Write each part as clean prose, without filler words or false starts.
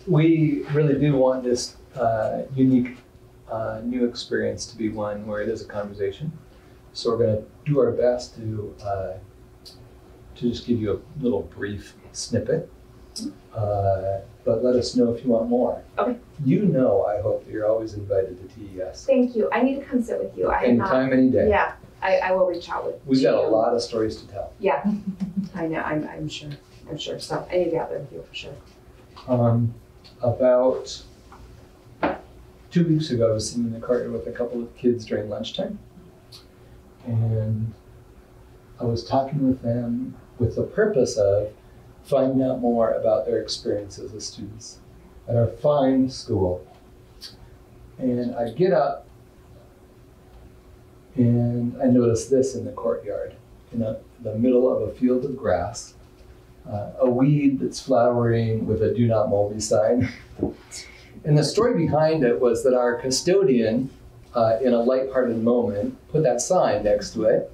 we really do want this unique new experience to be one where it is a conversation. So we're going to do our best to just give you a little brief snippet. But let us know if you want more. Okay. You know, I hope that you're always invited to TES. Thank you. I need to come sit with you. Anytime, any day. Yeah, I will reach out with you. We've got a lot of stories to tell. Yeah, I know. I'm sure. I'm sure. So I need to be out there with you for sure. About 2 weeks ago, I was sitting in the courtyard with a couple of kids during lunchtime, and I was talking with them with the purpose of finding out more about their experiences as students at our fine school. And I get up and I notice this in the courtyard, in the middle of a field of grass, a weed that's flowering with a "Do Not Mow Me" sign. And the story behind it was that our custodian, in a lighthearted moment, put that sign next to it.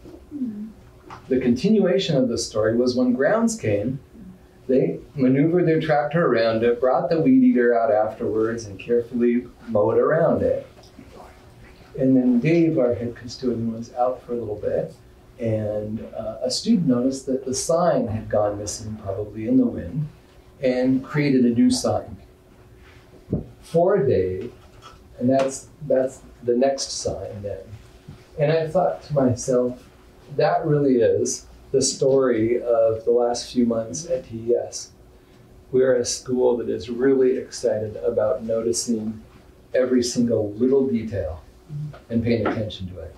The continuation of the story was when grounds came, they maneuvered their tractor around it, brought the weed eater out afterwards, and carefully mowed around it. And then Dave, our head custodian, was out for a little bit, and a student noticed that the sign had gone missing, probably in the wind, and created a new sign for Dave, and that's the next sign then. And I thought to myself, that really is the story of the last few months at TES. We're a school that is really excited about noticing every single little detail and paying attention to it.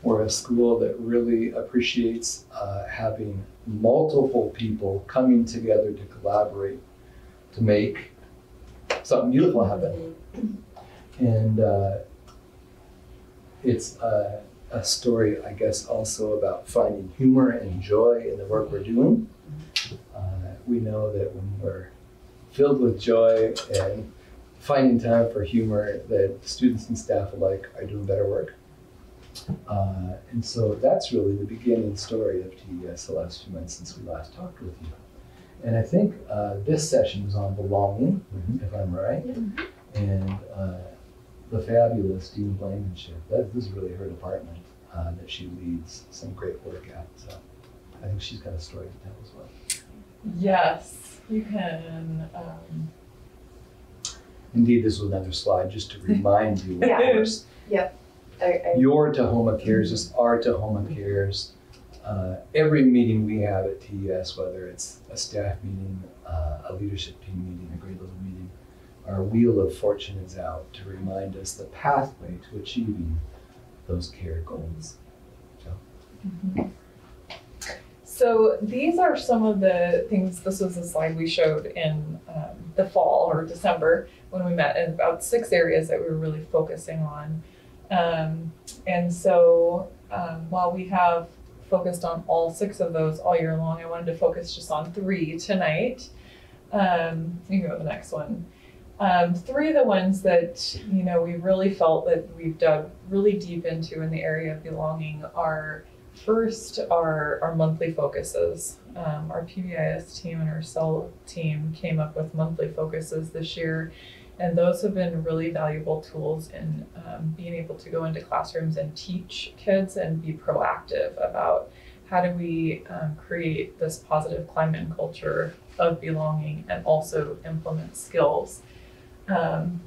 We're a school that really appreciates having multiple people coming together to collaborate to make something beautiful happen. And it's a story, I guess, also about finding humor and joy in the work we're doing. We know that when we're filled with joy and finding time for humor, that students and staff alike are doing better work. And so that's really the beginning story of TES the last few months since we last talked with you. And I think this session is on belonging, if I'm right. And the fabulous Dean Blankenship. This is really her department that she leads some great work at. So I think she's got a story to tell as well. Yes, you can. Indeed, this was another slide just to remind you, of Yeah. course. Yep. Your Tahoma Cares is our Tahoma Cares. Every meeting we have at TES, whether it's a staff meeting, a leadership team meeting, a grade level meeting, our wheel of fortune is out to remind us the pathway to achieving those care goals. So, So these are some of the things. This was a slide we showed in the fall or December when we met, in about 6 areas that we were really focusing on. And so while we have focused on all 6 of those all year long, I wanted to focus just on 3 tonight. You can go to the next one. 3 of the ones that, you know, we really felt that we've dug really deep into in the area of belonging are, first, our monthly focuses. Our PBIS team and our CEL team came up with monthly focuses this year, and those have been really valuable tools in being able to go into classrooms and teach kids and be proactive about how do we create this positive climate and culture of belonging and also implement skills.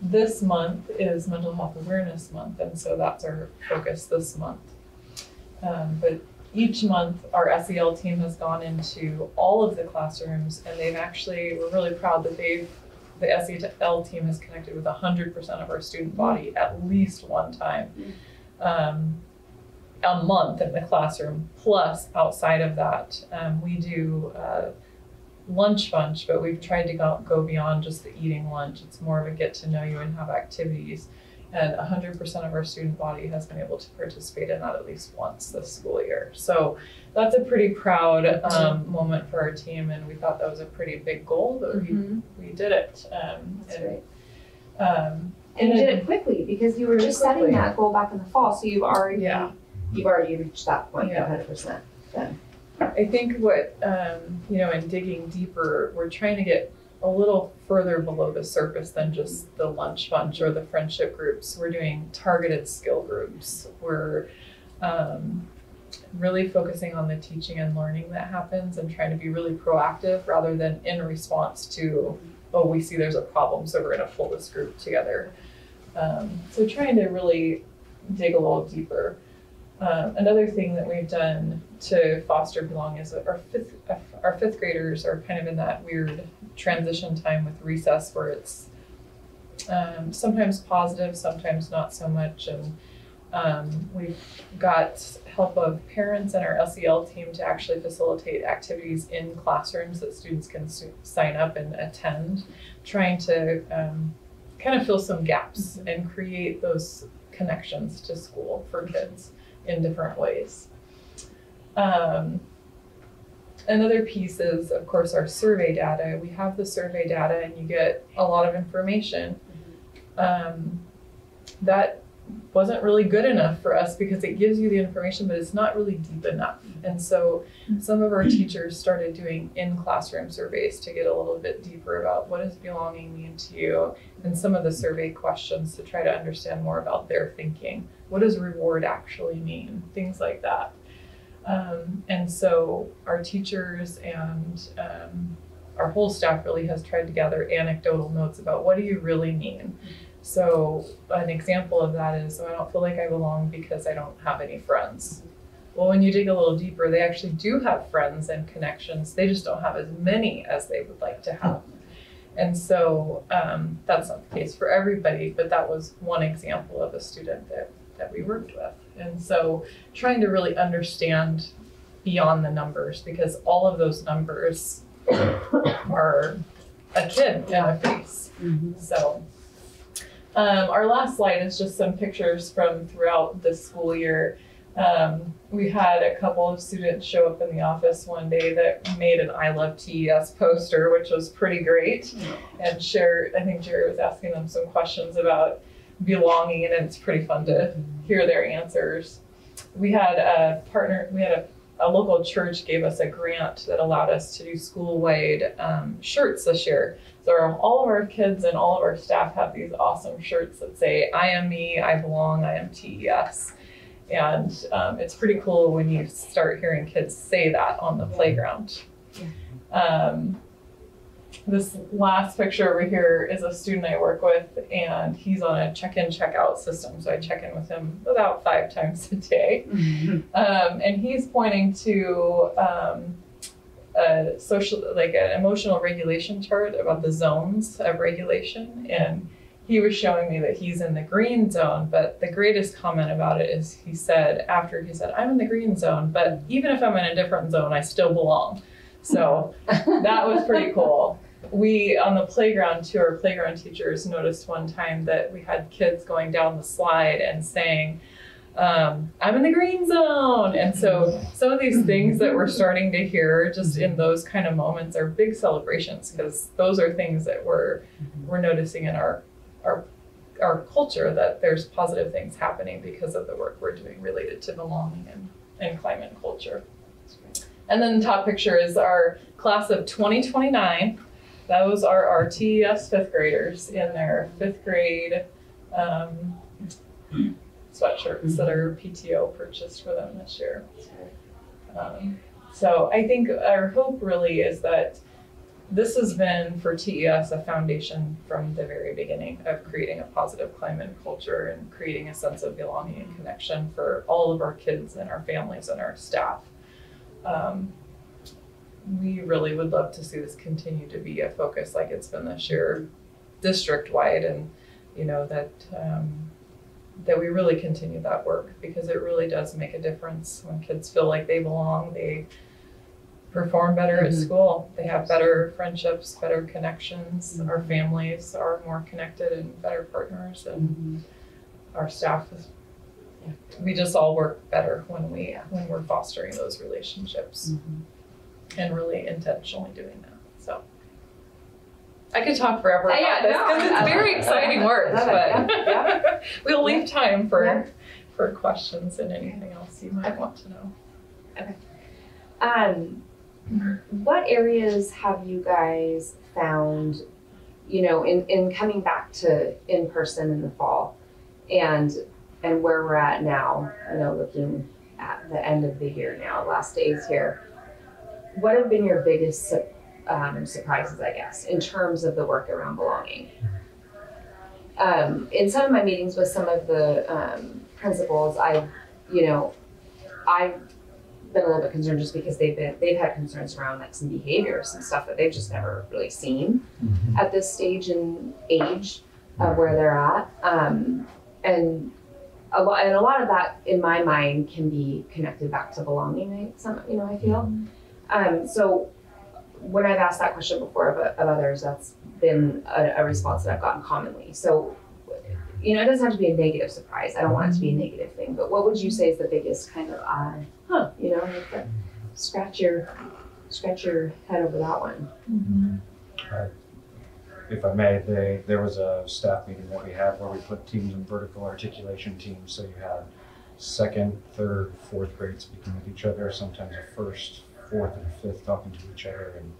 This month is Mental Health Awareness Month, and so that's our focus this month. But each month, our SEL team has gone into all of the classrooms, and we're really proud that the SEL team has connected with 100% of our student body at least one time a month in the classroom. Plus, outside of that, we do lunch bunch, but we've tried to go beyond just the eating lunch. It's more of a get to know you and have activities. And 100% of our student body has been able to participate in that at least once this school year. So that's a pretty proud moment for our team, and we thought that was a pretty big goal, but we did it. That's right. And you did it quickly because you were just setting that goal back in the fall, so you've already reached that point 100%. Then I think what in digging deeper, we're trying to get a little further below the surface than just the lunch bunch or the friendship groups. We're doing targeted skill groups. We're really focusing on the teaching and learning that happens and trying to be really proactive rather than in response to, oh, we see there's a problem, so we're going to pull this group together. So trying to really dig a little deeper. Another thing that we've done to foster belonging is our fifth graders are kind of in that weird transition time with recess where it's sometimes positive, sometimes not so much. And we've got help of parents and our LCL team to actually facilitate activities in classrooms that students can sign up and attend, trying to kind of fill some gaps and create those connections to school for kids in different ways. Another piece is, of course, our survey data. We have the survey data and you get a lot of information. That wasn't really good enough for us because it gives you the information, but it's not really deep enough. And so some of our teachers started doing in-classroom surveys to get a little bit deeper about what does belonging mean to you, and some of the survey questions to try to understand more about their thinking. What does reward actually mean? Things like that. And so our teachers and our whole staff really has tried to gather anecdotal notes about what do you really mean? So an example of that is, I don't feel like I belong because I don't have any friends. Well, when you dig a little deeper, they actually do have friends and connections. They just don't have as many as they would like to have. And so that's not the case for everybody, but that was one example of a student that we worked with. And so trying to really understand beyond the numbers, because all of those numbers are a kid in a face. So our last slide is just some pictures from throughout the school year. We had a couple of students show up in the office one day that made an I Love TES poster, which was pretty great. And I think Jerry was asking them some questions about belonging, and it's pretty fun to hear their answers. We had a local church gave us a grant that allowed us to do school-wide shirts this year. So all of our kids and all of our staff have these awesome shirts that say, I am me, I belong, I am TES. And it's pretty cool when you start hearing kids say that on the playground. This last picture over here is a student I work with, and he's on a check-in, check-out system. So I check in with him about 5 times a day. And he's pointing to an emotional regulation chart about the zones of regulation. And he was showing me that he's in the green zone, but the greatest comment about it is he said, I'm in the green zone, but even if I'm in a different zone, I still belong. So that was pretty cool. We, on the playground too, our playground teachers noticed one time that we had kids going down the slide and saying, I'm in the green zone. And so some of these things that we're starting to hear just in those kind of moments are big celebrations, because those are things that we're noticing in our culture, that there's positive things happening because of the work we're doing related to belonging and climate and culture. And then the top picture is our class of 2029. Those are our TES 5th graders in their 5th grade sweatshirts that our PTO purchased for them this year. So I think our hope really is that this has been for TES a foundation from the very beginning of creating a positive climate and culture and creating a sense of belonging and connection for all of our kids and our families and our staff. We really would love to see this continue to be a focus like it's been this year, district-wide, and that we really continue that work, because it really does make a difference. When kids feel like they belong, they perform better at school. They have better friendships, better connections. Our families are more connected and better partners, and our staff we just all work better when we're fostering those relationships. And really intentionally doing that. So I could talk forever about this because it's very exciting work, but we'll leave time for questions and anything else you might want to know. Okay. What areas have you guys found, in coming back to in person in the fall and where we're at now, looking at the end of the year now, last days here, what have been your biggest surprises, I guess, in terms of the work around belonging? In some of my meetings with some of the principals, I've been a little bit concerned just because they've had concerns around like some behaviors and stuff that they've just never really seen at this stage and age of where they're at. And a lot of that in my mind can be connected back to belonging. I feel. So when I've asked that question before of others, that's been a response that I've gotten commonly. So, it doesn't have to be a negative surprise. I don't want it to be a negative thing, but what would you say is the biggest kind of, scratch your head over that one? If I may, there was a staff meeting that we had where we put teams in vertical articulation teams. So you had second, third, fourth grade speaking with each other, sometimes a first, fourth, and fifth talking to each other. And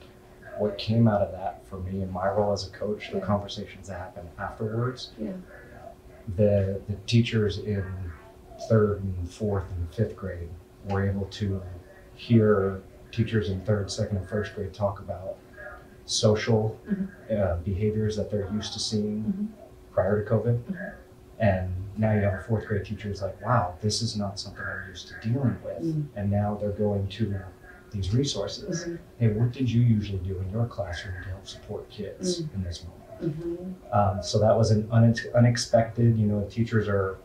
what came out of that for me in my role as a coach, the conversations that happened afterwards, the teachers in third and fourth and fifth grade were able to hear teachers in third, second, and first grade talk about social behaviors that they're used to seeing prior to COVID. And now you have a fourth grade teacher who's like, wow, this is not something I'm used to dealing with. And now they're going to these resources. Hey, what did you usually do in your classroom to help support kids in this moment? So that was an unexpected, teachers are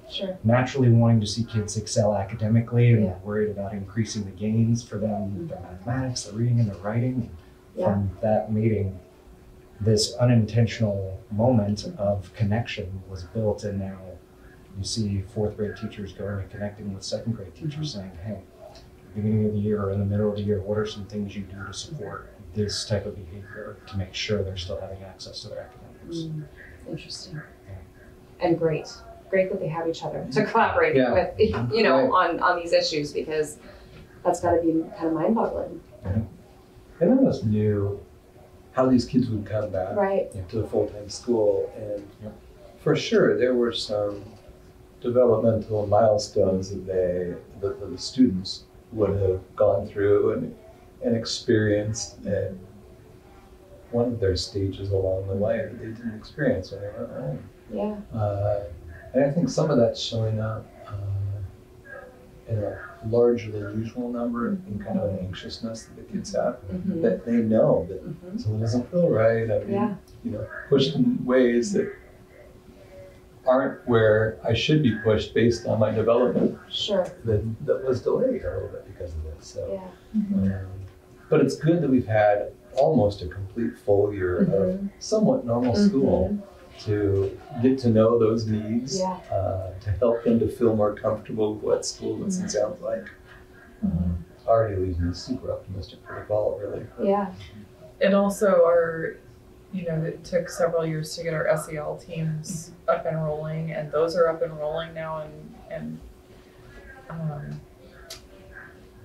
naturally wanting to see kids excel academically and they're worried about increasing the gains for them, their mathematics, their reading and their writing. From that meeting, this unintentional moment of connection was built, and now you see fourth grade teachers going and connecting with second grade teachers saying, hey, beginning of the year or in the middle of the year, what are some things you do to support this type of behavior to make sure they're still having access to their academics? Interesting. And great that they have each other to collaborate with, on these issues, because that's got to be kind of mind-boggling. And none of us knew how these kids would come back to the full-time school, and for sure there were some developmental milestones that the students would have gone through and experienced at one of their stages along the way that they didn't experience when they were at home. And I think some of that's showing up in a larger than usual number in kind of an anxiousness that the kids have, that they know that something doesn't feel right. I'm being, pushed in ways that aren't where I should be pushed based on my development. That was delayed a little bit because of this. So, but it's good that we've had almost a complete full year of somewhat normal school to get to know those needs, to help them to feel more comfortable with what school looks and sounds like. Already leaves me super optimistic for the fall, really. And also it took several years to get our SEL teams up and rolling, and those are up and rolling now, and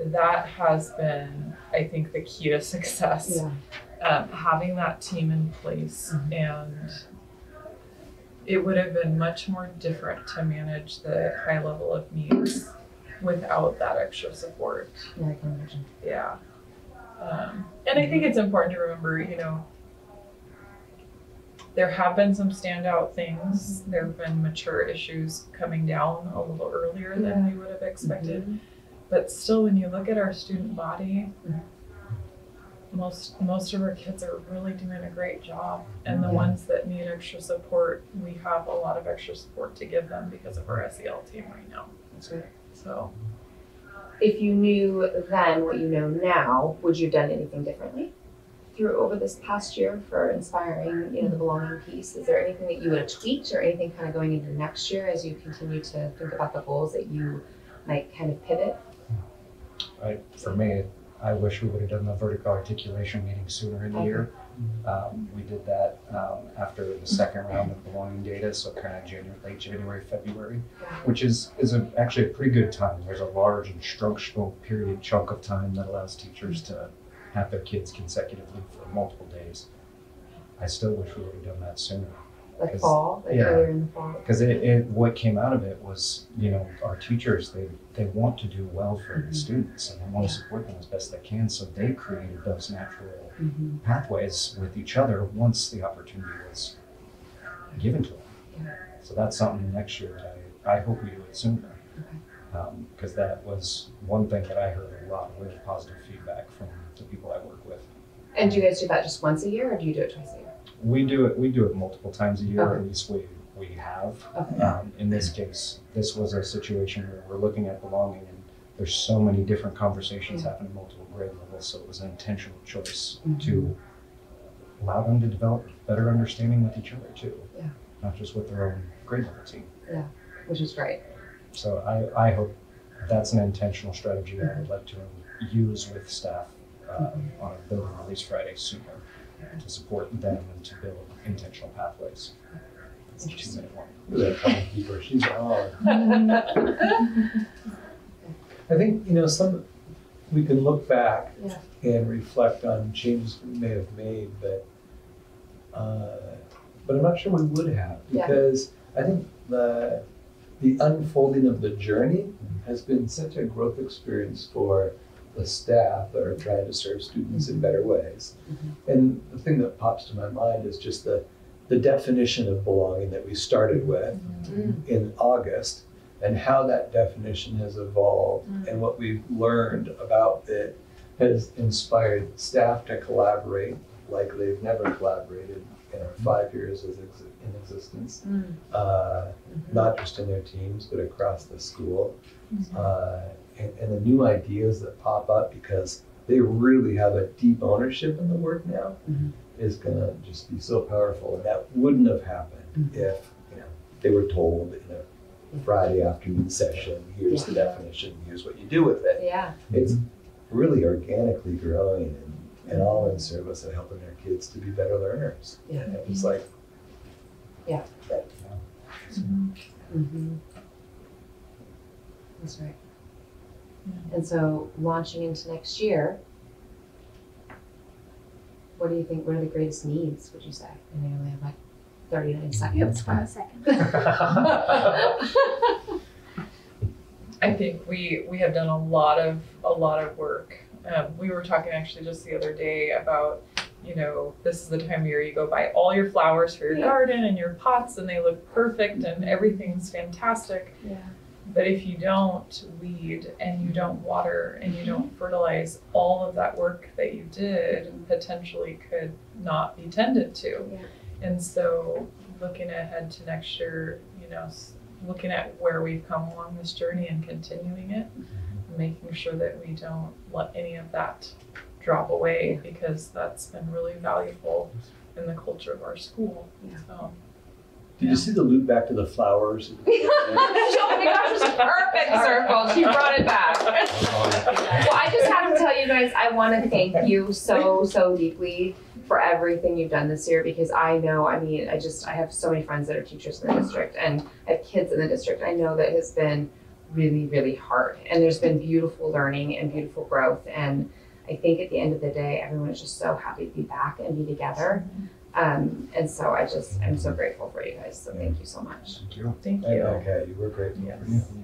that has been, I think, the key to success. Having that team in place, and it would have been much more different to manage the high level of needs without that extra support. I can imagine. And I think it's important to remember, there have been some standout things. There have been mature issues coming down a little earlier than we would have expected. But still, when you look at our student body, most of our kids are really doing a great job. And the ones that need extra support, we have a lot of extra support to give them because of our SEL team right now. That's right. So, if you knew then what you know now, would you have done anything differently over this past year for inspiring, the belonging piece? Is there anything that you would have tweaked, or anything kind of going into next year as you continue to think about the goals that you might kind of pivot? For me, I wish we would have done the vertical articulation meeting sooner in the year. We did that after the second round of belonging data, so kind of late January, February, which is actually a pretty good time. There's a large instructional period chunk of time that allows teachers to have their kids consecutively for multiple days. I still wish we would have done that sooner. Like fall, like yeah. earlier in the fall. Because what came out of it was, our teachers, they want to do well for the students and they want to support them as best they can. So they created those natural pathways with each other once the opportunity was given to them. Yeah. So that's something next year that I hope we do it sooner. Because that was one thing that I heard a lot of really positive feedback from the people I work with. And do you guys do that just once a year, or do you do it twice a year? We do it multiple times a year, Okay. at least we have. Okay. In this case, this was a situation where we're looking at belonging and there's so many different conversations happening at multiple grade levels, so it was an intentional choice to allow them to develop better understanding with each other too. Yeah. Not just with their own grade level team. Yeah, which is great. So I hope that's an intentional strategy that I would like to use with staff on a building release Friday sooner to support them and to build intentional pathways. It's a 2-minute one. That timekeeper, she's on. I think, we can look back and reflect on changes we may have made, but I'm not sure we would have, because I think the unfolding of the journey has been such a growth experience for the staff that are trying to serve students in better ways. And the thing that pops to my mind is just the definition of belonging that we started with in August, and how that definition has evolved and what we've learned about it has inspired staff to collaborate like they've never collaborated in our 5 years in existence, not just in their teams, but across the school. And the new ideas that pop up because they really have a deep ownership in the work now is gonna just be so powerful. And that wouldn't have happened if they were told in a Friday afternoon session, here's the definition, here's what you do with it. Yeah. It's really organically growing and all in service of helping our kids to be better learners. Yeah. And it's like, That's right. And so launching into next year, what do you think, what are the greatest needs, would you say? And we only have like 39 seconds. 1 second. I think we have done a lot of work. We were talking actually just the other day about, this is the time of year you go buy all your flowers for your garden and your pots and they look perfect and everything's fantastic. Yeah. But if you don't weed and you don't water and you don't fertilize, all of that work that you did potentially could not be tended to. Yeah. And so looking ahead to next year, looking at where we've come along this journey and continuing it, making sure that we don't let any of that drop away, because that's been really valuable in the culture of our school. Yeah. So, did you see the loop back to the flowers? Oh my gosh, it was a perfect circle. She brought it back. Well, I just have to tell you guys, I want to thank you so deeply for everything you've done this year, because I know, I have so many friends that are teachers in the district and I have kids in the district. I know that it has been really, really hard, and there's been beautiful learning and beautiful growth. And I think at the end of the day, everyone is just so happy to be back and be together. And so I'm so grateful for you guys. So thank you so much. Thank you. thank you. Okay, you were great. Yes.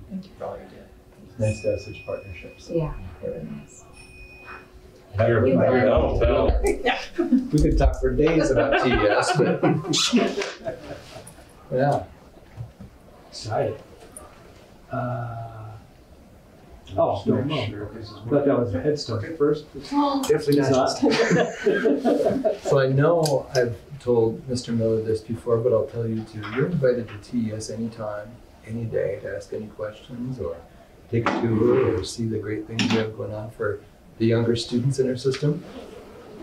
Thank you for all you did. It's nice to have such partnerships. Yeah, it was nice. Better You well. We could talk for days about TES, but yeah. Excited. Oh, no, no. I thought that was a head start at first. Definitely not. So I know I've told Mr. Miller this before, but I'll tell you too. You're invited to TES anytime, any day, to ask any questions or take a tour or see the great things we have going on for the younger students in our system.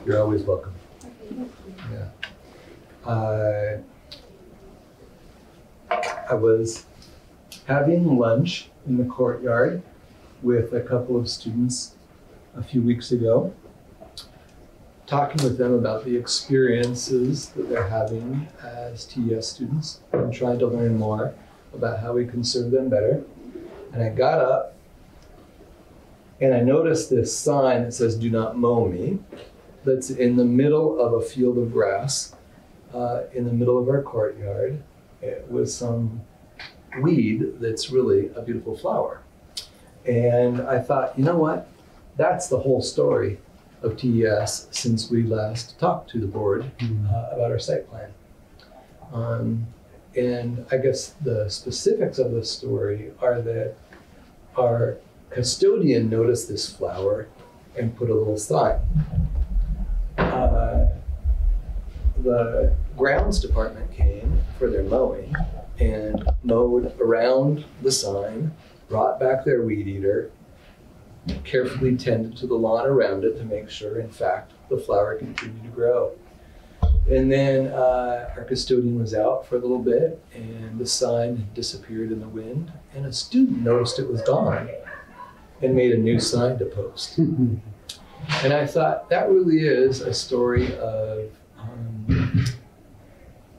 You're always welcome. Yeah. I was having lunch in the courtyard with a couple of students a few weeks ago, talking with them about the experiences that they're having as TES students and trying to learn more about how we can serve them better. And I got up and I noticed this sign that says, "Do not mow me," that's in the middle of a field of grass. in the middle of our courtyard with some weed that's really a beautiful flower. And I thought, you know what? That's the whole story of TES since we last talked to the board about our site plan. And I guess the specifics of the story are that our custodian noticed this flower and put a little sign. The grounds department came for their mowing and mowed around the sign, brought back their weed eater, carefully tended to the lawn around it to make sure, in fact, the flower continued to grow. And then our custodian was out for a little bit and the sign had disappeared in the wind, and a student noticed it was gone and made a new sign to post. And I thought that really is a story of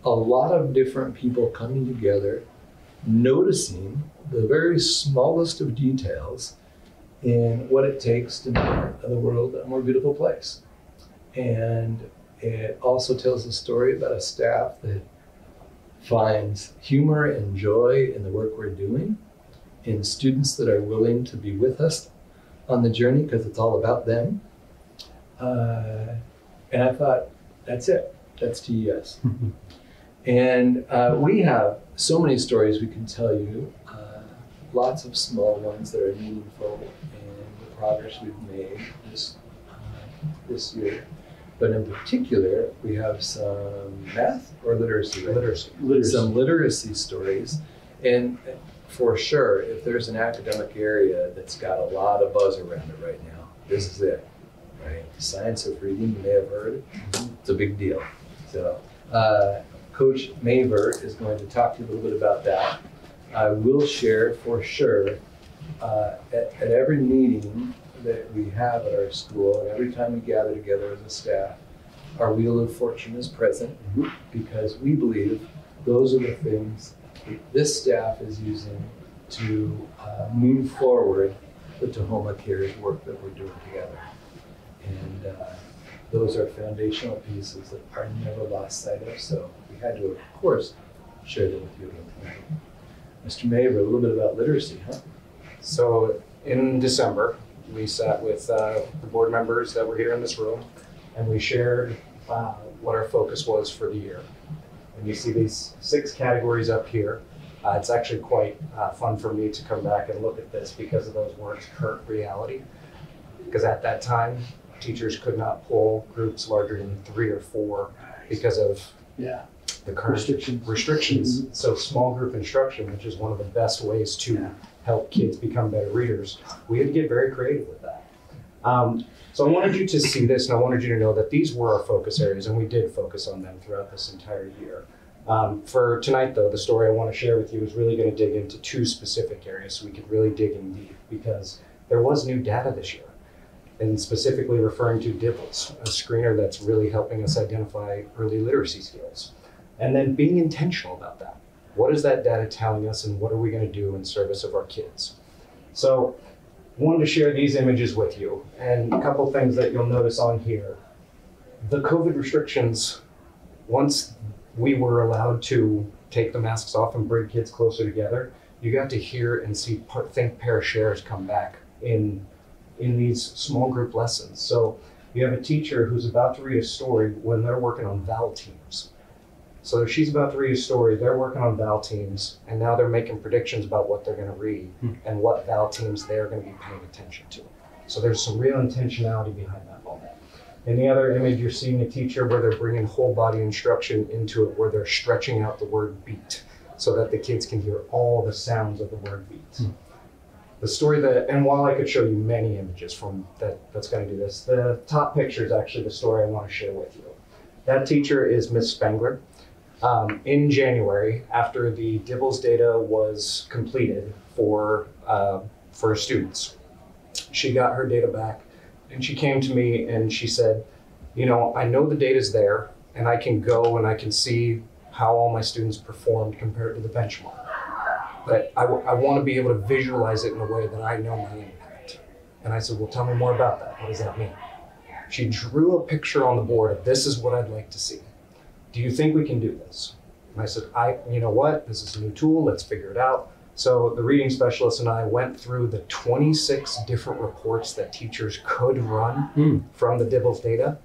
a lot of different people coming together, noticing the very smallest of details in what it takes to make the world a more beautiful place. And it also tells a story about a staff that finds humor and joy in the work we're doing, in students that are willing to be with us on the journey because it's all about them. And I thought, that's it. That's TES. And we have so many stories we can tell you, lots of small ones that are meaningful and the progress we've made this year. But in particular, we have some math or literacy, right? Literacy. Some literacy stories. And for sure, if there's an academic area that's got a lot of buzz around it right now, this is it, right? The science of reading, you may have heard, it's a big deal. So Coach Maver is going to talk to you a little bit about that. I will share for sure at every meeting that we have at our school, and every time we gather together as a staff, our Wheel of Fortune is present because we believe those are the things that this staff is using to move forward the Tahoma Cares work that we're doing together. And those are foundational pieces that are never lost sight of, so we had to, of course, share them with you again tonight. Mr. Maver, a little bit about literacy, huh? So in December, we sat with the board members that were here in this room, and we shared what our focus was for the year. And you see these 6 categories up here. It's actually quite fun for me to come back and look at this because of those words, current reality. Because at that time, teachers could not pull groups larger than 3 or 4 because of the current restrictions. So small group instruction, which is one of the best ways to help kids become better readers, we had to get very creative with that. So I wanted you to see this, and I wanted you to know that these were our focus areas, and we did focus on them throughout this entire year. For tonight, though, the story I want to share with you is really going to dig into 2 specific areas so we could really dig in deep, because there was new data this year, and specifically referring to DIBELS, a screener that's really helping us identify early literacy skills. And then being intentional about that. What is that data telling us, and what are we going to do in service of our kids? So I wanted to share these images with you, and a couple things that you'll notice on here. The COVID restrictions, once we were allowed to take the masks off and bring kids closer together, you got to hear and see think, pair, shares come back in these small group lessons. So you have a teacher who's about to read a story when they're working on VAL teams. So she's about to read a story, they're working on VAL teams, and now they're making predictions about what they're going to read and what VAL teams they're going to be paying attention to. So there's some real intentionality behind that moment. In the other image, you're seeing a teacher where they're bringing whole body instruction into it, where they're stretching out the word beat so that the kids can hear all the sounds of the word beat. The story that, and while I could show you many images from that's going to do this, the top picture is actually the story I want to share with you. That teacher is Miss Spengler. In January, after the DIBELS data was completed for students, she got her data back, and she came to me and she said, you know, I know the data's there, and I can go and I can see how all my students performed compared to the benchmark. But I want to be able to visualize it in a way that I know my impact. And I said, well, tell me more about that. What does that mean? She drew a picture on the board of, this is what I'd like to see. do you think we can do this? And I said, you know what, this is a new tool, let's figure it out. So the reading specialist and I went through the 26 different reports that teachers could run from the DIBELS data.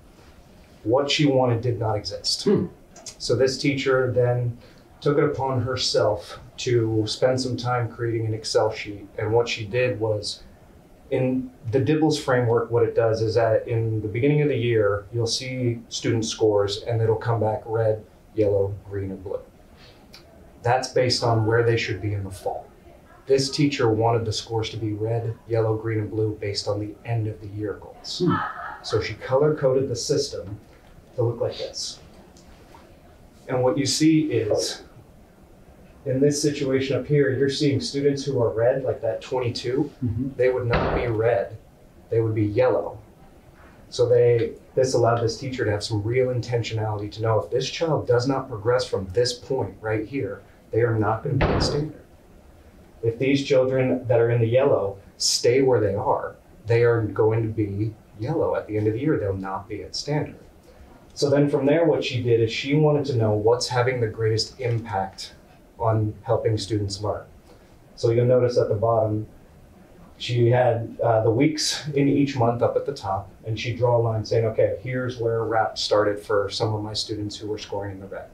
What she wanted did not exist. So this teacher then took it upon herself to spend some time creating an Excel sheet. And what she did was, in the DIBELS framework, what it does is that in the beginning of the year, you'll see student scores and it'll come back red, yellow, green, and blue. That's based on where they should be in the fall. This teacher wanted the scores to be red, yellow, green, and blue based on the end of the year goals. So she color-coded the system to look like this. And what you see is, in this situation up here, you're seeing students who are red, like that 22, they would not be red, they would be yellow. So this allowed this teacher to have some real intentionality to know if this child does not progress from this point right here, they are not going to be in standard. If these children that are in the yellow stay where they are going to be yellow at the end of the year, they'll not be at standard. So then from there, what she did is she wanted to know what's having the greatest impact on helping students learn. So you'll notice at the bottom, she had the weeks in each month up at the top, and she'd draw a line saying, okay, here's where RAP started for some of my students who were scoring in the red.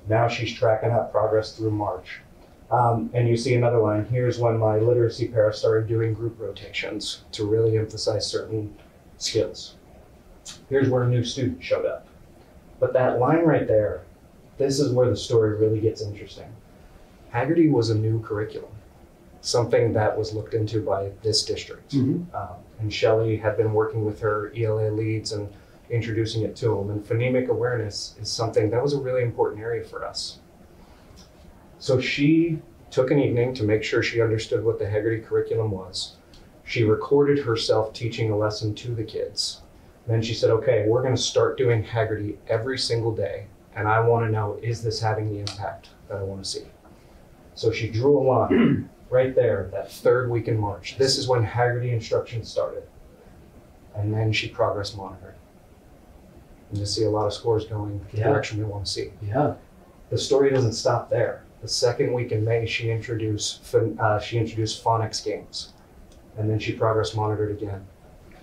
Now she's tracking that progress through March. And you see another line, here's when my literacy para started doing group rotations to really emphasize certain skills. Here's where a new student showed up. But that line right there, this is where the story really gets interesting. Hagerty was a new curriculum, something that was looked into by this district. And Shelley had been working with her ELA leads and introducing it to them. And phonemic awareness is something that was a really important area for us. So she took an evening to make sure she understood what the Hagerty curriculum was. She recorded herself teaching a lesson to the kids. Then she said, okay, we're going to start doing Hagerty every single day. And I want to know, is this having the impact that I want to see? So she drew a line right there, that third week in March. This is when Hagerty instruction started. And then she progress monitored. And you see a lot of scores going the direction we want to see. The story doesn't stop there. The second week in May, she introduced phonics games. And then she progress monitored again.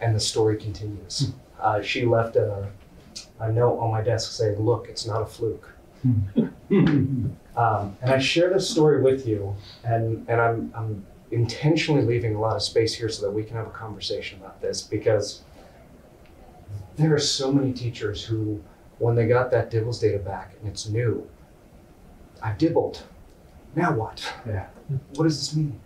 And the story continues. She left a note on my desk saying, look, it's not a fluke. And I share this story with you, and I'm intentionally leaving a lot of space here so that we can have a conversation about this, because there are so many teachers who, when they got that DIBELS data back and it's new, I've dibbled. Now what? What does this mean?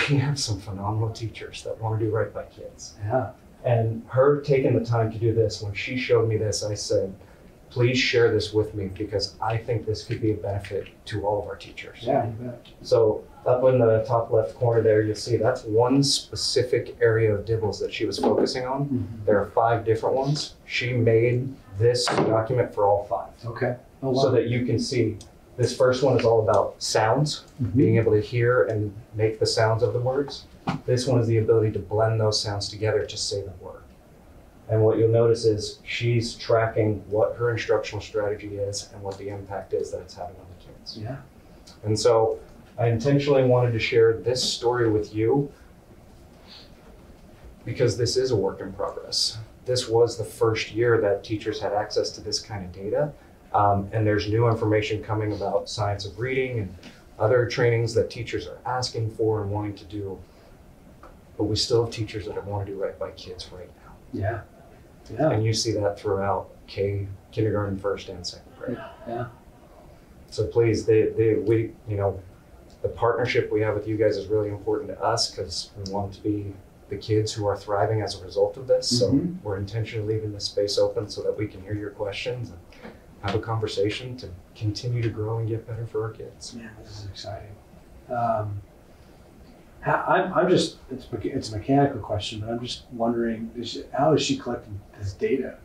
We have some phenomenal teachers that want to do right by kids. And her taking the time to do this, when she showed me this, I said, please share this with me, because I think this could be a benefit to all of our teachers. You bet. So up in the top left corner there, you'll see that's one specific area of DIBELS that she was focusing on. There are 5 different ones. She made this document for all 5. Okay. Oh, wow. So that you can see, this first one is all about sounds, being able to hear and make the sounds of the words. This one is the ability to blend those sounds together to say the word. And what you'll notice is she's tracking what her instructional strategy is and what the impact is that it's having on the kids. And so I intentionally wanted to share this story with you because this is a work in progress. This was the first year that teachers had access to this kind of data. And there's new information coming about science of reading and other trainings that teachers are asking for and wanting to do. But we still have teachers that want to do right by kids right now. And you see that throughout kindergarten, first and second grade. So please, the partnership we have with you guys is really important to us, because we want to be the kids who are thriving as a result of this. So we're intentionally leaving this space open so that we can hear your questions and have a conversation to continue to grow and get better for our kids. This is exciting. It's a mechanical question, but I'm just wondering, how is she collecting this data?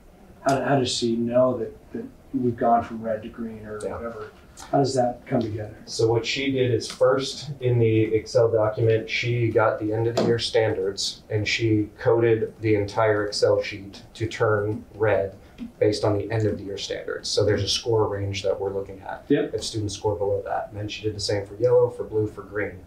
How does she know that we've gone from red to green or whatever? How does that come together? So what she did is, first in the Excel document, she got the end of the year standards and she coded the entire Excel sheet to turn red based on the end of the year standards. So there's a score range that we're looking at. Yep. If students score below that. And then she did the same for yellow, for blue, for green.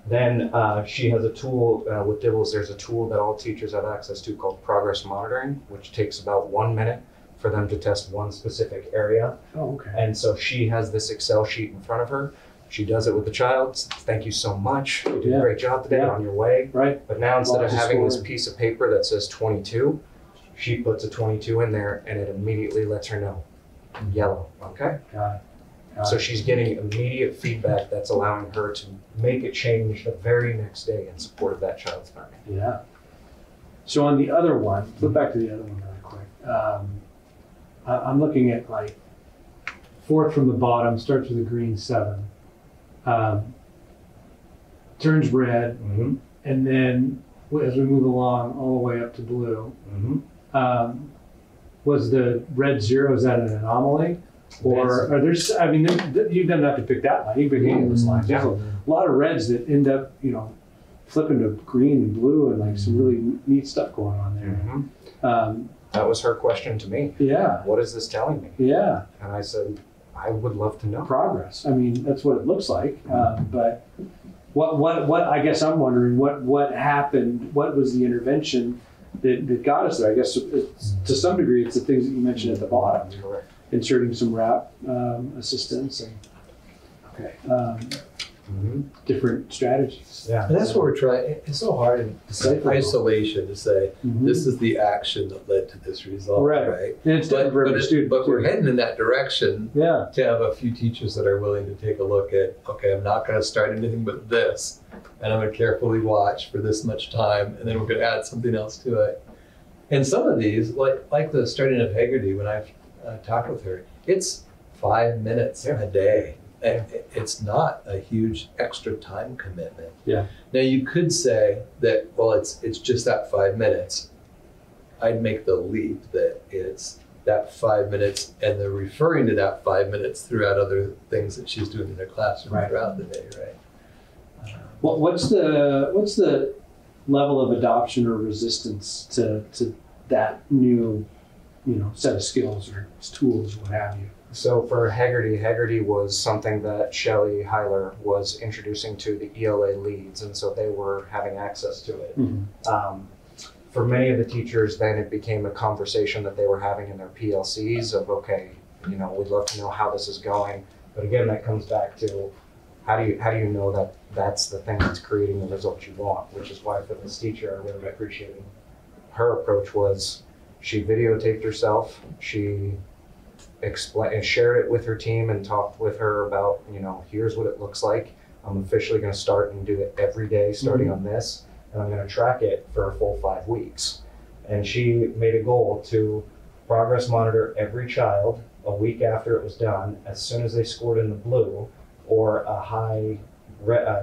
Then she has a tool with Dibbles. There's a tool that all teachers have access to called progress monitoring, which takes about 1 minute for them to test one specific area. Oh, okay. And so she has this Excel sheet in front of her. She does it with the child. Thank you so much. You did a great job today. On your way. Right. But now instead of Lots of having this scoring. piece of paper that says 22, she puts a 22 in there and it immediately lets her know yellow. Okay. Got it. So she's getting immediate feedback that's allowing her to make a change the very next day in support of that child's learning. Yeah. So on the other one, flip back to the other one really quick. I'm looking at like fourth from the bottom, starts with a green 7, turns red, and then as we move along all the way up to blue, was the red 0, is that an anomaly? Or are there, I mean, you don't have to pick that line, you can pick any of those lines. There's a lot of reds that end up, flipping to green and blue and like some really neat stuff going on there. That was her question to me. Yeah. What is this telling me? Yeah. And I said, I would love to know. Progress. I mean, that's what it looks like. But what I guess I'm wondering, what happened? What was the intervention that got us there? I guess to some degree, it's the things that you mentioned at the bottom. Correct. Inserting some wrap assistance and different strategies. Yeah. And that's what we're trying. It's so hard in isolation to say this is the action that led to this result, right? And it's different for every student. But we're heading in that direction. Yeah. To have a few teachers that are willing to take a look at, okay, I'm not going to start anything but this, and I'm going to carefully watch for this much time, and then we're going to add something else to it. And some of these, like the starting of Hagerty, when I've talked with her, it's 5 minutes a day. And it's not a huge extra time commitment. Yeah. Now you could say that, well, it's just that 5 minutes. I'd make the leap that it's that 5 minutes, and they're referring to that 5 minutes throughout other things that she's doing in her classroom throughout the day, right? Well, what's the level of adoption or resistance to that new, set of skills or tools, what have you? So for Hagerty was something that Shelley Heiler was introducing to the ELA leads, and so they were having access to it. For many of the teachers, then it became a conversation that they were having in their PLCs of, okay, we'd love to know how this is going. But again, that comes back to how do you know that that's the thing that's creating the results you want, which is why for this teacher, I really appreciated her approach was she videotaped herself, she explain and shared it with her team and talked with her about, here's what it looks like. I'm officially going to start and do it every day starting on this, and I'm going to track it for a full 5 weeks. And she made a goal to progress monitor every child a week after it was done. As soon as they scored in the blue or a high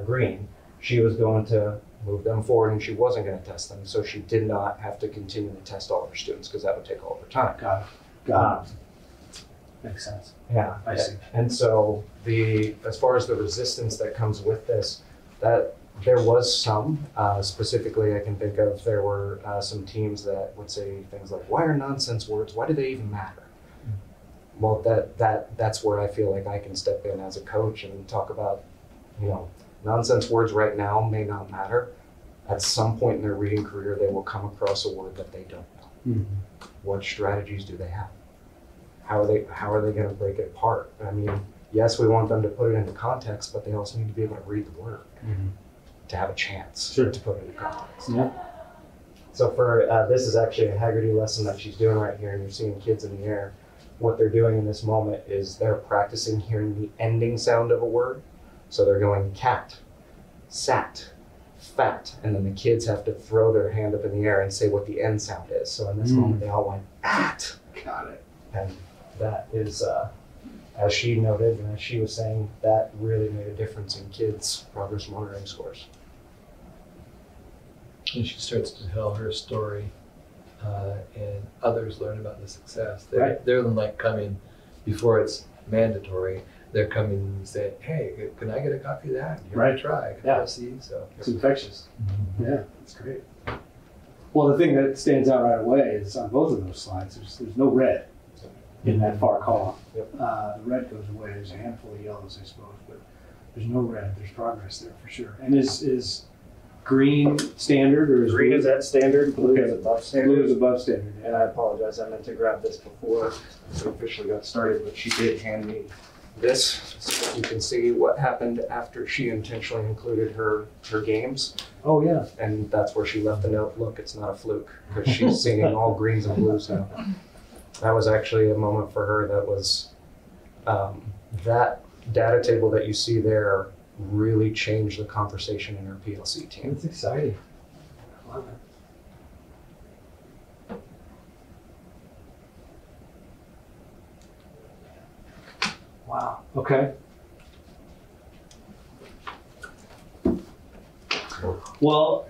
green, she was going to move them forward, and she wasn't going to test them. So she did not have to continue to test all of her students because that would take all of her time. Got it. Makes sense. Yeah, I see. And so as far as the resistance that comes with this, that there was some, specifically I can think of, there were some teams that would say things like, why are nonsense words, why do they even matter? Well, that's where I feel like I can step in as a coach and talk about, nonsense words right now may not matter. At some point in their reading career, they will come across a word that they don't know. What strategies do they have? How are they going to break it apart? I mean, yes, we want them to put it into context, but they also need to be able to read the word to have a chance to put it into context. Yeah. So for this is actually a Hagerty lesson that she's doing right here, and you're seeing kids in the air. What they're doing in this moment is they're practicing hearing the ending sound of a word. So they're going cat, sat, fat, and then the kids have to throw their hand up in the air and say what the end sound is. So in this moment, they all went at. Got it. And that is, as she noted, and as she was saying, that really made a difference in kids' progress monitoring scores. And she starts to tell her story, and others learn about the success. They're like coming before it's mandatory. They're coming and saying, "Hey, can I get a copy of that? You want to try? Can I see?" So it's infectious. Yeah, that's great. Well, the thing that stands out right away is on both of those slides, there's no red in that far column. Yep. The red goes away. There's a handful of yellows, I suppose, but there's no red. There's progress there for sure. And is green standard or is Green blue? is at standard, blue is above Blue standard. is above standard. And I apologize, I meant to grab this before we officially got started, but she did hand me This, so that you can see what happened after she intentionally included her games. Oh yeah. And that's where she left the note, look, it's not a fluke, because she's singing all greens and blues now. That was actually a moment for her that was, that data table that you see there really changed the conversation in her PLC team. It's exciting. I love it. Wow. Okay. Well,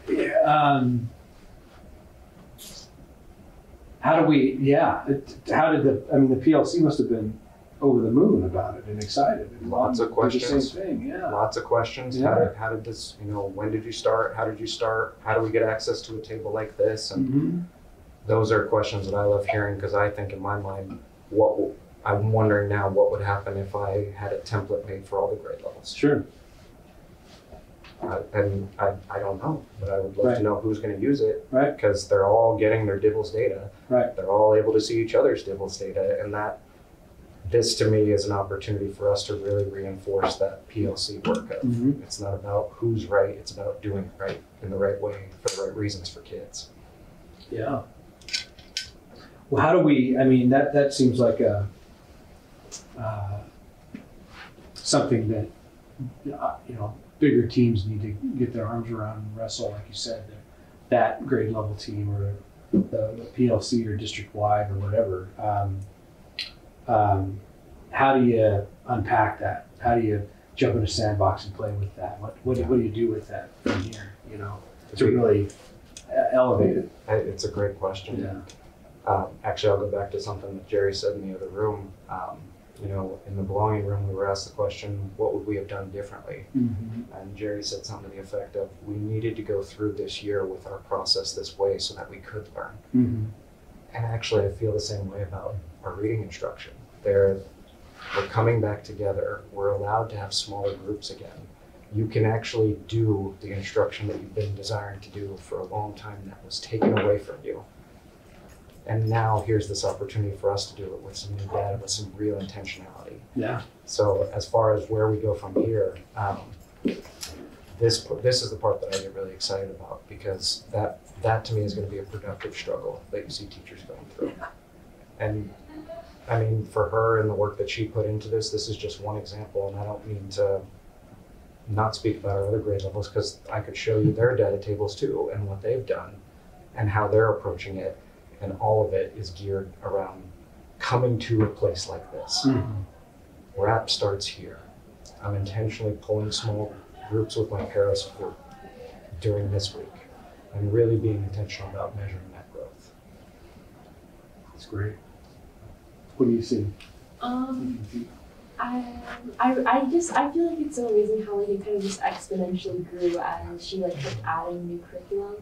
how do we? Yeah. How did the PLC must have been over the moon about it and excited. And Lots of did questions. The same thing. Yeah. Lots of questions. Yeah. How did this, when did you start? How did you start? How do we get access to a table like this? And Mm-hmm. those are questions that I love hearing because I think in my mind, I'm wondering now what would happen if I had a template made for all the grade levels. Sure. And I don't know, but I would love Right. to know who's going to use it Right. because they're all getting their DIBELS data. Right. They're all able to see each other's DIBELS data, and this to me is an opportunity for us to really reinforce that PLC work of Mhm. it's not about who's right, it's about doing it right in the right way for the right reasons for kids. Yeah. Well, how do we? That seems like a something that bigger teams need to get their arms around and wrestle, like you said, that grade level team or the PLC or district wide or whatever. How do you unpack that? How do you jump in a sandbox and play with that? What do you do with that from here? To really elevate it. It's a great question. Yeah. Actually, I'll go back to something that Jerry said in the other room. In the belonging room, we were asked the question, what would we have done differently? Mm-hmm. And Jerry said something to the effect of, we needed to go through this year with our process this way so that we could learn. Mm-hmm. And actually, I feel the same way about our reading instruction. We're coming back together. We're allowed to have smaller groups again. You can actually do the instruction that you've been desiring to do for a long time that was taken away from you. And now here's this opportunity for us to do it with some new data, with some real intentionality. Yeah. So as far as where we go from here, this is the part that I get really excited about because that to me is going to be a productive struggle that you see teachers going through. And for her and the work that she put into this is just one example, and I don't mean to not speak about our other grade levels because I could show you their data tables too and what they've done and how they're approaching it. And all of it is geared around coming to a place like this. Mm-hmm. RAP starts here. I'm intentionally pulling small groups with my para support during this week and really being intentional about measuring that growth. That's great. What do you see? I feel like it's so amazing how it kind of just exponentially grew as she kept adding new curriculum.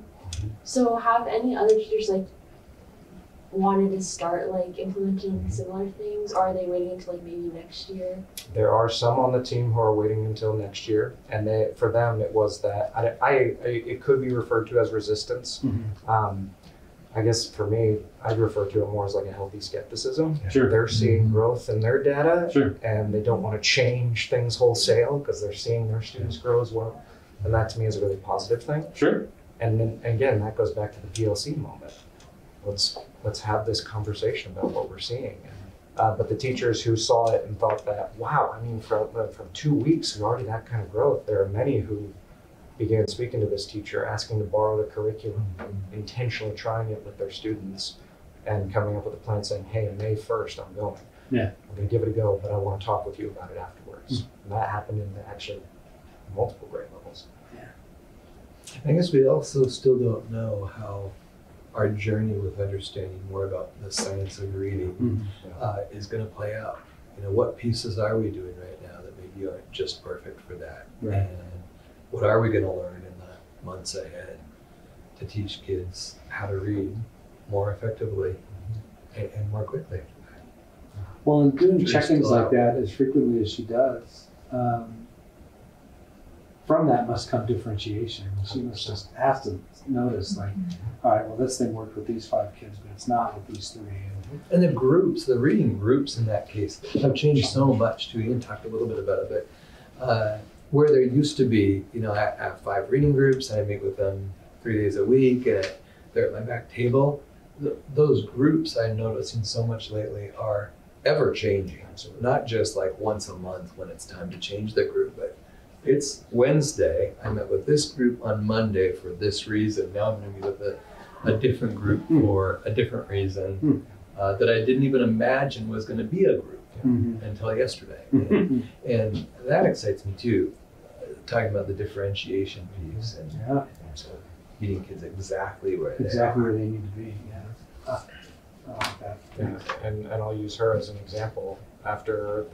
So have any other teachers wanted to start implementing similar things, or are they waiting until maybe next year? There are some on the team who are waiting until next year, and for them it was that it could be referred to as resistance. Mm-hmm. I guess for me, I'd refer to it more as a healthy skepticism. Sure. They're seeing growth in their data, Sure. and they don't want to change things wholesale because they're seeing their students grow as well. And that to me is a really positive thing. Sure. And then again, that goes back to the PLC moment. Let's have this conversation about what we're seeing. But the teachers who saw it and thought that, wow, from 2 weeks, we already that kind of growth. There are many who began speaking to this teacher, asking to borrow the curriculum, intentionally trying it with their students, and coming up with a plan saying, hey, May 1st, I'm going. Yeah. I'm going to give it a go, but I want to talk with you about it afterwards. And that happened in actually multiple grade levels. I guess we also still don't know how our journey with understanding more about the science of reading is going to play out. What pieces are we doing right now that maybe aren't just perfect for that? Right. And what are we going to learn in the months ahead to teach kids how to read more effectively and more quickly. Well, and doing Sure, check-ins still like out. that as frequently as she does, from that must come differentiation. She must just have to notice, like, all right, well, this thing worked with these 5 kids, but it's not with these 3. And the groups, the reading groups in that case have changed so much too. Ian talked a little bit about it, but where there used to be, I have 5 reading groups and I meet with them 3 days a week and they're at my back table. Those groups I'm noticing so much lately are ever changing. So not just like once a month when it's time to change the group, but it's Wednesday. I met with this group on Monday for this reason. Now I'm going to meet with a different group for a different reason that I didn't even imagine was going to be a group until yesterday. And that excites me too, talking about the differentiation piece and so meeting kids exactly where they need to be. Yeah. I like that. Yeah, and I'll use her as an example. After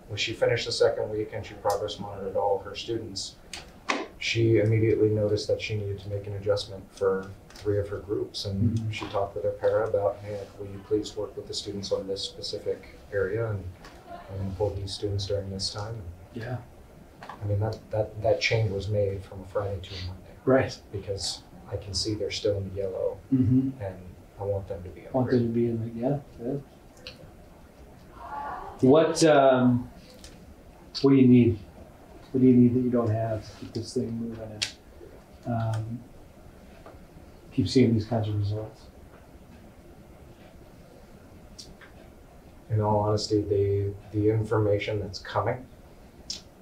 when she finished the second week and she progress monitored all of her students, she immediately noticed that she needed to make an adjustment for 3 of her groups. And she talked with her para about, hey, will you please work with the students on this specific area and pull these students during this time? Yeah. I mean, that change was made from a Friday to a Monday. Right. Because I can see they're still in the yellow Mm-hmm. and I want them to be in the Want green. them to be in the, yeah. What do you need? What do you need that you don't have to keep this thing moving and keep seeing these kinds of results? In all honesty, the information that's coming,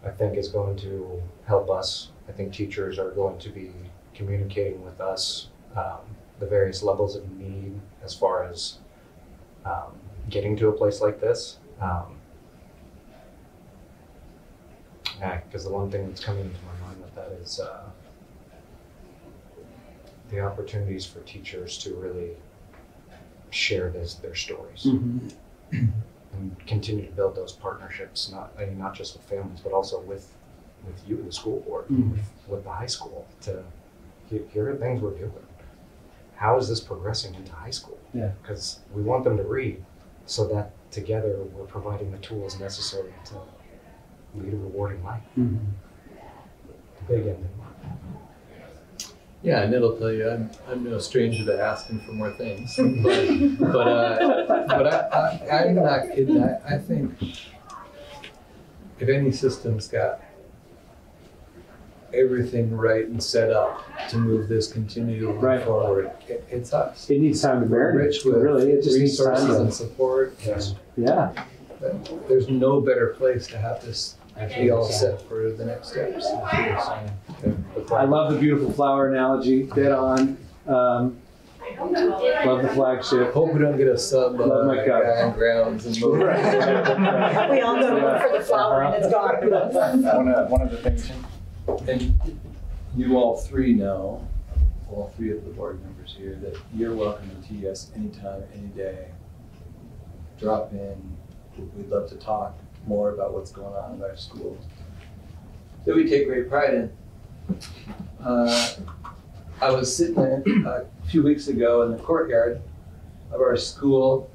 I think, is going to help us. I think teachers are going to be communicating with us the various levels of need as far as getting to a place like this. Because the one thing that's coming into my mind with that is the opportunities for teachers to really share their stories. And continue to build those partnerships, not just with families, but also with you, the school board, with the high school. Here are things we're doing. How is this progressing into high school? Yeah. Because we want them to read, so that together we're providing the tools necessary to lead a rewarding life. The big end in mind. Yeah, and it'll tell you I'm no stranger to asking for more things, but I'm not kidding. I think if any system's got everything right and set up to move this continually forward, it's us. It needs time to marinate. Rich with really, it just needs resources time to, and support. Yes. yeah. There's no better place to have this be all set for the next steps. I love the beautiful flower analogy. Dead on. Love the flagship. Hope we don't get a sub Love my cup. guy on grounds and move. We all go look for the flower and it's gone. One of the things. And you all 3 know, all 3 of the board members here, that you're welcome to TS anytime, any day. Drop in. We'd love to talk more about what's going on in our schools that we take great pride in. I was sitting a few weeks ago in the courtyard of our school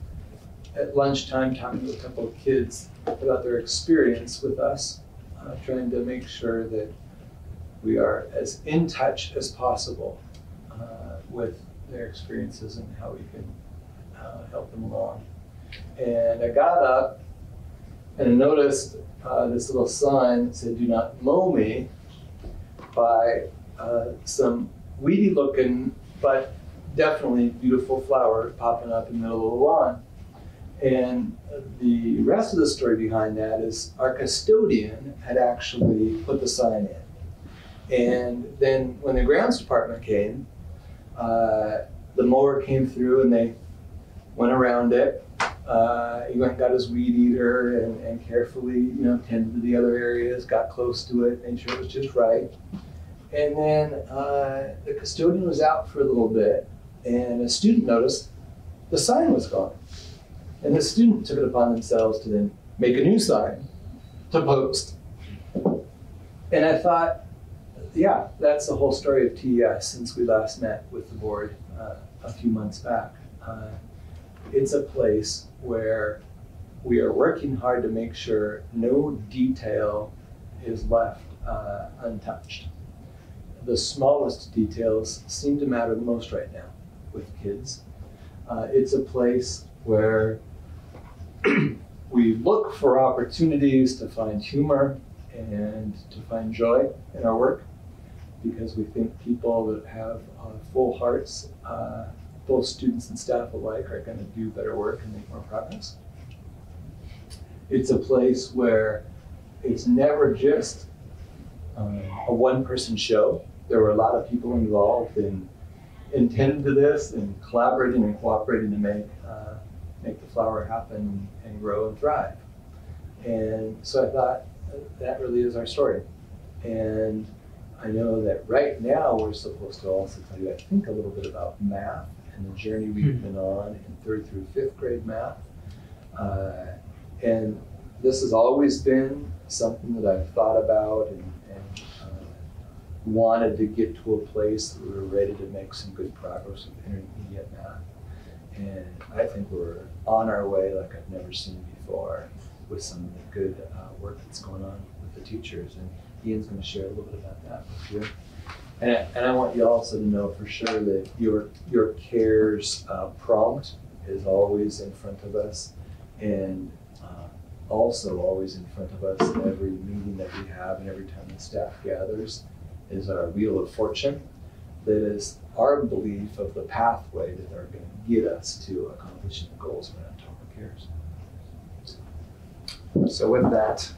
at lunchtime talking to a couple of kids about their experience with us, trying to make sure that we are as in touch as possible with their experiences and how we can help them along. And I got up and I noticed this little sign that said, "Do not mow me," by some weedy looking, but definitely beautiful flowers popping up in the middle of the lawn. And the rest of the story behind that is our custodian had actually put the sign in. And then when the grounds department came, the mower came through and they went around it. He went and got his weed eater and carefully, tended to the other areas, got close to it, made sure it was just right. And then the custodian was out for a little bit, and a student noticed the sign was gone. And the student took it upon themselves to then make a new sign to post. And I thought, yeah, that's the whole story of TES since we last met with the board a few months back. It's a place where we are working hard to make sure no detail is left untouched. The smallest details seem to matter the most right now with kids. It's a place where we look for opportunities to find humor and to find joy in our work, because we think people that have full hearts, both students and staff alike, are going to do better work and make more progress. It's a place where it's never just a one-person show. There were a lot of people involved in intended to this and collaborating and cooperating to make the flower happen and grow and thrive. And so I thought that really is our story. And I know that right now we're supposed to also tell you, I think, a little bit about math and the journey we've been on in 3rd through 5th grade math. And this has always been something that I've thought about and wanted to get to a place that we were ready to make some good progress with intermediate math. And I think we're on our way like I've never seen before with some of the good work that's going on with the teachers. And Ian's going to share a little bit about that with you. And I want you also to know for sure that your CARES prompt is always in front of us, and also always in front of us in every meeting that we have and every time the staff gathers is our wheel of fortune. That is our belief of the pathway that are going to get us to accomplishing the goals around Tahoma Cares. So with that,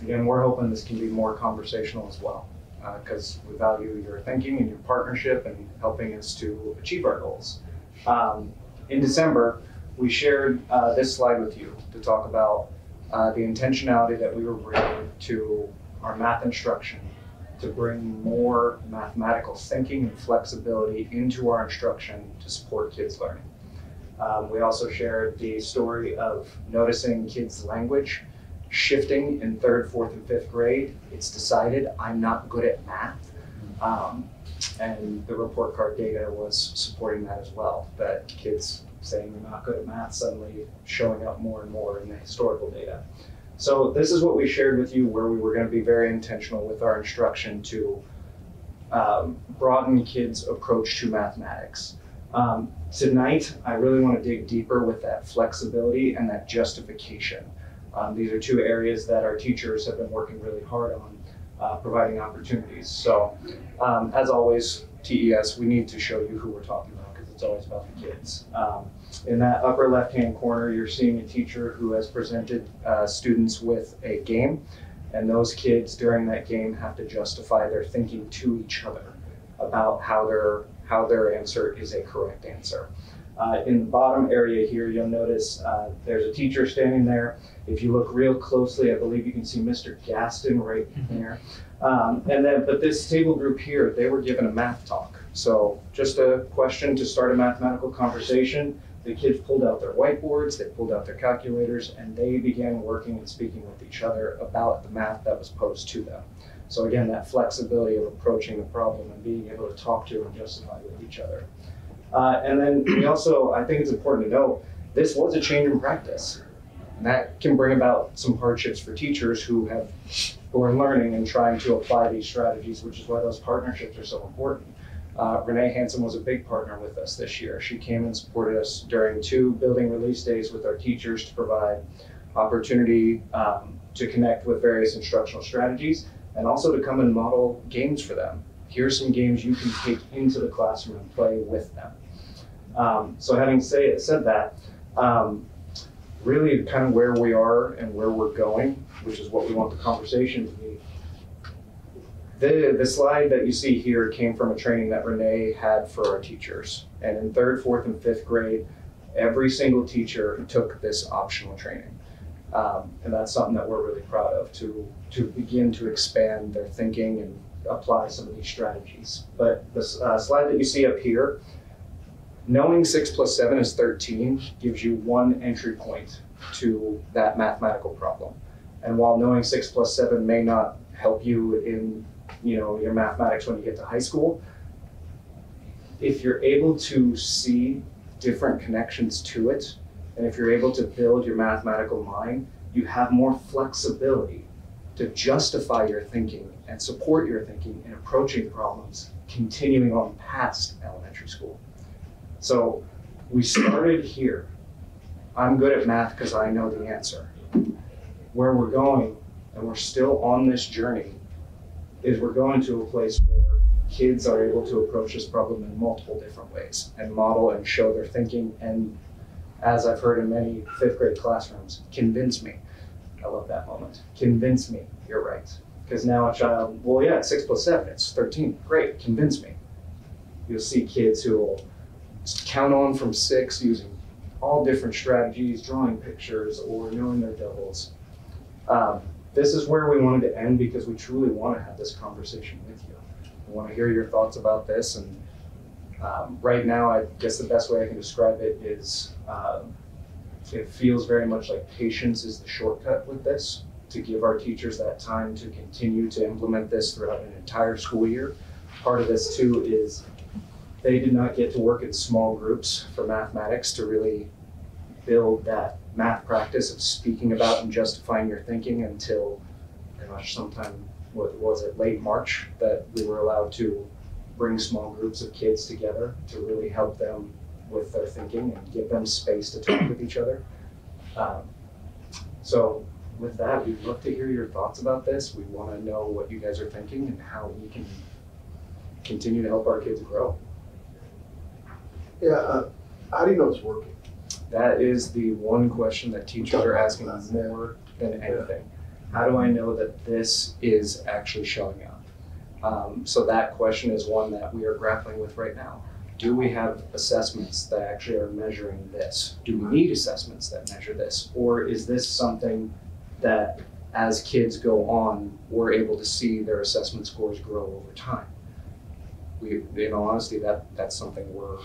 again, we're hoping this can be more conversational as well, because we value your thinking and your partnership and helping us to achieve our goals. In December, we shared this slide with you to talk about the intentionality that we were bringing to our math instruction to bring more mathematical thinking and flexibility into our instruction to support kids' learning. We also shared the story of noticing kids' language shifting in 3rd, 4th, and 5th grade. It's decided I'm not good at math. And the report card data was supporting that as well, that kids saying they're not good at math suddenly showing up more and more in the historical data. So this is what we shared with you, where we were going to be very intentional with our instruction to broaden kids' approach to mathematics. Tonight, I really want to dig deeper with that flexibility and that justification. These are 2 areas that our teachers have been working really hard on, providing opportunities. So as always, TES, we need to show you who we're talking about, because it's always about the kids. In that upper left-hand corner, you're seeing a teacher who has presented students with a game, and those kids during that game have to justify their thinking to each other about how their answer is a correct answer. In the bottom area here, you'll notice there's a teacher standing there. If you look real closely, I believe you can see Mr. Gaston right there. But this table group here, they were given a math talk. So just a question to start a mathematical conversation. The kids pulled out their whiteboards, they pulled out their calculators, and they began working and speaking with each other about the math that was posed to them. So again, that flexibility of approaching the problem and being able to talk to and justify with each other. And then we also, I think it's important to note, this was a change in practice. And that can bring about some hardships for teachers who are learning and trying to apply these strategies, which is why those partnerships are so important. Renee Hansen was a big partner with us this year. She came and supported us during 2 building release days with our teachers to provide opportunity to connect with various instructional strategies, and also to come and model games for them. Here's some games you can take into the classroom and play with them. So having said that, really kind of where we are and where we're going, which is what we want the conversation to be. The slide that you see here came from a training that Renee had for our teachers. And in 3rd, 4th, and 5th grade, every single teacher took this optional training. And that's something that we're really proud of, to begin to expand their thinking and apply some of these strategies. But this slide that you see up here, knowing 6 plus 7 is 13 gives you 1 entry point to that mathematical problem. And while knowing 6 plus 7 may not help you in your mathematics when you get to high school. If you're able to see different connections to it, and if you're able to build your mathematical mind, you have more flexibility to justify your thinking and support your thinking in approaching problems, continuing on past elementary school. So we started here. I'm good at math because I know the answer. Where we're going, and we're still on this journey, is we're going to a place where kids are able to approach this problem in multiple different ways and model and show their thinking, and as I've heard in many 5th grade classrooms, convince me. I love that moment. Convince me you're right. Because now a child, well, yeah, it's 6 plus 7, it's 13. Great, convince me. You'll see kids who will count on from 6 using all different strategies, drawing pictures, or knowing their doubles. This is where we wanted to end because we truly want to have this conversation with you. We want to hear your thoughts about this, and right now, I guess the best way I can describe it is it feels very much like patience is the shortcut with this, to give our teachers that time to continue to implement this throughout an entire school year. Part of this too is they did not get to work in small groups for mathematics to really build that math practice of speaking about and justifying your thinking until pretty much sometime, what was it, late March, that we were allowed to bring small groups of kids together to really help them with their thinking and give them space to talk with each other. So with that, we'd love to hear your thoughts about this. We want to know what you guys are thinking and how we can continue to help our kids grow. Yeah, how do you know it's working? That is the one question that teachers are asking more than anything. How do I know that this is actually showing up? So that question is one that we are grappling with right now. Do we have assessments that actually are measuring this? Do we need assessments that measure this? Or is this something that as kids go on, we're able to see their assessment scores grow over time? In all honesty, that's something we're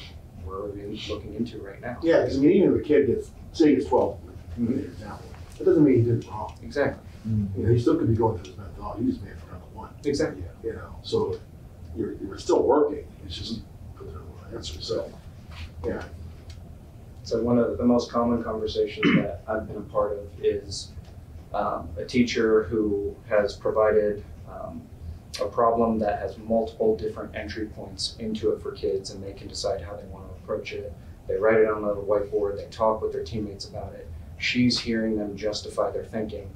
looking into right now. Yeah, because even if a kid gets, say he gets 12, an example, that doesn't mean he did it wrong. Exactly. He still could be going through his methodology. He just may have forgotten the one. Exactly. So you're still working. It's just put the wrong answer. So, yeah. So one of the most common conversations that I've been a part of is a teacher who has provided a problem that has multiple different entry points into it for kids, and they can decide how they want to approach it. They write it on the whiteboard, they talk with their teammates about it. She's hearing them justify their thinking.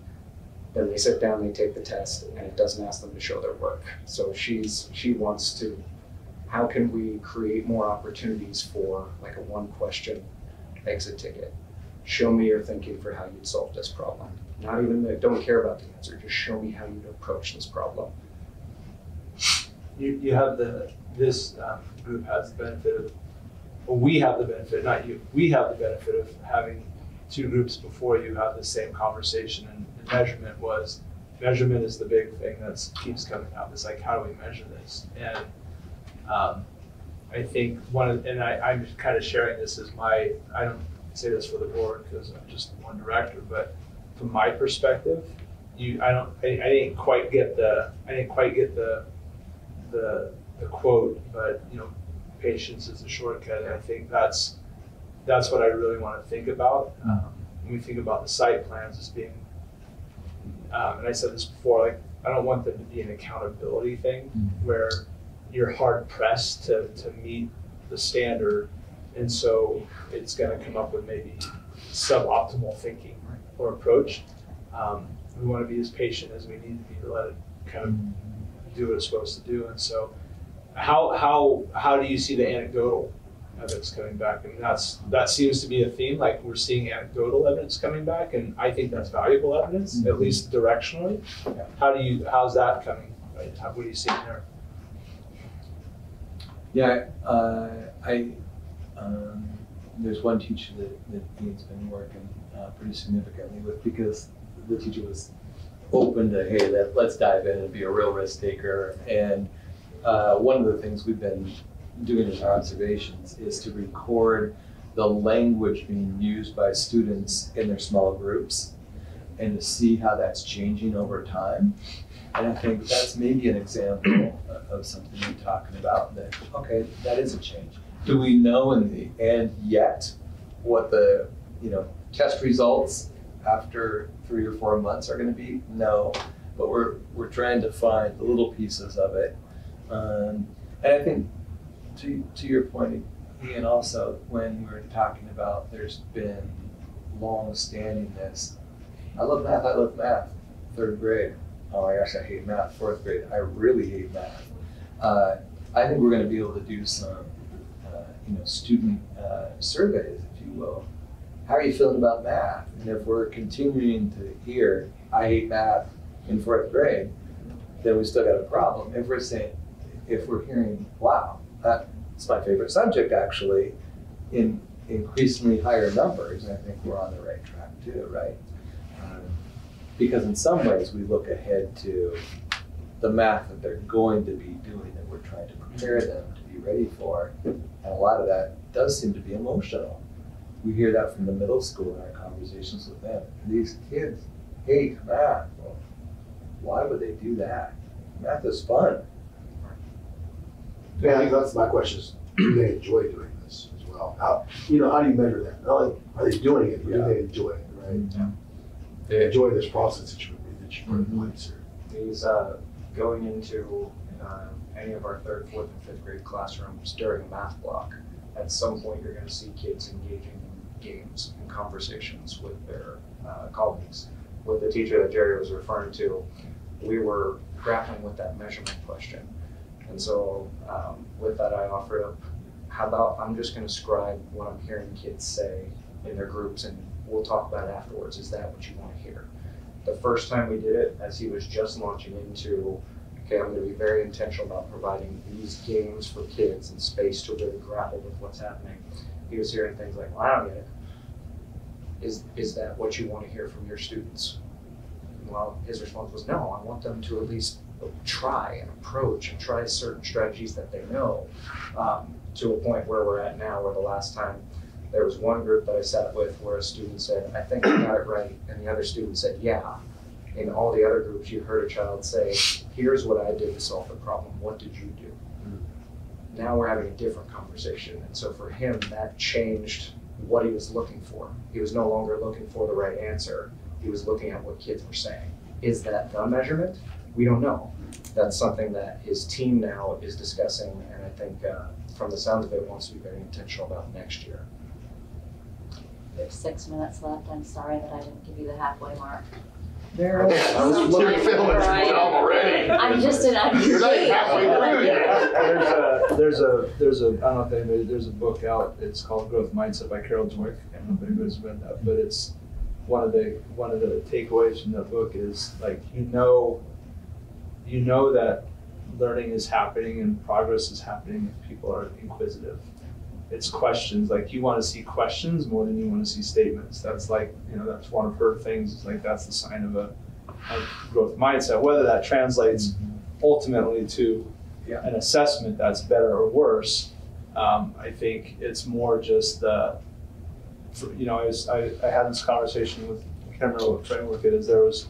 Then they sit down, they take the test, and it doesn't ask them to show their work. So she wants to, how can we create more opportunities for like a one question exit ticket? Show me your thinking for how you'd solve this problem. Not even, don't care about the answer, just show me how you'd approach this problem. You have this group has the benefit of, well, we have the benefit, not you, we have the benefit of having two groups before you have the same conversation, and measurement is the big thing that keeps coming up. It's like, how do we measure this? And I think I'm kind of sharing this as I don't say this for the board because I'm just one director, but from my perspective, I didn't quite get the quote, but patience is a shortcut. And I think that's what I really want to think about when we think about the site plans as being. And I said this before, like I don't want them to be an accountability thing where you're hard pressed to meet the standard, and so it's going to come up with maybe suboptimal thinking or approach. We want to be as patient as we need to be to let it kind of do what it's supposed to do. And so, how do you see the anecdotal evidence coming back? I mean, that seems to be a theme. Like we're seeing anecdotal evidence coming back, and I think that's valuable evidence, at least directionally. How's that coming? Right? What are you seeing there? Yeah, there's one teacher that Dean's been working pretty significantly with, because the teacher was open to, hey, let's dive in and be a real risk taker. And one of the things we've been doing in our observations is to record the language being used by students in their small groups. and to see how that's changing over time. And I think that's maybe an example of something you're talking about that, okay, that is a change. Do we know in the end yet what the, test results after 3 or 4 months are going to be? No, but we're trying to find the little pieces of it. And I think to your point, Ian, also when we were talking about there's been long-standingness. I love math, 3rd grade. Oh my gosh, I hate math, 4th grade. I really hate math. I think we're going to be able to do some, student surveys, if you will. How are you feeling about math? And if we're continuing to hear, I hate math in 4th grade, then we still got a problem. If we're hearing, wow, that's my favorite subject actually, in increasingly higher numbers, I think we're on the right track too, right? Because in some ways we look ahead to the math that they're going to be doing that we're trying to prepare them to be ready for. And a lot of that does seem to be emotional. We hear that from the middle school in our conversations with them. These kids hate math. Well, why would they do that? Math is fun. Yeah, I think that's my question is, do they enjoy doing this as well? How do you measure that? Not only are they doing it, but do they enjoy it, right? Yeah. They enjoy this process that you put in place here. He's going into any of our 3rd, 4th, and 5th grade classrooms during a math block. At some point, you're going to see kids engaging in games and conversations with their colleagues. With the teacher that Jerry was referring to, we were grappling with that measurement question. And so with that, I offered up, how about I'm just going to scribe what I'm hearing kids say in their groups, and we'll talk about it afterwards. Is that what you want to hear? The first time we did it, as he was just launching into, okay, I'm going to be very intentional about providing these games for kids and space to really grapple with what's happening. He was hearing things like, well, I don't get it. Is that what you want to hear from your students? Well, his response was, no, I want them to at least try and approach and try certain strategies that they know, to a point where we're at now, where the last time there was one group that I sat with where a student said, I think I got it right, and the other student said, yeah. In all the other groups, you heard a child say, here's what I did to solve the problem, what did you do? Now we're having a different conversation, and so for him, that changed what he was looking for. He was no longer looking for the right answer, he was looking at what kids were saying. Is that the measurement? We don't know. That's something that his team now is discussing, and I think from the sounds of it, wants to be very intentional about next year. We have 6 minutes left. I'm sorry that I didn't give you the halfway mark. I was looking at filming your job already. I'm just You're not even halfway through yet. There's a I don't know if anybody, there's a book out. It's called Growth Mindset by Carol Dweck. I don't know if anybody's read that, but it's one of the takeaways from that book is like you know that learning is happening and progress is happening if people are inquisitive. It's questions, like you want to see questions more than you want to see statements. That's like, that's one of her things. It's like that's the sign of a growth mindset. Whether that translates ultimately to an assessment that's better or worse, I think it's more just I had this conversation with, I can't remember what framework it is. There was,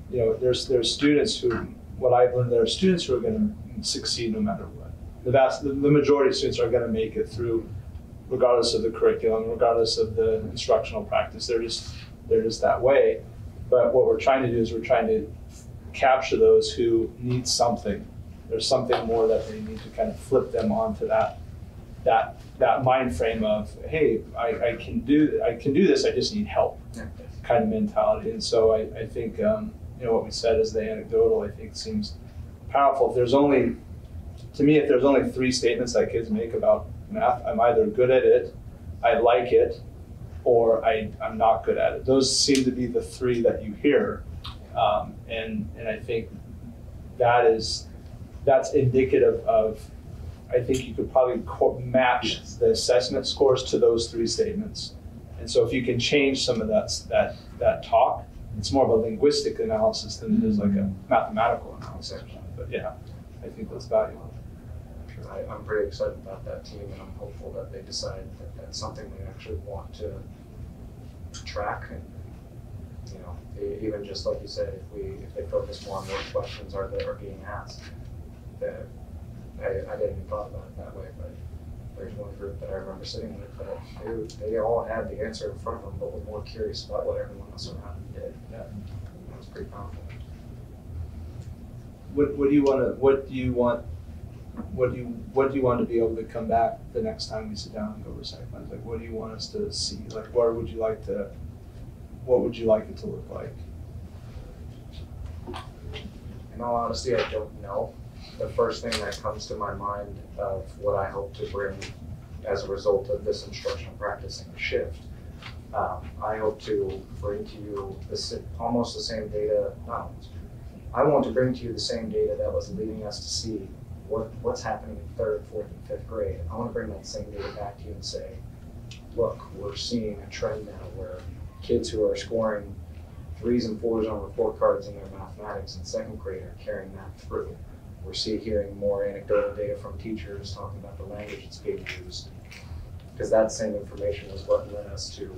there's students who, what I've learned, there are students who are going to succeed no matter what. The majority of students are going to make it through, regardless of the curriculum, regardless of the instructional practice. They're just that way. But what we're trying to do is we're trying to capture those who need something. There's something more that they need to kind of flip them onto that mind frame of, hey, I can do this. I just need help, kind of mentality. And so I think what we said as the anecdotal, I think seems powerful. If there's only 3 statements that kids make about math, I'm either good at it, I like it, or I'm not good at it. Those seem to be the 3 that you hear, and I think that's indicative of. I think you could probably match the assessment scores to those 3 statements, and so if you can change some of that talk, it's more of a linguistic analysis than it is like a mathematical analysis. But yeah, I think that's valuable. I'm pretty excited about that team, and I'm hopeful that they decide that that's something they actually want to track and even just like you said, if they focus more on what questions are being asked, that I didn't even thought about it that way, but there's one group that I remember sitting with that they all had the answer in front of them, but were more curious about what everyone else around them did. Yeah, that was pretty powerful. What do you want to be able to come back the next time we sit down and go over site plans? Like, what do you want us to see? Like, what would you like it to look like? In all honesty, I don't know. The first thing that comes to my mind of what I hope to bring as a result of this instructional practicing shift, I hope to bring to you almost the same data. I want to bring to you the same data that was leading us to see what's happening in 3rd, 4th, and 5th grade. I want to bring that same data back to you and say, look, we're seeing a trend now where kids who are scoring 3s and 4s on report cards in their mathematics in 2nd grade are carrying that through. We're hearing more anecdotal data from teachers talking about the language that's being used. Because that same information is what led us to,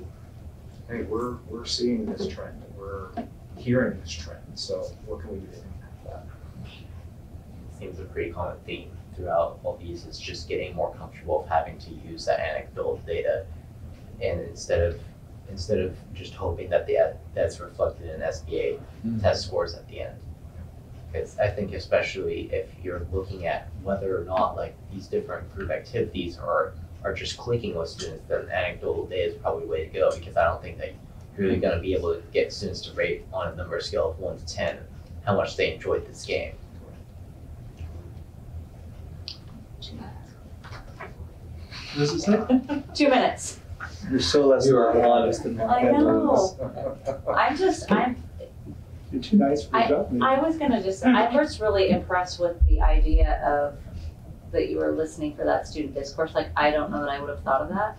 hey, we're seeing this trend and we're hearing this trend. So what can we do to impact that? Seems a pretty common theme throughout all these is just getting more comfortable with having to use that anecdotal data, and instead of just hoping that that's reflected in SBA test scores at the end. Because I think especially if you're looking at whether or not like these different group activities are just clicking with students, then anecdotal data is probably the way to go, because I don't think that you're really going to be able to get students to rate on a number scale of 1 to 10 how much they enjoyed this game. What does it say? 2 minutes. You're so less honest than I know. You're too nice for your job. I was really impressed with the idea of that you were listening for that student discourse. Like, I don't know that I would have thought of that.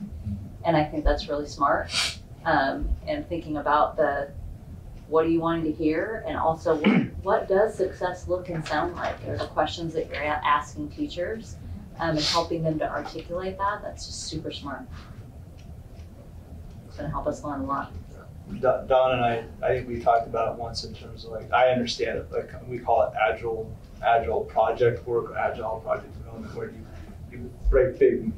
And I think that's really smart. And thinking about what are you wanting to hear, and also what does success look and sound like? Are the questions that you're asking teachers and helping them to articulate that? That's just super smart. It's going to help us learn a lot. Don and I think we talked about it once in terms of like, I understand it, like we call it agile project work, agile project development, where you break big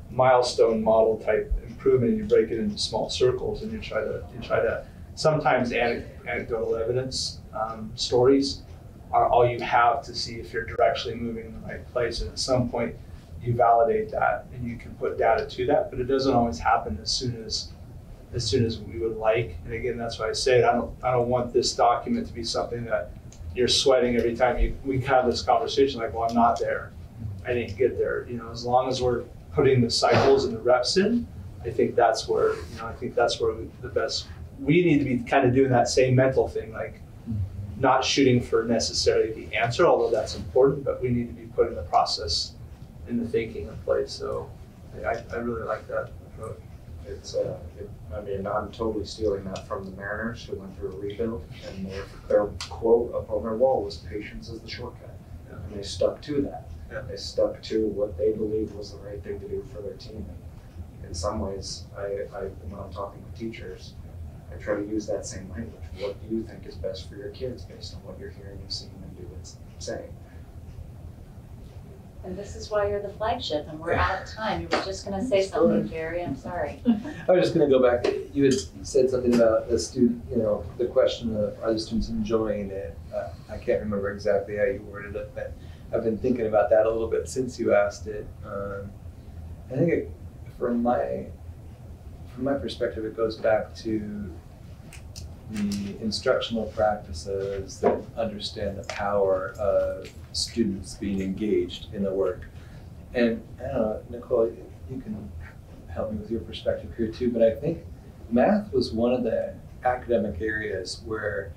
milestone model type improvement, you break it into small circles, and you try to sometimes anecdotal evidence stories are all you have to see if you're directionally moving in the right place, and at some point you validate that and you can put data to that, but it doesn't always happen as soon as we would like. And again, that's why I say I don't want this document to be something that you're sweating every time we have this conversation, like, well, I'm not there, I didn't get there. As long as we're putting the cycles and the reps in, I think that's where we need to be kind of doing that same mental thing, like not shooting for necessarily the answer, although that's important, but we need to be putting the process and the thinking in place. So I really like that approach. I'm totally stealing that from the Mariners, who went through a rebuild, and their quote up on their wall was "Patience is the shortcut," and they stuck to that. Yeah. They stuck to what they believed was the right thing to do for their team. And in some ways, when I'm talking with teachers, I try to use that same language. What do you think is best for your kids based on what you're hearing and seeing them do and saying? And this is why you're the flagship, and we're out of time. You were just going to say something, Jerry. I'm sorry. I was just going to go back. You had said something about the student, the question of are the students enjoying it? I can't remember exactly how you worded it, but I've been thinking about that a little bit since you asked it. I think from my perspective, it goes back to the instructional practices that understand the power of students being engaged in the work. And I don't know, Nicole, you can help me with your perspective here too, but I think math was one of the academic areas where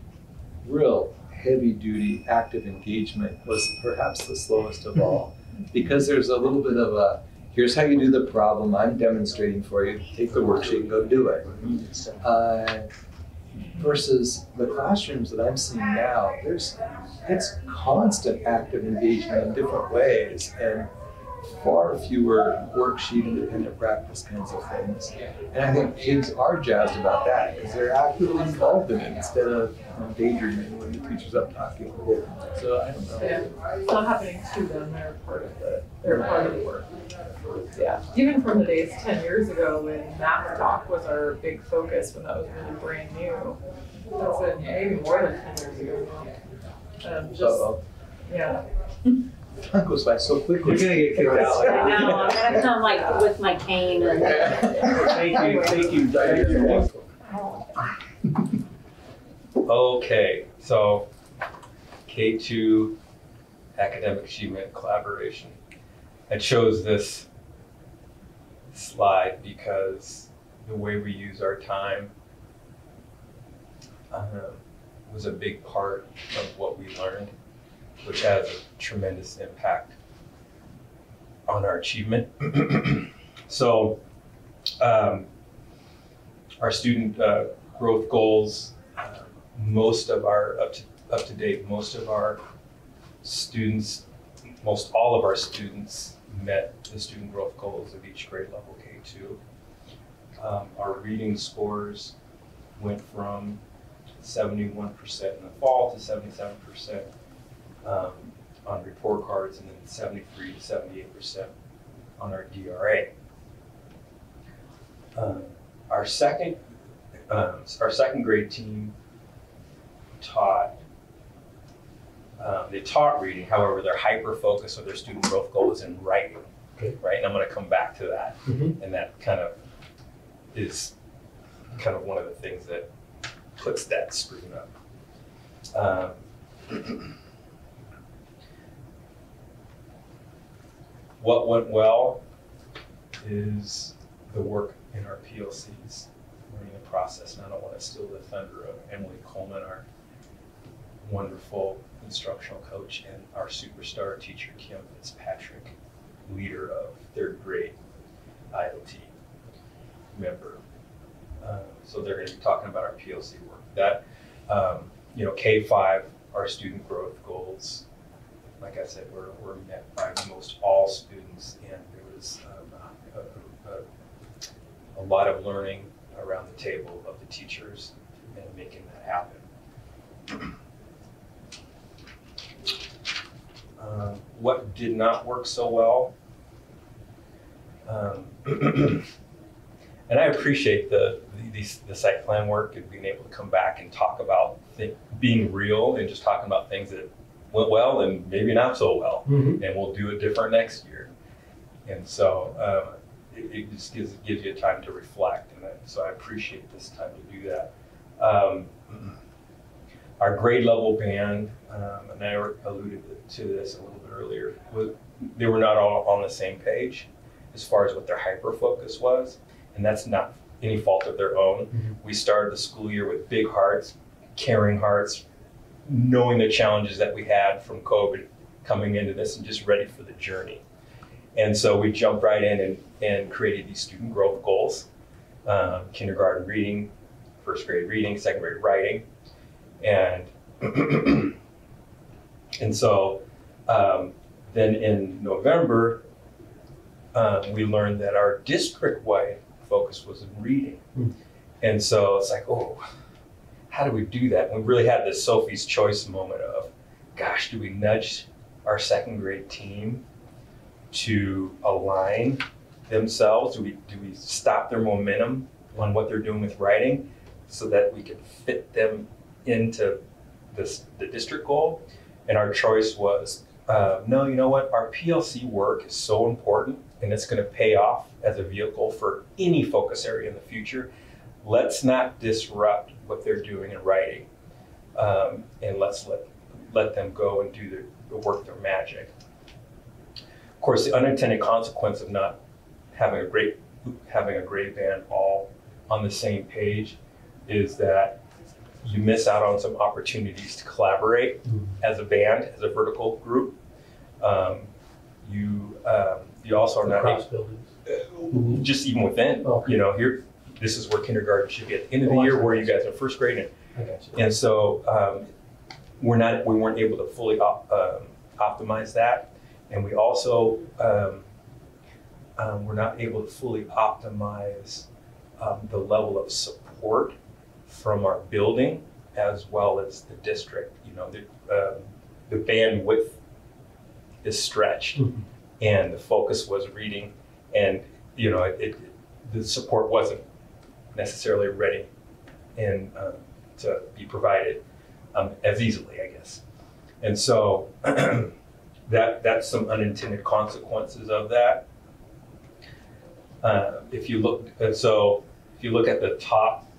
real heavy-duty active engagement was perhaps the slowest of all, because there's a little bit of a, here's how you do the problem, I'm demonstrating for you, take the worksheet and go do it. Versus the classrooms that I'm seeing now, it's constant active engagement in different ways. And far fewer worksheet independent practice kinds of things. And I think kids are jazzed about that because they're actively involved in it instead of daydreaming when the teacher's up talking. So I don't know. Yeah. It's not happening to them, they're part of the work. Yeah. Even from the days 10 years ago when Math Talk was our big focus, when that was really brand new. That's maybe more than 10 years ago now. Yeah. Time goes by so quickly. You're gonna get kicked out. I know, I'm gonna come like with my cane and. Thank you. Okay, so K2 academic achievement collaboration. I chose this slide because the way we use our time was a big part of what we learned, which has a tremendous impact on our achievement. So our student growth goals, most of our up to date, most of our students, most all of our students met the student growth goals of each grade level K2. Our reading scores went from 71% in the fall to 77% on report cards, and then 73 to 78% on our DRA. Our second grade team taught reading. However, their hyper focus of their student growth goal is in writing. Okay. Right, and I'm going to come back to that, and that kind of is one of the things that puts that screen up. What went well is the work in our PLCs, learning the process. And I don't want to steal the thunder of Emily Coleman, our wonderful instructional coach, and our superstar teacher, Kim Fitzpatrick, leader of third grade IoT member. So they're going to be talking about our PLC work. That, K5, our student growth goals, like I said, were met by most all students, and there was a lot of learning around the table of the teachers and making that happen. What did not work so well? And I appreciate the site plan work and being able to come back and talk about being real and just talking about things that went well and maybe not so well, and we'll do it different next year. And so it just gives you time to reflect, and so I appreciate this time to do that. Our grade level band, and I alluded to this a little bit earlier, they were not all on the same page as far as what their hyper focus was, and that's not any fault of their own. We started the school year with big hearts, caring hearts, knowing the challenges that we had from COVID coming into this and just ready for the journey. And so we jumped right in and created these student growth goals, kindergarten reading, first grade reading, second grade writing. And so then in November, we learned that our district-wide focus was in reading. And so it's like, oh, how do we do that? And we really had this Sophie's Choice moment of, gosh, do we nudge our second grade team to align themselves? Do we stop their momentum on what they're doing with writing so that we can fit them into the district goal? And our choice was, no, you know what? Our PLC work is so important, and it's going to pay off as a vehicle for any focus area in the future. Let's not disrupt what they're doing in writing, and let's let them go and do work their magic. Of course, the unintended consequence of not having a grade band all on the same page is that you miss out on some opportunities to collaborate as a band, as a vertical group. You also are not Across buildings. just even within. Okay. Here, this is where kindergarten should be at the end of the year, where you guys are first grade, and so we weren't able to fully optimize that, and we also we're not able to fully optimize the level of support from our building as well as the district. You know, the bandwidth is stretched, and the focus was reading, and you know, the support wasn't necessarily ready and to be provided as easily, I guess. And so that's some unintended consequences of that. If you look at the top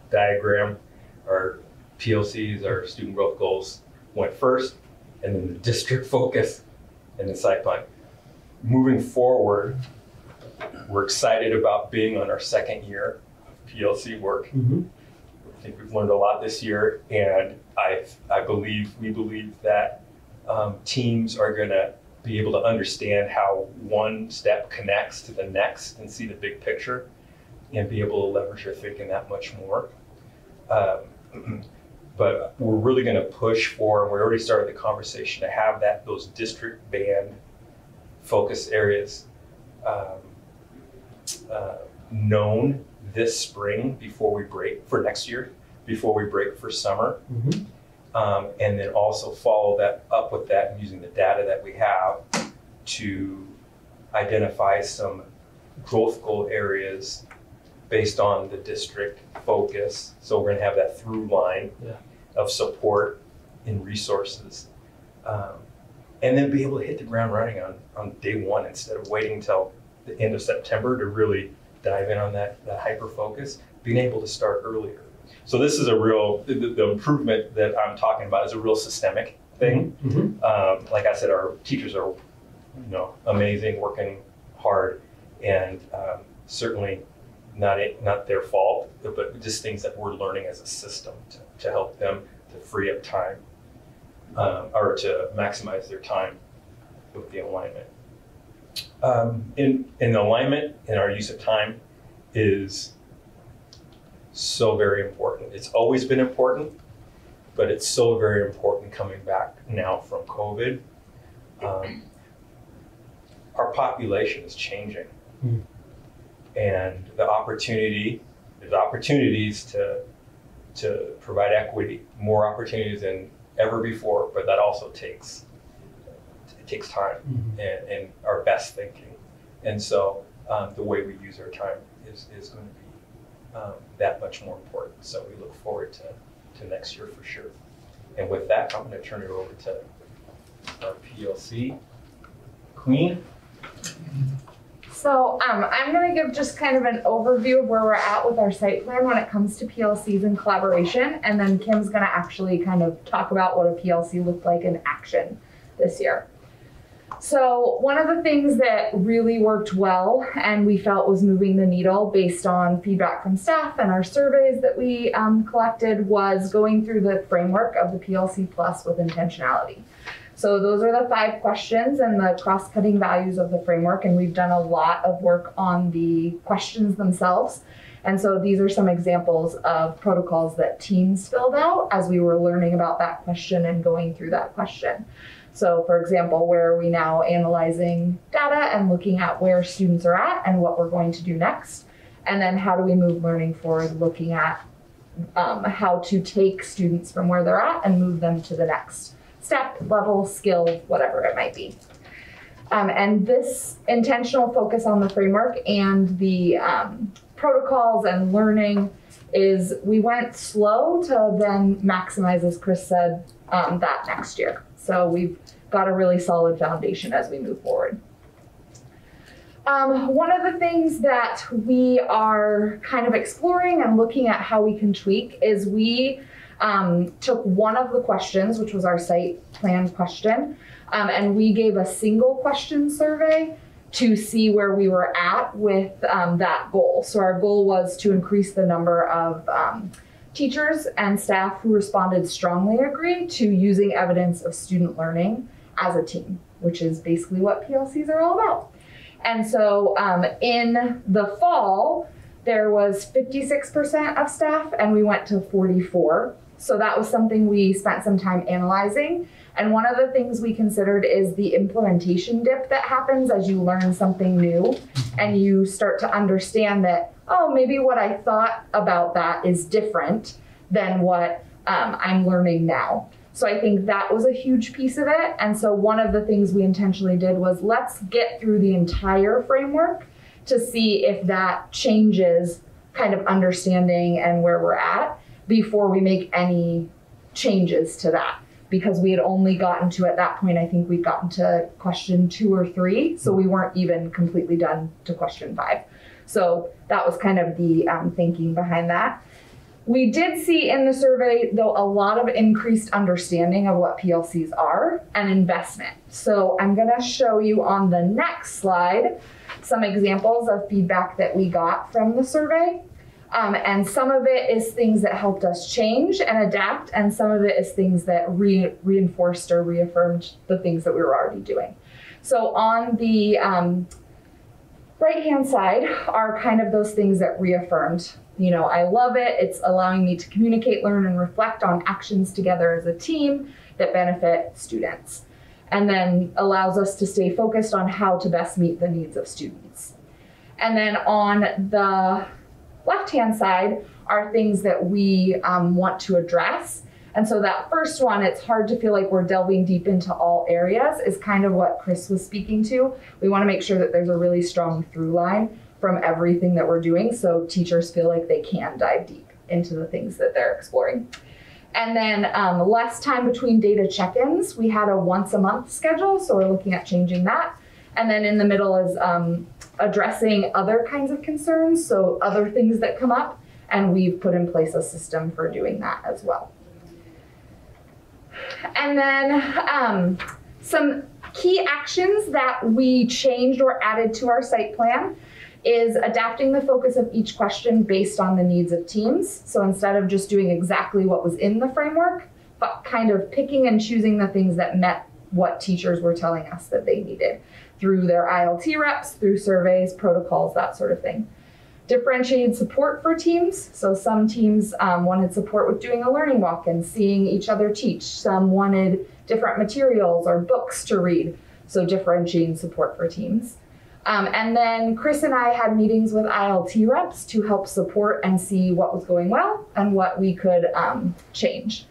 diagram, our PLCs, our student growth goals, went first, and then the district focus and the site plan. Moving forward, we're excited about being on our second year of PLC work. I think we've learned a lot this year, and we believe that teams are going to be able to understand how one step connects to the next and see the big picture and be able to leverage their thinking that much more. But we're really going to push for, and we already started the conversation, to have those district band focus areas known this spring before we break for next year, before we break for summer. And then also follow that up with that and using the data that we have to identify some growth goal areas based on the district focus. So we're going to have that through line of support and resources. And then be able to hit the ground running on day one instead of waiting until the end of September to really dive in on that hyper focus, being able to start earlier. So this is the improvement that I'm talking about is a real systemic thing. Like I said, our teachers are, amazing, working hard, and certainly not their fault, but just things that we're learning as a system to help them to free up time or to maximize their time with the alignment. In the alignment and our use of time is so very important. It's always been important, but it's so very important coming back now from COVID. Our population is changing, and there's opportunities to provide equity, more opportunities than ever before, but that also takes time and our best thinking. And so the way we use our time is going to be that much more important. So we look forward to next year for sure. And with that, I'm going to turn it over to our PLC queen. So I'm going to give just kind of an overview of where we're at with our site plan when it comes to PLCs and collaboration, and then Kim's going to actually kind of talk about what a PLC looked like in action this year. So one of the things that really worked well and we felt was moving the needle based on feedback from staff and our surveys that we collected was going through the framework of the PLC Plus with intentionality. So those are the 5 questions and the cross-cutting values of the framework, and we've done a lot of work on the questions themselves. And so these are some examples of protocols that teams filled out as we were learning about that question and going through that question. So for example, where are we now analyzing data and looking at where students are at and what we're going to do next? And then how do we move learning forward, looking at how to take students from where they're at and move them to the next step, level, skill, whatever it might be. And this intentional focus on the framework and the protocols and learning is we went slow to then maximize, as Chris said, that next year. So we've got a really solid foundation as we move forward. One of the things that we are kind of exploring and looking at how we can tweak is we took one of the questions, which was our site plan question, and we gave a single question survey to see where we were at with that goal. So our goal was to increase the number of teachers and staff who responded strongly agree to using evidence of student learning as a team, which is basically what PLCs are all about. And so in the fall, there was 56% of staff and we went to 44. So that was something we spent some time analyzing. And one of the things we considered is the implementation dip that happens as you learn something new and you start to understand that, oh, maybe what I thought about that is different than what I'm learning now. So I think that was a huge piece of it. And so one of the things we intentionally did was let's get through the entire framework to see if that changes kind of understanding and where we're at before we make any changes to that. Because we had only gotten to, at that point, I think we'd gotten to question 2 or 3. So we weren't even completely done to question 5. So that was kind of the thinking behind that. We did see in the survey, though, a lot of increased understanding of what PLCs are and investment. So I'm going to show you on the next slide some examples of feedback that we got from the survey. And some of it is things that helped us change and adapt, and some of it is things that reinforced or reaffirmed the things that we were already doing. So on the right-hand side are kind of those things that reaffirmed. You know, I love it. It's allowing me to communicate, learn, and reflect on actions together as a team that benefit students, and then allows us to stay focused on how to best meet the needs of students. And then on the left-hand side are things that we want to address. And so that first one, it's hard to feel like we're delving deep into all areas, is kind of what Chris was speaking to. We want to make sure that there's a really strong through line from everything that we're doing so teachers feel like they can dive deep into the things that they're exploring. And then less time between data check-ins. We had a once a month schedule, so we're looking at changing that. And then in the middle is addressing other kinds of concerns, so other things that come up, and we've put in place a system for doing that as well. And then some key actions that we changed or added to our site plan is adapting the focus of each question based on the needs of teams. So instead of just doing exactly what was in the framework, but kind of picking and choosing the things that met what teachers were telling us that they needed through their ILT reps, through surveys, protocols, that sort of thing. Differentiated support for teams. So some teams wanted support with doing a learning walk and seeing each other teach. Some wanted different materials or books to read. So differentiating support for teams. And then Chris and I had meetings with ILT reps to help support and see what was going well and what we could change.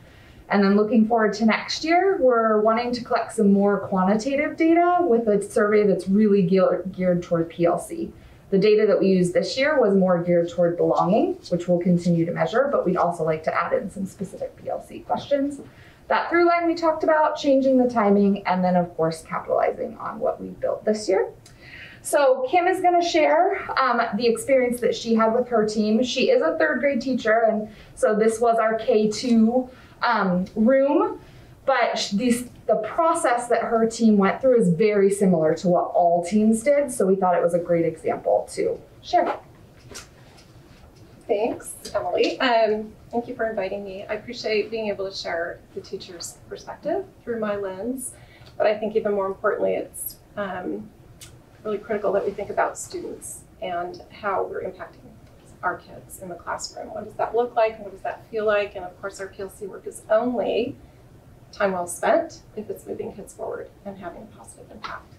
And then looking forward to next year, we're wanting to collect some more quantitative data with a survey that's really geared toward PLC. The data that we used this year was more geared toward belonging, which we'll continue to measure, but we'd also like to add in some specific PLC questions. That through line we talked about, changing the timing, and then of course capitalizing on what we built this year. So Kim is going to share the experience that she had with her team. She is a 3rd grade teacher, and so this was our K2 room, but the process that her team went through is very similar to what all teams did, so we thought it was a great example to share. Thanks, Emily. Thank you for inviting me. I appreciate being able to share the teacher's perspective through my lens, but I think even more importantly, it's really critical that we think about students and how we're impacting our kids in the classroom. What does that look like and what does that feel like? And of course our PLC work is only time well spent if it's moving kids forward and having a positive impact.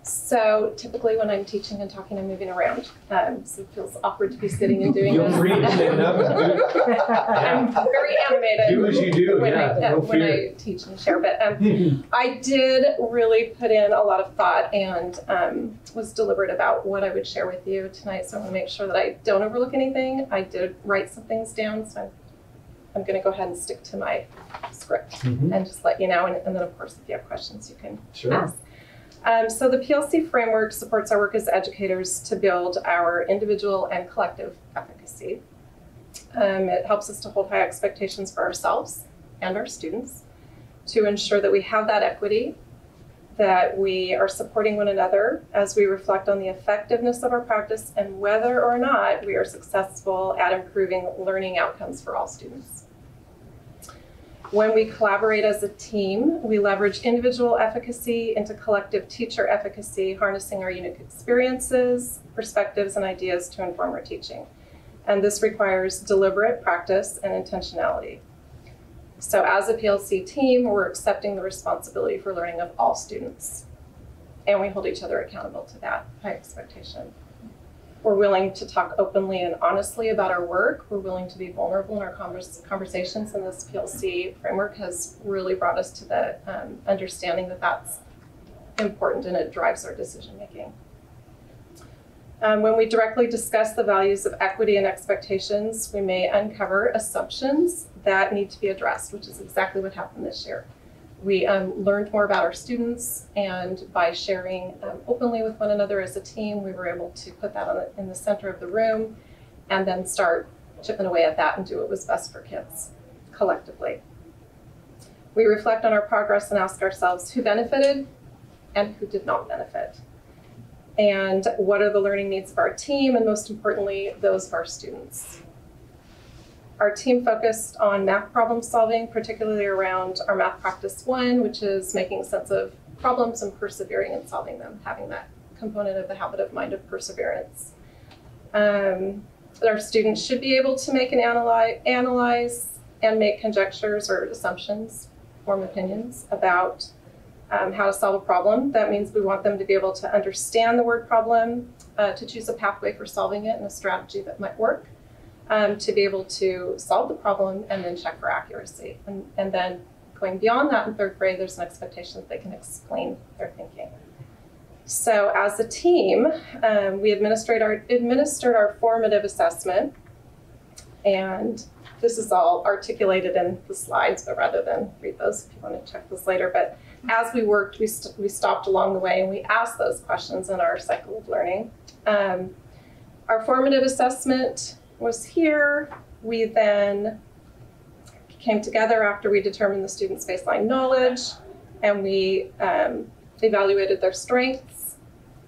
So typically when I'm teaching and talking, I'm moving around. So it feels awkward to be sitting and doing this. Feel free to stand up. I'm very animated. Do as you do, when when I teach and share. But I did really put in a lot of thought and was deliberate about what I would share with you tonight. So I want to make sure that I don't overlook anything. I did write some things down, so I'm going to go ahead and stick to my script and just let you know. And then of course, if you have questions, you can ask. So the PLC framework supports our work as educators to build our individual and collective efficacy. It helps us to hold high expectations for ourselves and our students to ensure that we have that equity, that we are supporting one another as we reflect on the effectiveness of our practice and whether or not we are successful at improving learning outcomes for all students. When we collaborate as a team, we leverage individual efficacy into collective teacher efficacy, harnessing our unique experiences, perspectives, and ideas to inform our teaching. And this requires deliberate practice and intentionality. So as a PLC team, we're accepting the responsibility for learning of all students. And we hold each other accountable to that high expectation. We're willing to talk openly and honestly about our work. We're willing to be vulnerable in our conversations, and this PLC framework has really brought us to the understanding that that's important, and it drives our decision making. When we directly discuss the values of equity and expectations, we may uncover assumptions that need to be addressed, which is exactly what happened this year. We learned more about our students, and by sharing openly with one another as a team, we were able to put that in the center of the room and then start chipping away at that and do what was best for kids collectively. We reflect on our progress and ask ourselves who benefited and who did not benefit. And what are the learning needs of our team, and most importantly, those of our students. Our team focused on math problem solving, particularly around our math practice 1, which is making sense of problems and persevering in solving them, having that component of the habit of mind of perseverance. Our students should be able to make and analyze and make conjectures or assumptions, form opinions about how to solve a problem. That means we want them to be able to understand the word problem, to choose a pathway for solving it and a strategy that might work. To be able to solve the problem and then check for accuracy. And then going beyond that in 3rd grade, there's an expectation that they can explain their thinking. So as a team, we administered our formative assessment, and this is all articulated in the slides, but rather than read those if you want to check this later. But as we worked, we stopped along the way and we asked those questions in our cycle of learning. Our formative assessment was here. We then came together after we determined the students' baseline knowledge, and we evaluated their strengths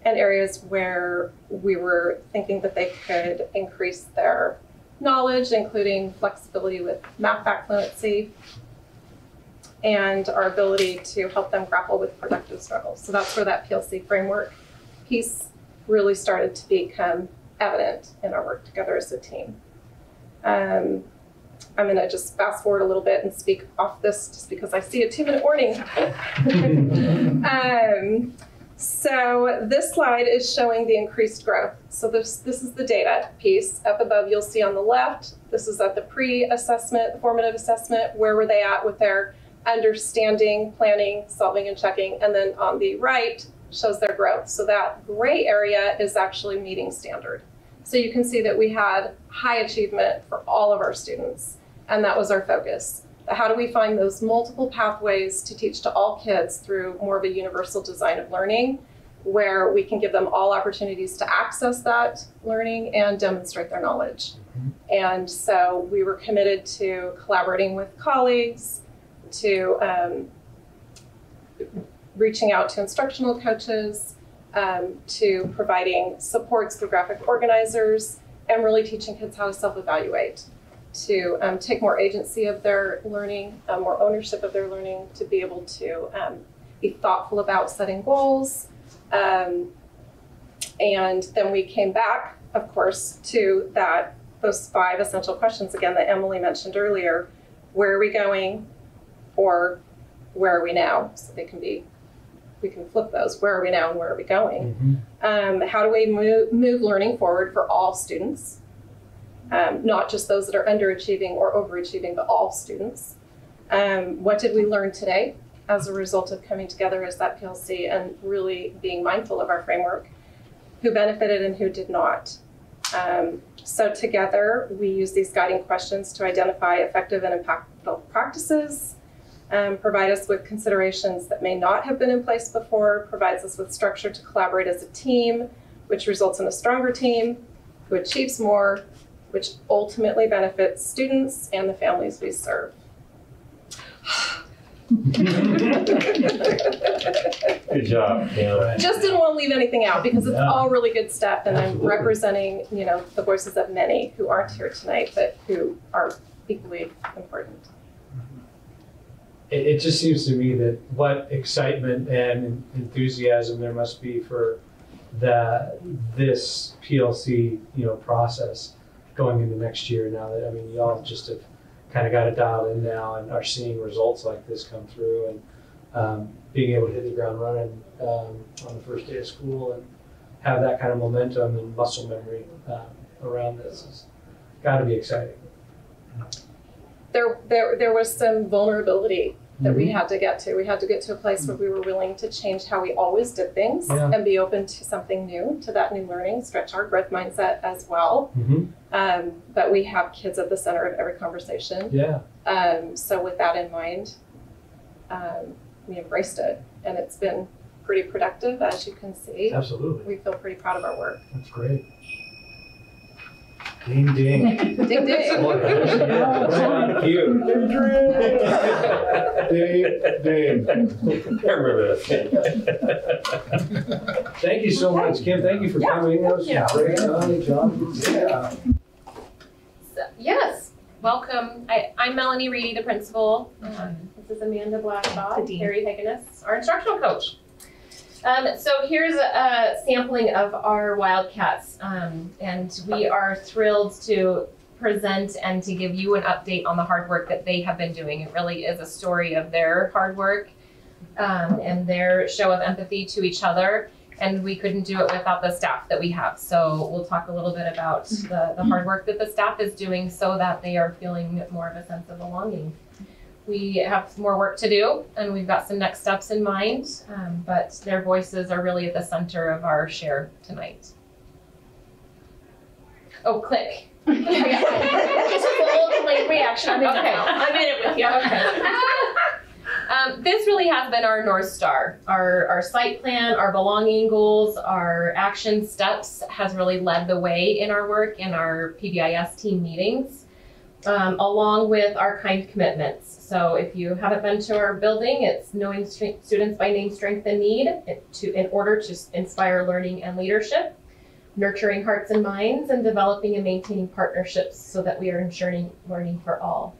and areas where we were thinking that they could increase their knowledge, including flexibility with math fact fluency and our ability to help them grapple with productive struggles. So that's where that PLC framework piece really started to become evident in our work together as a team. I'm going to just fast forward a little bit and speak off this just because I see a 2-minute warning. So this slide is showing the increased growth. So this is the data piece. Up above you'll see on the left, this is at the pre-assessment, the formative assessment, where were they at with their understanding, planning, solving, and checking. And then on the right shows their growth. So that gray area is actually meeting standard. So you can see that we had high achievement for all of our students, and that was our focus. How do we find those multiple pathways to teach to all kids through more of a universal design of learning, where we can give them all opportunities to access that learning and demonstrate their knowledge. And so we were committed to collaborating with colleagues, to reaching out to instructional coaches, to providing supports through graphic organizers, and really teaching kids how to self-evaluate, to take more agency of their learning, more ownership of their learning, to be able to be thoughtful about setting goals. And then we came back, of course, to those 5 essential questions again that Emily mentioned earlier. Where are we going, or where are we now? So we can flip those. Where are we now and where are we going? How do we move learning forward for all students? Not just those that are underachieving or overachieving, but all students. What did we learn today as a result of coming together as that PLC and really being mindful of our framework? Who benefited and who did not? So together, we use these guiding questions to identify effective and impactful practices, provide us with considerations that may not have been in place before, provides us with structure to collaborate as a team, which results in a stronger team, who achieves more, which ultimately benefits students and the families we serve. Good job, Taylor. Just didn't want to leave anything out because it's all really good stuff, and I'm representing, the voices of many who aren't here tonight, but who are equally important. It just seems to me that what excitement and enthusiasm there must be for this PLC, process. going into next year now that, I mean, y'all just have kind of got it dialed in now and are seeing results like this come through, and being able to hit the ground running on the first day of school and have that kind of momentum and muscle memory around this has got to be exciting. There was some vulnerability that we had to get to. We had to get to a place where we were willing to change how we always did things and be open to something new, to that new learning, stretch our growth mindset as well. But we have kids at the center of every conversation. So with that in mind, we embraced it, and it's been pretty productive, as you can see. Absolutely. We feel pretty proud of our work. That's great. Ding, ding. Ding, ding. Thank you. Ding. I remember that. Thank you so much, Kim. Thank you for coming. That was great. John. Yes, welcome. I'm Melanie Reedy, the principal. This is Amanda Blackbaugh, Carrie Higgins, our instructional coach. So here's a sampling of our Wildcats, and we are thrilled to present and to give you an update on the hard work that they have been doing. It really is a story of their hard work and their show of empathy to each other, and we couldn't do it without the staff that we have. So we'll talk a little bit about the hard work that the staff is doing so that they are feeling more of a sense of belonging. We have more work to do, and we've got some next steps in mind, but their voices are really at the center of our share tonight. Oh, click. Just a little delayed reaction. I'm in it with you. Okay. This really has been our North Star. Our site plan, our belonging goals, our action steps has really led the way in our work in our PBIS team meetings, along with our kind commitments. So if you haven't been to our building, it's knowing students by name, strength, and need in order to inspire learning and leadership, nurturing hearts and minds, and developing and maintaining partnerships so that we are ensuring learning for all.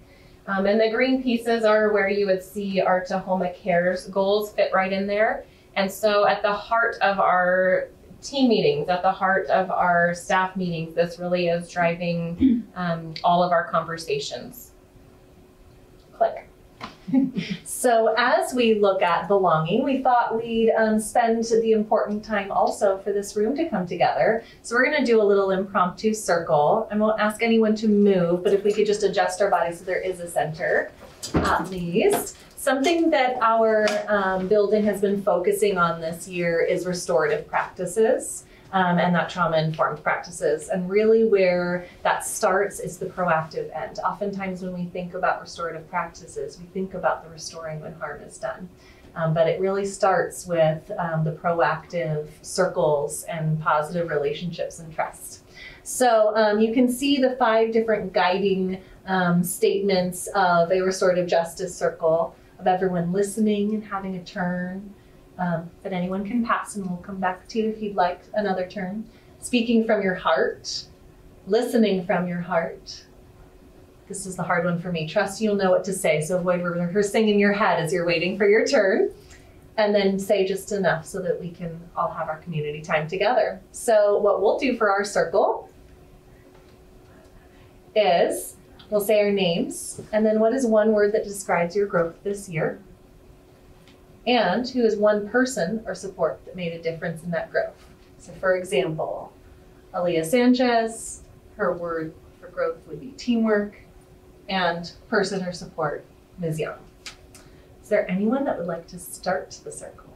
And the green pieces are where you would see our Tahoma Cares goals fit right in there. And so at the heart of our team meetings, at the heart of our staff meetings, this really is driving all of our conversations. Click. So as we look at belonging, we thought we'd spend the important time also for this room to come together. So we're going to do a little impromptu circle. I won't ask anyone to move, but if we could just adjust our bodies so there is a center, at least. Something that our building has been focusing on this year is restorative practices. And that trauma-informed practices. And really where that starts is the proactive end. Oftentimes when we think about restorative practices, we think about the restoring when harm is done. But it really starts with the proactive circles and positive relationships and trust. So you can see the 5 different guiding statements of a restorative justice circle, of everyone listening and having a turn, that anyone can pass, and we'll come back to you if you'd like another turn. Speaking from your heart, listening from your heart. This is the hard one for me. Trust you'll know what to say, so avoid rehearsing in your head as you're waiting for your turn. And then say just enough so that we can all have our community time together. So what we'll do for our circle is we'll say our names, and then what is one word that describes your growth this year? And who is one person or support that made a difference in that growth? So for example, Aaliyah Sanchez, her word for growth would be teamwork, and person or support, Ms. Young. Is there anyone that would like to start the circle?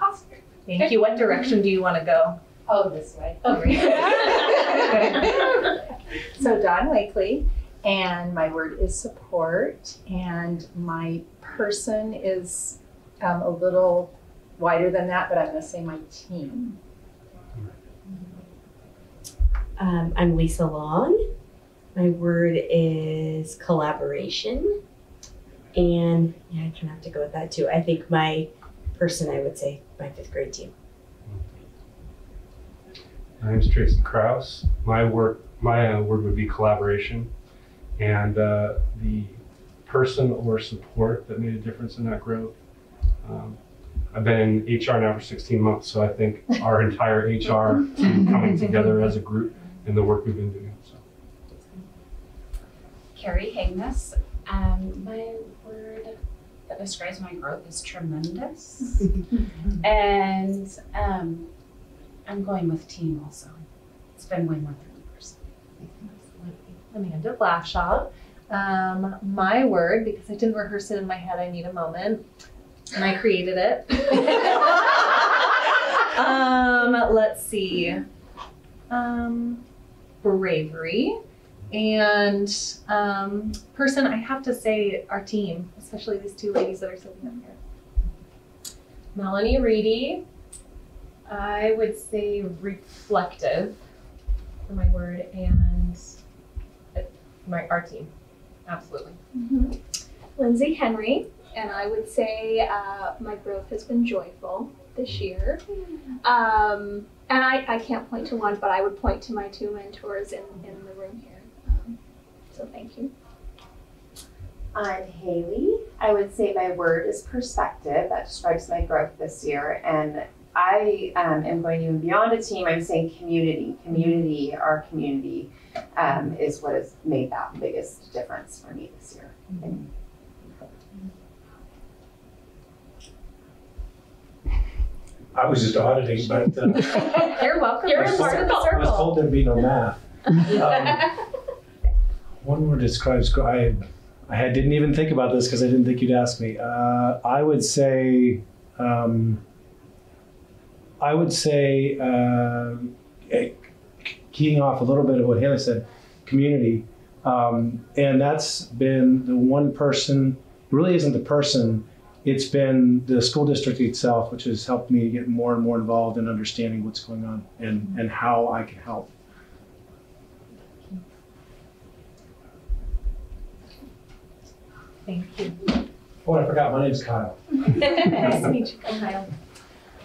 Oscar. Thank you. What direction do you want to go? Oh, this way. Oh, great. So Dawn Wakely, and my word is support, and my person is a little wider than that, but I'm going to say my team. I'm Lisa Long. My word is collaboration, and yeah, I kind of have to go with that too. I think my person, I would say my 5th grade team. My name is Tracy Krause. My word would be collaboration, and the person or support that made a difference in that growth. I've been in HR now for 16 months, so I think our entire HR team coming together as a group in the work we've been doing. So. Carrie Hagness. My word that describes my growth is tremendous. And I'm going with team also. It's been way more than 1%. Amanda Blashaw. My word, because I didn't rehearse it in my head, I need a moment. And I created it. Let's see. Bravery. And person, I have to say our team, especially these two ladies that are sitting up here. Melanie Reedy. I would say reflective for my word, and our team, absolutely. Lindsay Henry, and I would say my growth has been joyful this year. And I can't point to one, but I would point to my two mentors in the room here. So thank you. I'm Haley. I would say my word is perspective. That describes my growth this year. And I am going even beyond a team. I'm saying community. Community, our community, is what has made that biggest difference for me this year. I was just auditing, but You're welcome. You're a part of the circle. I was told there'd be no math. One word describes growth. I didn't even think about this because I didn't think you'd ask me. I would say keying off a little bit of what Haley said, community. And that's been the one person, it really isn't the person, it's been the school district itself, which has helped me get more and more involved in understanding what's going on and how I can help. Thank you. Oh, I forgot, my name's Kyle. Nice to meet you, Kyle.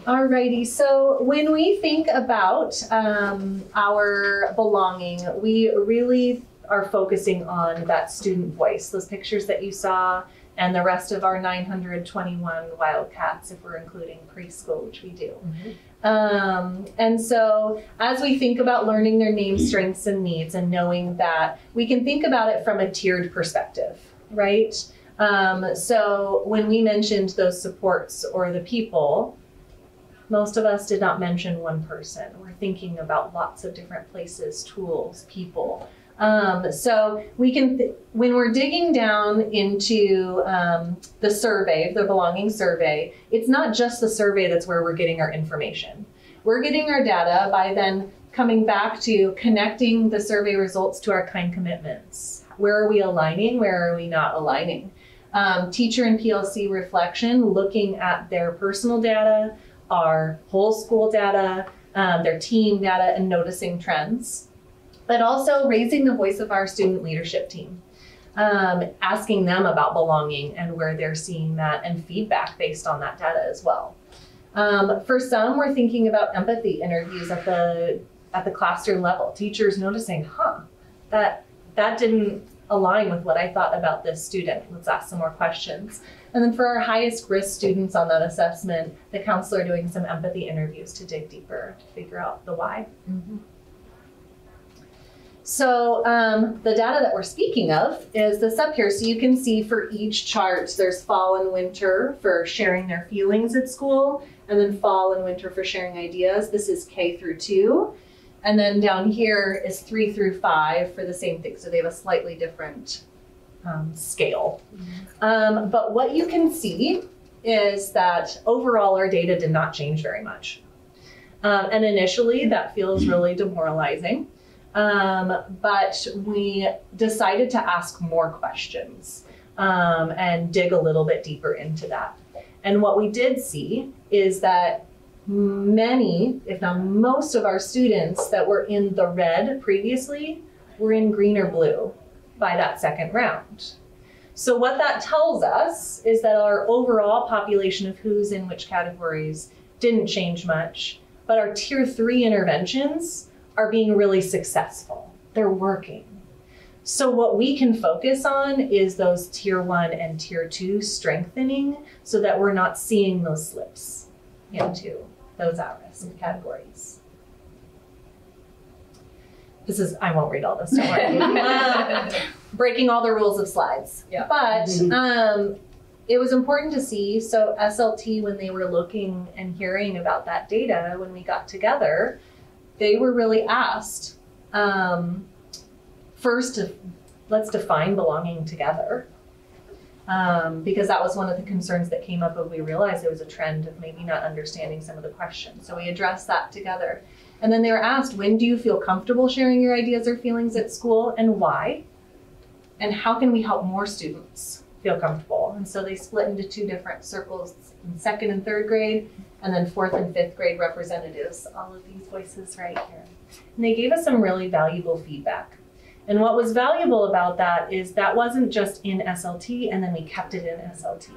Alrighty, so when we think about our belonging, we really are focusing on that student voice, those pictures that you saw, and the rest of our 921 Wildcats, if we're including preschool, which we do. And so as we think about learning their names, strengths, and needs, and knowing that we can think about it from a tiered perspective, right? So when we mentioned those supports or the people, most of us did not mention one person. We're thinking about lots of different places, tools, people. So we can, when we're digging down into the survey, the belonging survey, it's not just the survey that's where we're getting our information. We're getting our data by then coming back to connecting the survey results to our kind commitments. Where are we aligning? Where are we not aligning? Teacher and PLC reflection, looking at their personal data, our whole school data, their team data, and noticing trends. But also raising the voice of our student leadership team, asking them about belonging and where they're seeing that, and feedback based on that data as well. For some, we're thinking about empathy interviews at the classroom level. Teachers noticing, that didn't align with what I thought about this student. Let's ask some more questions. And then for our highest risk students on that assessment, the counselor doing some empathy interviews to dig deeper, to figure out the why. So the data that we're speaking of is this up here. So you can see for each chart, there's fall and winter for sharing their feelings at school, and then fall and winter for sharing ideas. This is K through 2. And then down here is 3 through 5 for the same thing. So they have a slightly different scale. But what you can see is that overall our data did not change very much. And initially that feels really demoralizing. But we decided to ask more questions and dig a little bit deeper into that. And what we did see is that many, if not most of our students that were in the red previously were in green or blue by that second round. So what that tells us is that our overall population of who's in which categories didn't change much, but our tier 3 interventions are being really successful. They're working. So what we can focus on is those tier 1 and tier 2 strengthening so that we're not seeing those slips into those at-risk categories. I won't read all this, don't worry. Breaking all the rules of slides. Yeah. But it was important to see, so SLT, when they were looking and hearing about that data, when we got together, they were really asked, first, let's define belonging together. Because that was one of the concerns that came up, and we realized there was a trend of maybe not understanding some of the questions. So we addressed that together. And then they were asked, when do you feel comfortable sharing your ideas or feelings at school, and why? And how can we help more students feel comfortable? And so they split into 2 different circles, in 2nd and 3rd grade, and then 4th and 5th grade representatives, all of these voices right here. And they gave us some really valuable feedback. And what was valuable about that is that wasn't just in SLT and then we kept it in SLT.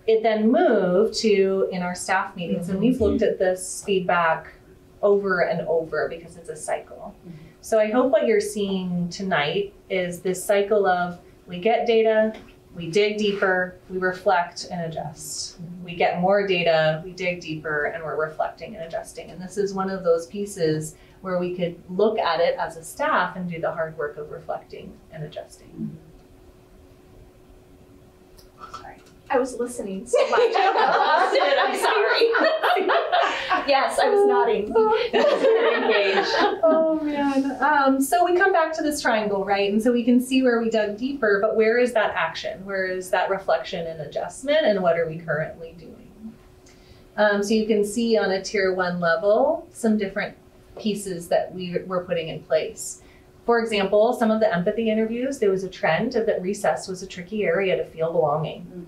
It then moved to in our staff meetings, and we've looked at this feedback over and over because it's a cycle. So I hope what you're seeing tonight is this cycle of we get data, we dig deeper, we reflect and adjust. We get more data, we dig deeper, and we're reflecting and adjusting. And this is one of those pieces where we could look at it as a staff and do the hard work of reflecting and adjusting. Sorry. I was listening so much. I'm sorry. Yes, I was nodding. Oh man. So we come back to this triangle, right? And so we can see where we dug deeper, but where is that action? Where is that reflection and adjustment, and what are we currently doing? So you can see on a tier 1 level some different pieces that we're putting in place. For example, some of the empathy interviews, there was a trend that recess was a tricky area to feel belonging.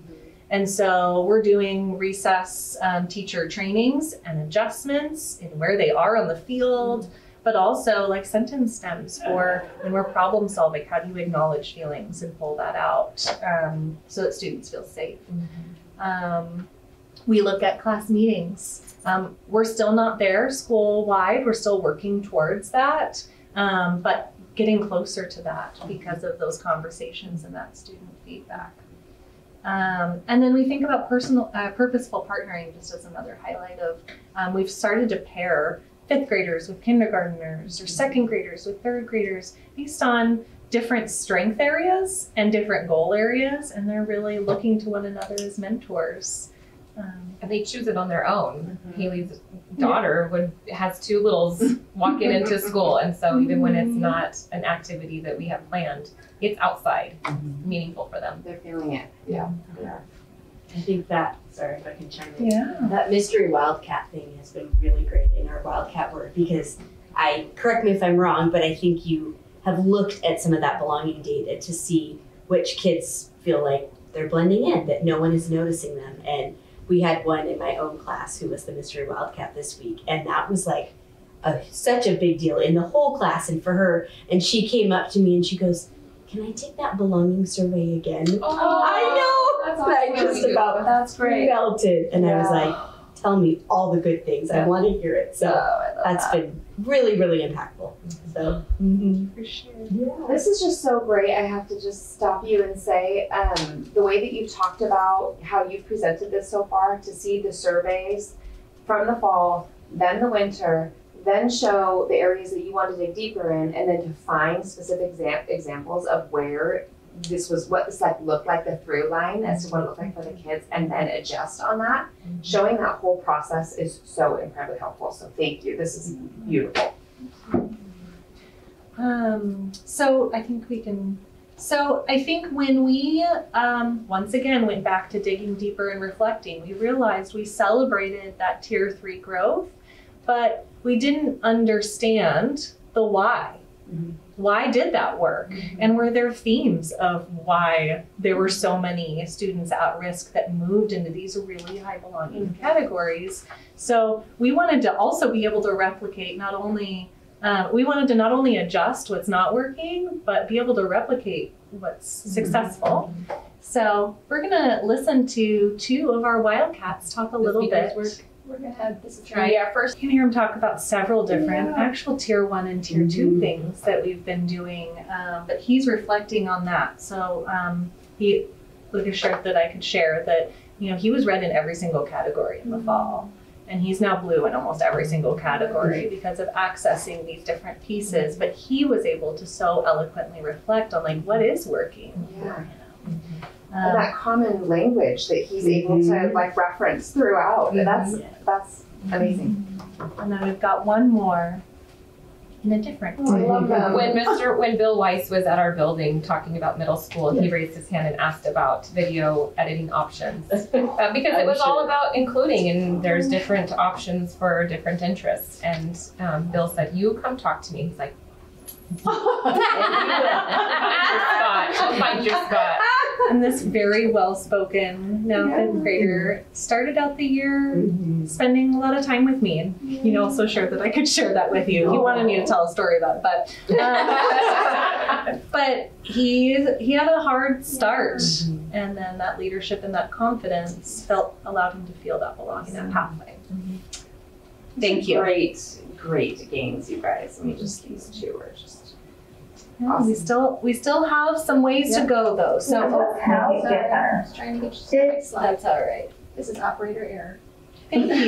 And so we're doing recess teacher trainings and adjustments in where they are on the field, but also like sentence stems for when we're problem solving, how do you acknowledge feelings and pull that out so that students feel safe. We look at class meetings. We're still not there school-wide. We're still working towards that, but getting closer to that because of those conversations and that student feedback. And then we think about purposeful partnering just as another highlight of, we've started to pair 5th graders with kindergartners or 2nd graders with 3rd graders based on different strength areas and different goal areas, and they're really looking to one another as mentors. And they choose it on their own. Haley's daughter has 2 littles walking into school, and so even when it's not an activity that we have planned, it's outside, meaningful for them. They're feeling it. Yeah. I think that, sorry if I can chime in. Yeah. That mystery wildcat thing has been really great in our wildcat work because correct me if I'm wrong, but I think you have looked at some of that belonging data to see which kids feel like they're blending in, that no one is noticing them. And we had one in my own class who was the mystery wildcat this week, and that was like such a big deal in the whole class and for her. And she came up to me and she goes, "Can I take that belonging survey again?" I know! That's I awesome. just about That's great. melted. And I was like, tell me all the good things. I want to hear it. So that's been really, really impactful. So for sure. Yeah. This is just so great. I have to just stop you and say, the way that you've talked about how you've presented this so far, to see the surveys from the fall, then the winter, then show the areas that you want to dig deeper in, and then to find specific examples of where this was, what this looked like, the through line as to what it looked like for the kids, and then adjust on that. Showing that whole process is so incredibly helpful. So thank you. This is beautiful. So I think when we once again went back to digging deeper and reflecting, we realized we celebrated that tier 3 growth, but we didn't understand the why. Why did that work? And were there themes of why there were so many students at risk that moved into these really high belonging categories? So we wanted to also be able to replicate not only adjust what's not working, but be able to replicate what's successful. So we're gonna listen to 2 of our Wildcats talk a little bit. We're gonna have this First, you can hear him talk about several different actual tier 1 and tier 2 things that we've been doing, but he's reflecting on that. So he, with a shirt that I could share, that he was read in every single category in the fall, and he's now blue in almost every single category because of accessing these different pieces. But he was able to so eloquently reflect on like what is working. Yeah. And that common language that he's able to like reference throughout. That's amazing. And then we've got one more in a different When Bill Weiss was at our building talking about middle school, he raised his hand and asked about video editing options because it was all about including, and there's different options for different interests. And Bill said, "You come talk to me." He's like, "I'll find your spot." And this very well-spoken, now 5th grader started out the year spending a lot of time with me, and he also shared that I could share that with you. He wanted me to tell a story about it, but he had a hard start, and then that leadership and that confidence allowed him to feel that belonging, that pathway. Thank you. Great games, you guys. I mean, just these two are just. Yeah, awesome. We still have some ways to go though. So I was trying to get you to the next slide. That's all right. This is operator error. Thank you.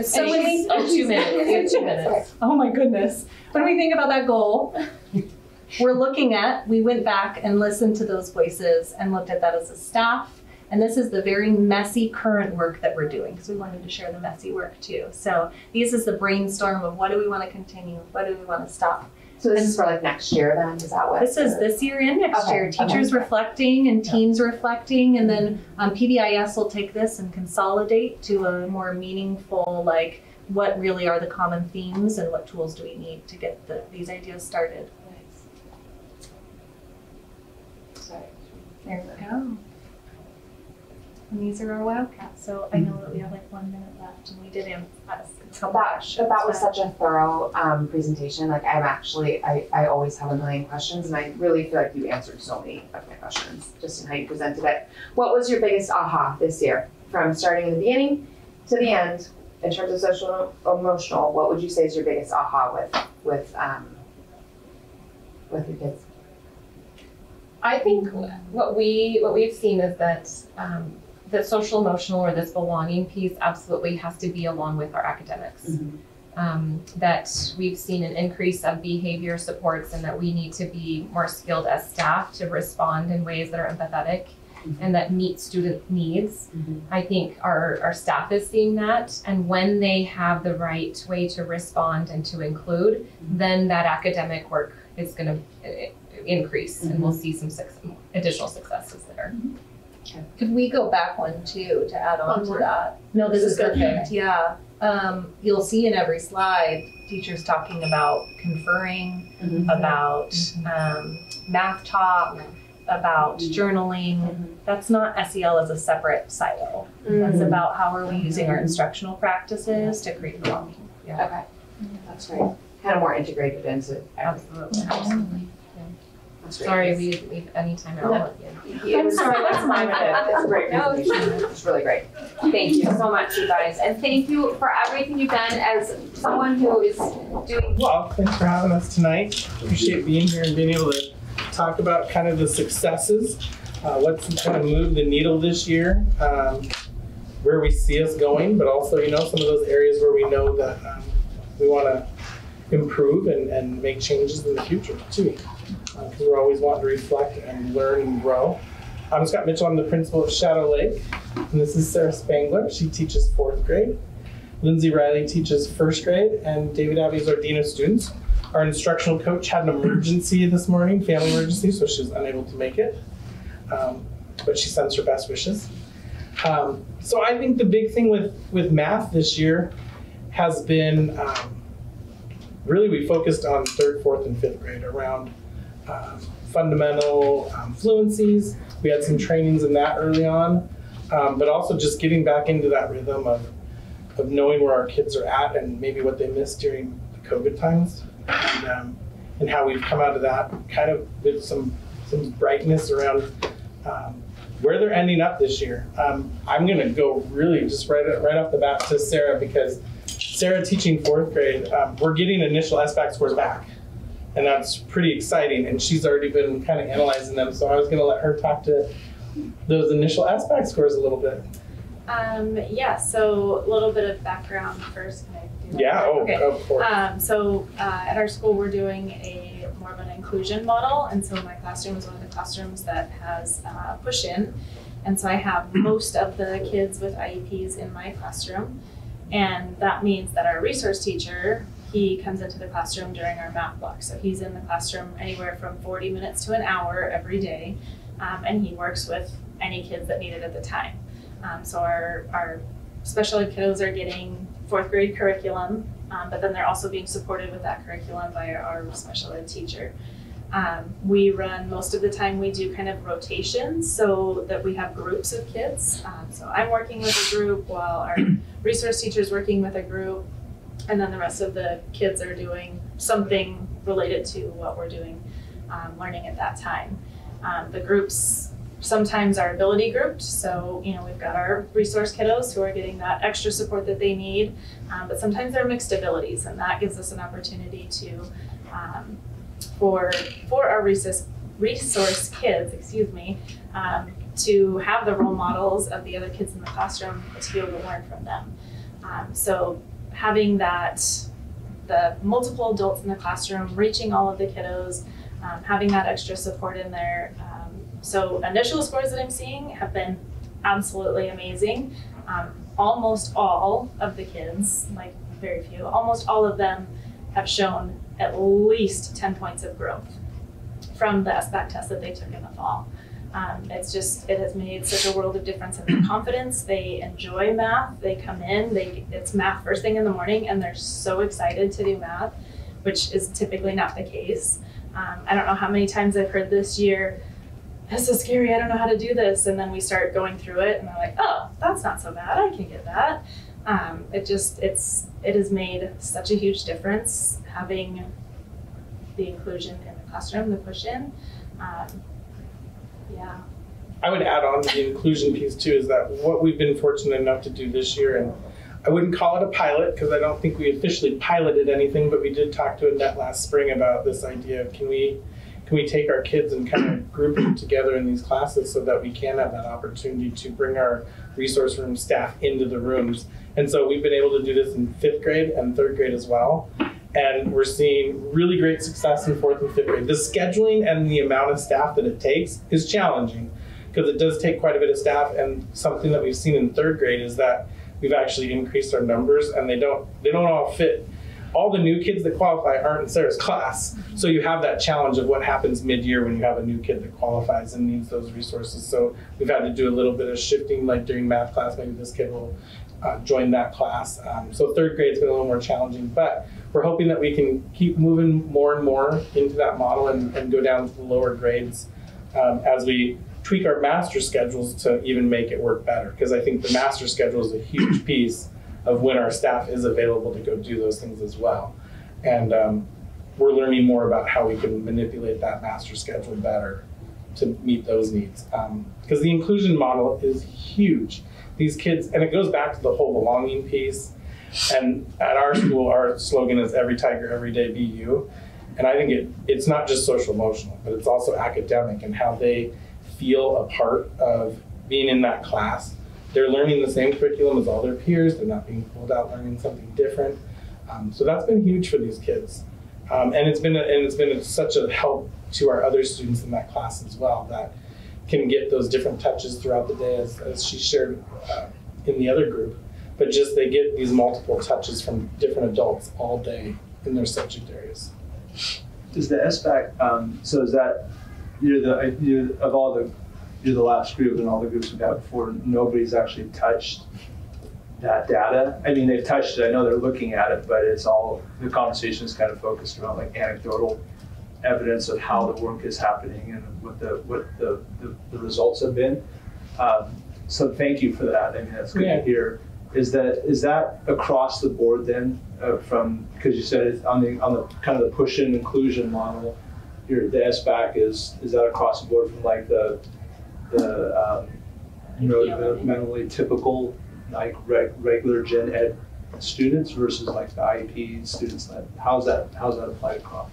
So when we 2 minutes. We have 2 minutes. Oh my goodness. When we think about that goal, we went back and listened to those voices and looked at that as a staff. And this is the very messy current work that we're doing because we wanted to share the messy work too. So this is the brainstorm of what do we want to continue? What do we want to stop? So this is for like next year then, is that what? This is this year and next year. Teachers reflecting and teams reflecting, and then PBIS will take this and consolidate to a more meaningful, like what really are the common themes and what tools do we need to get these ideas started. Sorry. There we go. And these are our wildcats. So I know that we have like 1 minute left, and we did that was such a thorough presentation. Like I always have a million questions, and I really feel like you answered so many of my questions just in how you presented it. What was your biggest aha this year, from starting in the beginning to the end, in terms of social emotional? What would you say is your biggest aha with your kids? I think what we've seen is that the social emotional or this belonging piece absolutely has to be along with our academics. That we've seen an increase of behavior supports, and that we need to be more skilled as staff to respond in ways that are empathetic and that meet student needs. I think our staff is seeing that, and when they have the right way to respond and to include, then that academic work is going to increase, and we'll see some additional successes there. Could we go back one too to add on to that? No, this is perfect. Yeah. You'll see in every slide teachers talking about conferring, about math talk, about journaling. That's not SEL as a separate silo. That's about how are we using our instructional practices to create belonging. Yeah. Okay, that's right. Kind of more integrated into Absolutely. Sorry, we leave any time at all at the end. I'm sorry, that's my bad. It's a great presentation. It's really great. Thank you so much, you guys. And thank you for everything you've done as someone who is doing. Well, thanks for having us tonight. Appreciate being here and being able to talk about kind of the successes, what's kind of moved the needle this year, where we see us going, but also, some of those areas where we know that we want to improve and make changes in the future too. Because we're always wanting to reflect and learn and grow. I'm Scott Mitchell. I'm the principal of Shadow Lake. And this is Sarah Spangler. She teaches 4th grade. Lindsay Riley teaches 1st grade. And David Abbey is our dean of students. Our instructional coach had an emergency this morning, family emergency, so she was unable to make it. But she sends her best wishes. So I think the big thing with math this year has been really we focused on 3rd, 4th, and 5th grade around fundamental fluencies. We had some trainings in that early on, but also just getting back into that rhythm of knowing where our kids are at and maybe what they missed during the COVID times, and how we've come out of that kind of with some brightness around where they're ending up this year. I'm going to go really just right off the bat to Sarah, because Sarah teaching 4th grade, we're getting initial SBAC scores back. And that's pretty exciting, and she's already been kind of analyzing them, so I was going to let her talk to those initial SBAC scores a little bit. Yeah, so a little bit of background first. Can I do that? Yeah, Okay. of course. At our school, we're doing more of an inclusion model, and so my classroom is one of the classrooms that has push-in, and so I have most of the kids with IEPs in my classroom, and that means that our resource teacher, he comes into the classroom during our math block, so he's in the classroom anywhere from 40 minutes to an hour every day, and he works with any kids that need it at the time. So our special ed kiddos are getting 4th grade curriculum, but then they're also being supported with that curriculum by our special ed teacher. We run, most of the time we do kind of rotations so that we have groups of kids. So I'm working with a group while our resource teacher is working with a group, and then the rest of the kids are doing something related to what we're doing, learning at that time. The groups sometimes are ability grouped, so we've got our resource kiddos who are getting that extra support that they need, but sometimes they're mixed abilities, and that gives us an opportunity to, for our resource kids, to have the role models of the other kids in the classroom to be able to learn from them. So having the multiple adults in the classroom, reaching all of the kiddos, having that extra support in there. So initial scores that I'm seeing have been absolutely amazing. Almost all of the kids, like very few, almost all of them have shown at least 10 points of growth from the SBAC test that they took in the fall. It has made such a world of difference in their confidence. They enjoy math. They come in, it's math first thing in the morning, and they're so excited to do math, which is typically not the case. I don't know how many times I've heard this year, "This is scary, I don't know how to do this." And then we start going through it and they're like, "Oh, that's not so bad, I can get that." It has made such a huge difference having the inclusion in the classroom, the push-in. Yeah. I would add on to the inclusion piece too, is that what we've been fortunate enough to do this year, and I wouldn't call it a pilot because I don't think we officially piloted anything, but we did talk to Annette last spring about this idea of can we take our kids and kind of group them together in these classes so that we can have that opportunity to bring our resource room staff into the rooms. And so we've been able to do this in 5th grade and 3rd grade as well. And we're seeing really great success in 4th and 5th grade. The scheduling and the amount of staff that it takes is challenging because it does take quite a bit of staff. And something that we've seen in 3rd grade is that we've actually increased our numbers, and they don't all fit. All the new kids that qualify aren't in Sarah's class. So you have that challenge of what happens mid-year when you have a new kid that qualifies and needs those resources. So we've had to do a little bit of shifting, like during math class, maybe this kid will join that class. So 3rd grade's been a little more challenging, but we're hoping that we can keep moving more and more into that model and go down to the lower grades as we tweak our master schedules to even make it work better. Because I think the master schedule is a huge piece of when our staff is available to go do those things as well. And we're learning more about how we can manipulate that master schedule better to meet those needs. Because the inclusion model is huge. These kids, and it goes back to the whole belonging piece. And at our school, our slogan is "Every Tiger, Every Day, Be You." And I think it's not just social emotional, but it's also academic and how they feel a part of being in that class. They're learning the same curriculum as all their peers. They're not being pulled out learning something different. So that's been huge for these kids. And it's been such a help to our other students in that class as well that can get those different touches throughout the day as she shared in the other group. But just they get these multiple touches from different adults all day in their subject areas. Does the SBAC, so is that, you're the last group and all the groups we've had before, nobody's actually touched that data? I mean, they've touched it, I know they're looking at it, but it's all, the conversation is kind of focused around like anecdotal evidence of how the work is happening and what the results have been. So thank you for that. I mean, that's good to hear. Is that across the board then, from, because you said it's on the kind of the push-in inclusion model, the SBAC is that across the board from like the mentally typical like regular gen ed students versus like the IEP students? How's that applied across?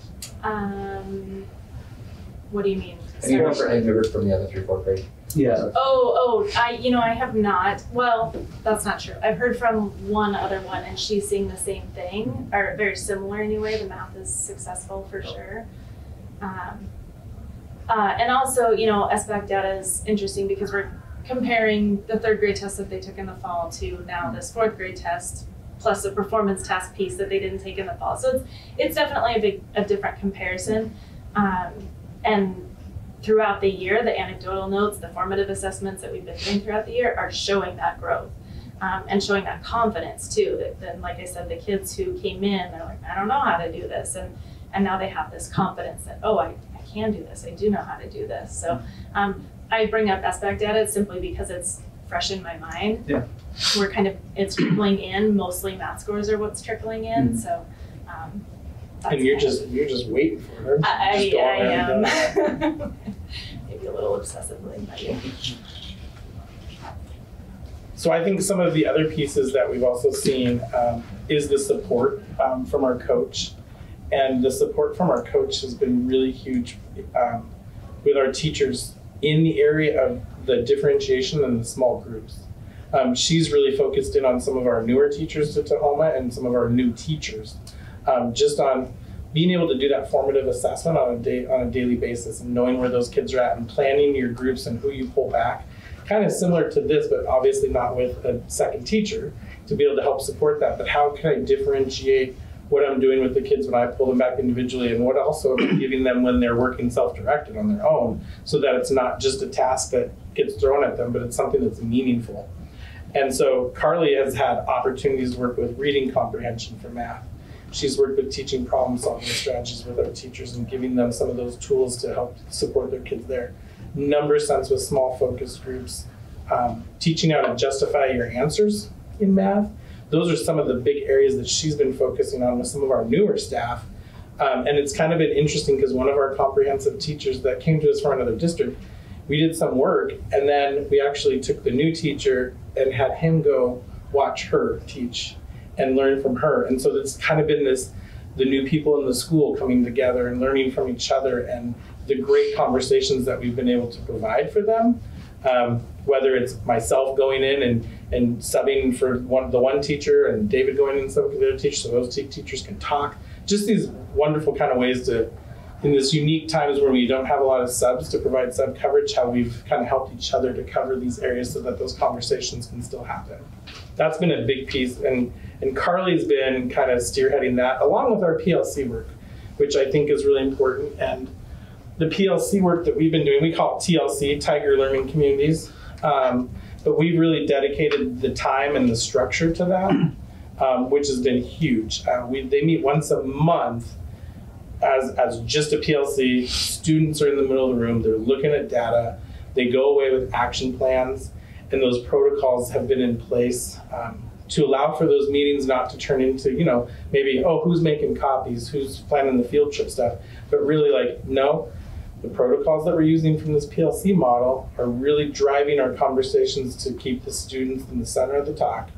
What do you mean? Any members from the other 3-4 grade? Yeah. I have not. Well, that's not true. I've heard from one other one, and she's seeing the same thing, or very similar anyway. The math is successful for sure. And also, SBAC data is interesting because we're comparing the third grade test that they took in the fall to now this fourth grade test, plus the performance task piece that they didn't take in the fall. So it's definitely a different comparison. And throughout the year, the anecdotal notes, the formative assessments that we've been doing throughout the year are showing that growth and showing that confidence too. That then, like I said, the kids who came in, they're like, I don't know how to do this. And now they have this confidence that, oh, I can do this. I do know how to do this. So I bring up SBAC data simply because it's fresh in my mind. Yeah. It's trickling in, mostly math scores are what's trickling in. So and you're just waiting for her. I am. Maybe a little obsessively. So I think some of the other pieces that we've also seen is the support from our coach. And the support from our coach has been really huge with our teachers in the area of the differentiation and the small groups. She's really focused in on some of our newer teachers to Tahoma and some of our new teachers, just on being able to do that formative assessment on a daily basis and knowing where those kids are at and planning your groups and who you pull back. Kind of similar to this, but obviously not with a second teacher to be able to help support that. But how can I differentiate what I'm doing with the kids when I pull them back individually, and what also am I giving them when they're working self-directed on their own, so that it's not just a task that gets thrown at them, but it's something that's meaningful. And so Carly has had opportunities to work with reading comprehension for math. She's worked with teaching problem-solving strategies with our teachers and giving them some of those tools to help support their kids there. Number sense with small focus groups, teaching how to justify your answers in math. Those are some of the big areas that she's been focusing on with some of our newer staff. And it's kind of been interesting because one of our comprehensive teachers that came to us from another district, we did some work, and then we actually took the new teacher and had him go watch her teach and learn from her. And so it's kind of been the new people in the school coming together and learning from each other, and the great conversations that we've been able to provide for them. Whether it's myself going in and subbing for the one teacher, and David going in and subbing for the other teacher, so those teachers can talk. Just these wonderful kind of ways to, in this unique times where we don't have a lot of subs to provide sub coverage, how we've kind of helped each other to cover these areas so that those conversations can still happen. That's been a big piece, and Carly's been kind of spearheading that along with our PLC work, which I think is really important. And the PLC work that we've been doing, we call it TLC, Tiger Learning Communities, but we've really dedicated the time and the structure to that, which has been huge. They meet once a month as just a PLC. Students are in the middle of the room, they're looking at data, they go away with action plans, and those protocols have been in place to allow for those meetings not to turn into, maybe, oh, who's making copies, who's planning the field trip stuff, but really no, the protocols that we're using from this PLC model are really driving our conversations to keep the students in the center of the talk.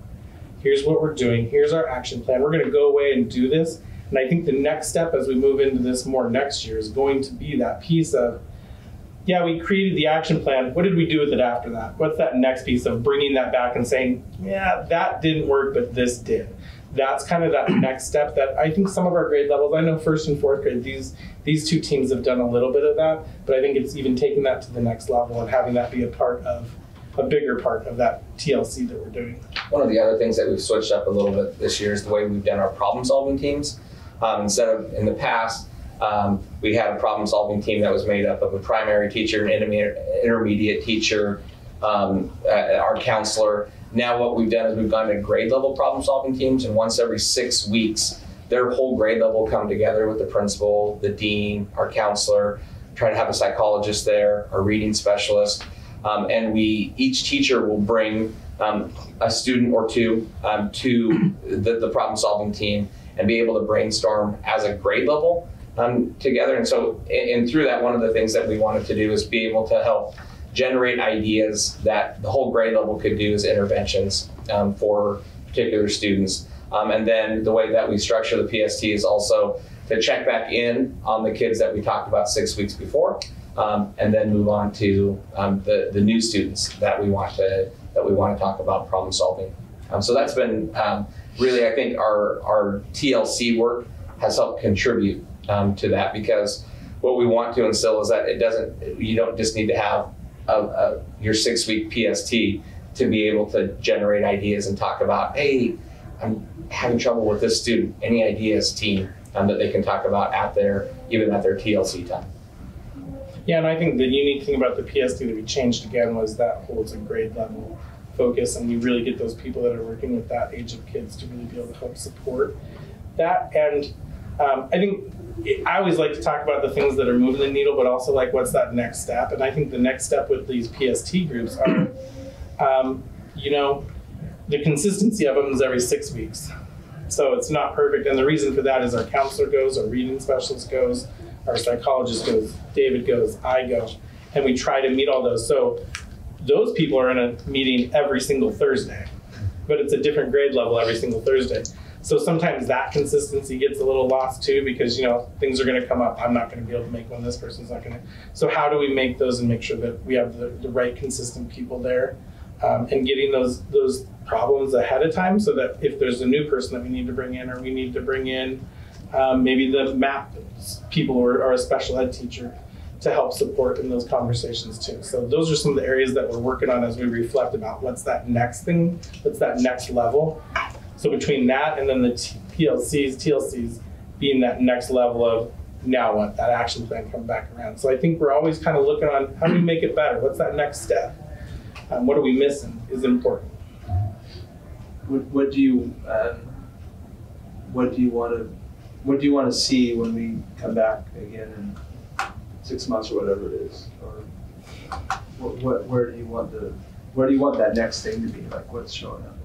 Here's what we're doing, here's our action plan, we're gonna go away and do this. And I think the next step as we move into this more next year is going to be that piece of, yeah, we created the action plan, what did we do with it after that? What's that next piece of bringing that back and saying, yeah, that didn't work, but this did. That's kind of that next step that I think some of our grade levels, I know first and fourth grade, these two teams have done a little bit of that, but I think it's even taking that to the next level and having that be a bigger part of that TLC that we're doing. One of the other things that we've switched up a little bit this year is the way we've done our problem solving teams. Instead of in the past, we had a problem solving team that was made up of a primary teacher, an intermediate teacher, our counselor. Now what we've done is we've gone to grade level problem solving teams, and once every 6 weeks, their whole grade level come together with the principal, the dean, our counselor, try to have a psychologist there, a reading specialist, and each teacher will bring a student or two to the problem solving team and be able to brainstorm as a grade level together. And so, and through that, one of the things that we wanted to do is be able to help generate ideas that the whole grade level could do as interventions for particular students. And then the way that we structure the PST is also to check back in on the kids that we talked about 6 weeks before and then move on to the new students that we want to talk about problem solving. So that's been really, I think our TLC work has helped contribute to that, because what we want to instill is that you don't just need to have your 6-week PST to be able to generate ideas and talk about, hey, I'm having trouble with this student. Any ideas, team, that they can talk about even at their TLC time. Yeah, and I think the unique thing about the PST that we changed again was that holds a grade level focus, and you really get those people that are working with that age of kids to really be able to help support that. And I think I always like to talk about the things that are moving the needle, but also like what's that next step. And I think the next step with these PST groups are, the consistency of them is every 6 weeks. So it's not perfect. And the reason for that is our counselor goes, our reading specialist goes, our psychologist goes, David goes, I go, and we try to meet all those. So those people are in a meeting every single Thursday, but it's a different grade level every single Thursday. So sometimes that consistency gets a little lost too, because things are going to come up. I'm not going to be able to make one. This person's not going to. So how do we make those and make sure that we have the right consistent people there, and getting those problems ahead of time, so that if there's a new person that we need to bring in, or we need to bring in maybe the math people or a special ed teacher to help support in those conversations too. So those are some of the areas that we're working on as we reflect about what's that next thing, what's that next level. So between that and then the TLCs being that next level of now what, that action plan come back around. So I think we're always kind of looking on how do we make it better? What's that next step? What are we missing is important. What do you want to see when we come back again in 6 months or whatever it is? Or where do you want that next thing to be? Like, what's showing up?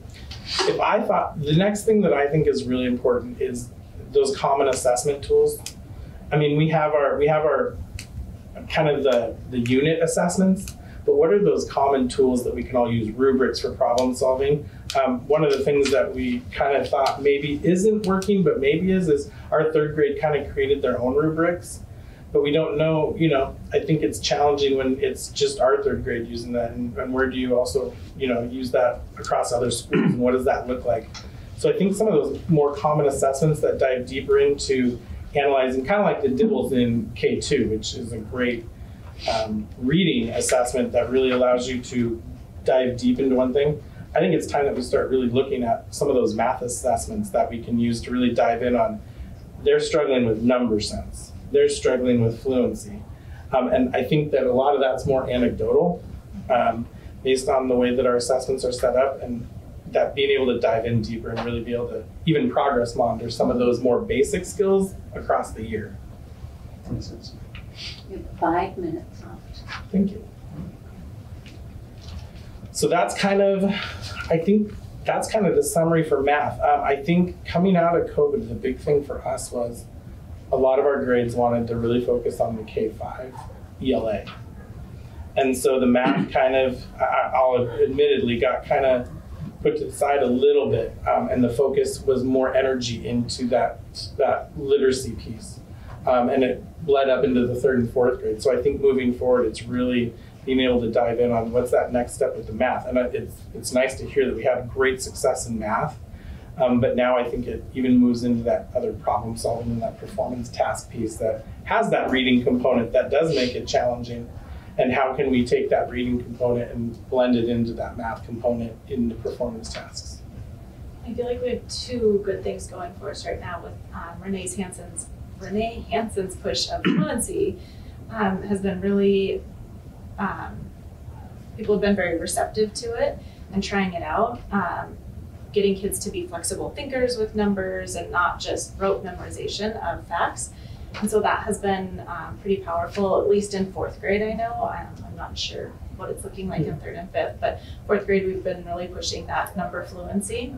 If I thought the next thing that I think is really important is those common assessment tools. I mean, we have our kind of the unit assessments, but what are those common tools that we can all use? Rubrics for problem solving. One of the things that we kind of thought maybe isn't working, but maybe is our third grade kind of created their own rubrics, but we don't know, I think it's challenging when it's just our third grade using that, and where do you also, use that across other schools, and what does that look like? So I think some of those more common assessments that dive deeper into analyzing, kind of like the Dibbles in K2, which is a great reading assessment that really allows you to dive deep into one thing. I think it's time that we start really looking at some of those math assessments that we can use to really dive in on. They're struggling with number sense. They're struggling with fluency. And I think that a lot of that's more anecdotal based on the way that our assessments are set up, and that being able to dive in deeper and really be able to even progress monitor some of those more basic skills across the year. You have 5 minutes left. Thank you. So that's kind of the summary for math. I think coming out of COVID, the big thing for us was a lot of our grades wanted to really focus on the K-5 ELA. And so the math kind of, I'll admittedly got kind of put to the side a little bit, and the focus was more energy into that literacy piece. And it bled up into the 3rd and 4th grade. So I think moving forward, it's really being able to dive in on what's that next step with the math. And it's nice to hear that we had great success in math, but now I think it even moves into that other problem solving and that performance task piece that has that reading component that does make it challenging. And how can we take that reading component and blend it into that math component in the performance tasks? I feel like we have 2 good things going for us right now with Renee Hansen's push of fluency has been really, people have been very receptive to it and trying it out. Getting kids to be flexible thinkers with numbers and not just rote memorization of facts. And so that has been pretty powerful, at least in 4th grade, I know. I'm not sure what it's looking like in 3rd and 5th, but 4th grade we've been really pushing that number fluency.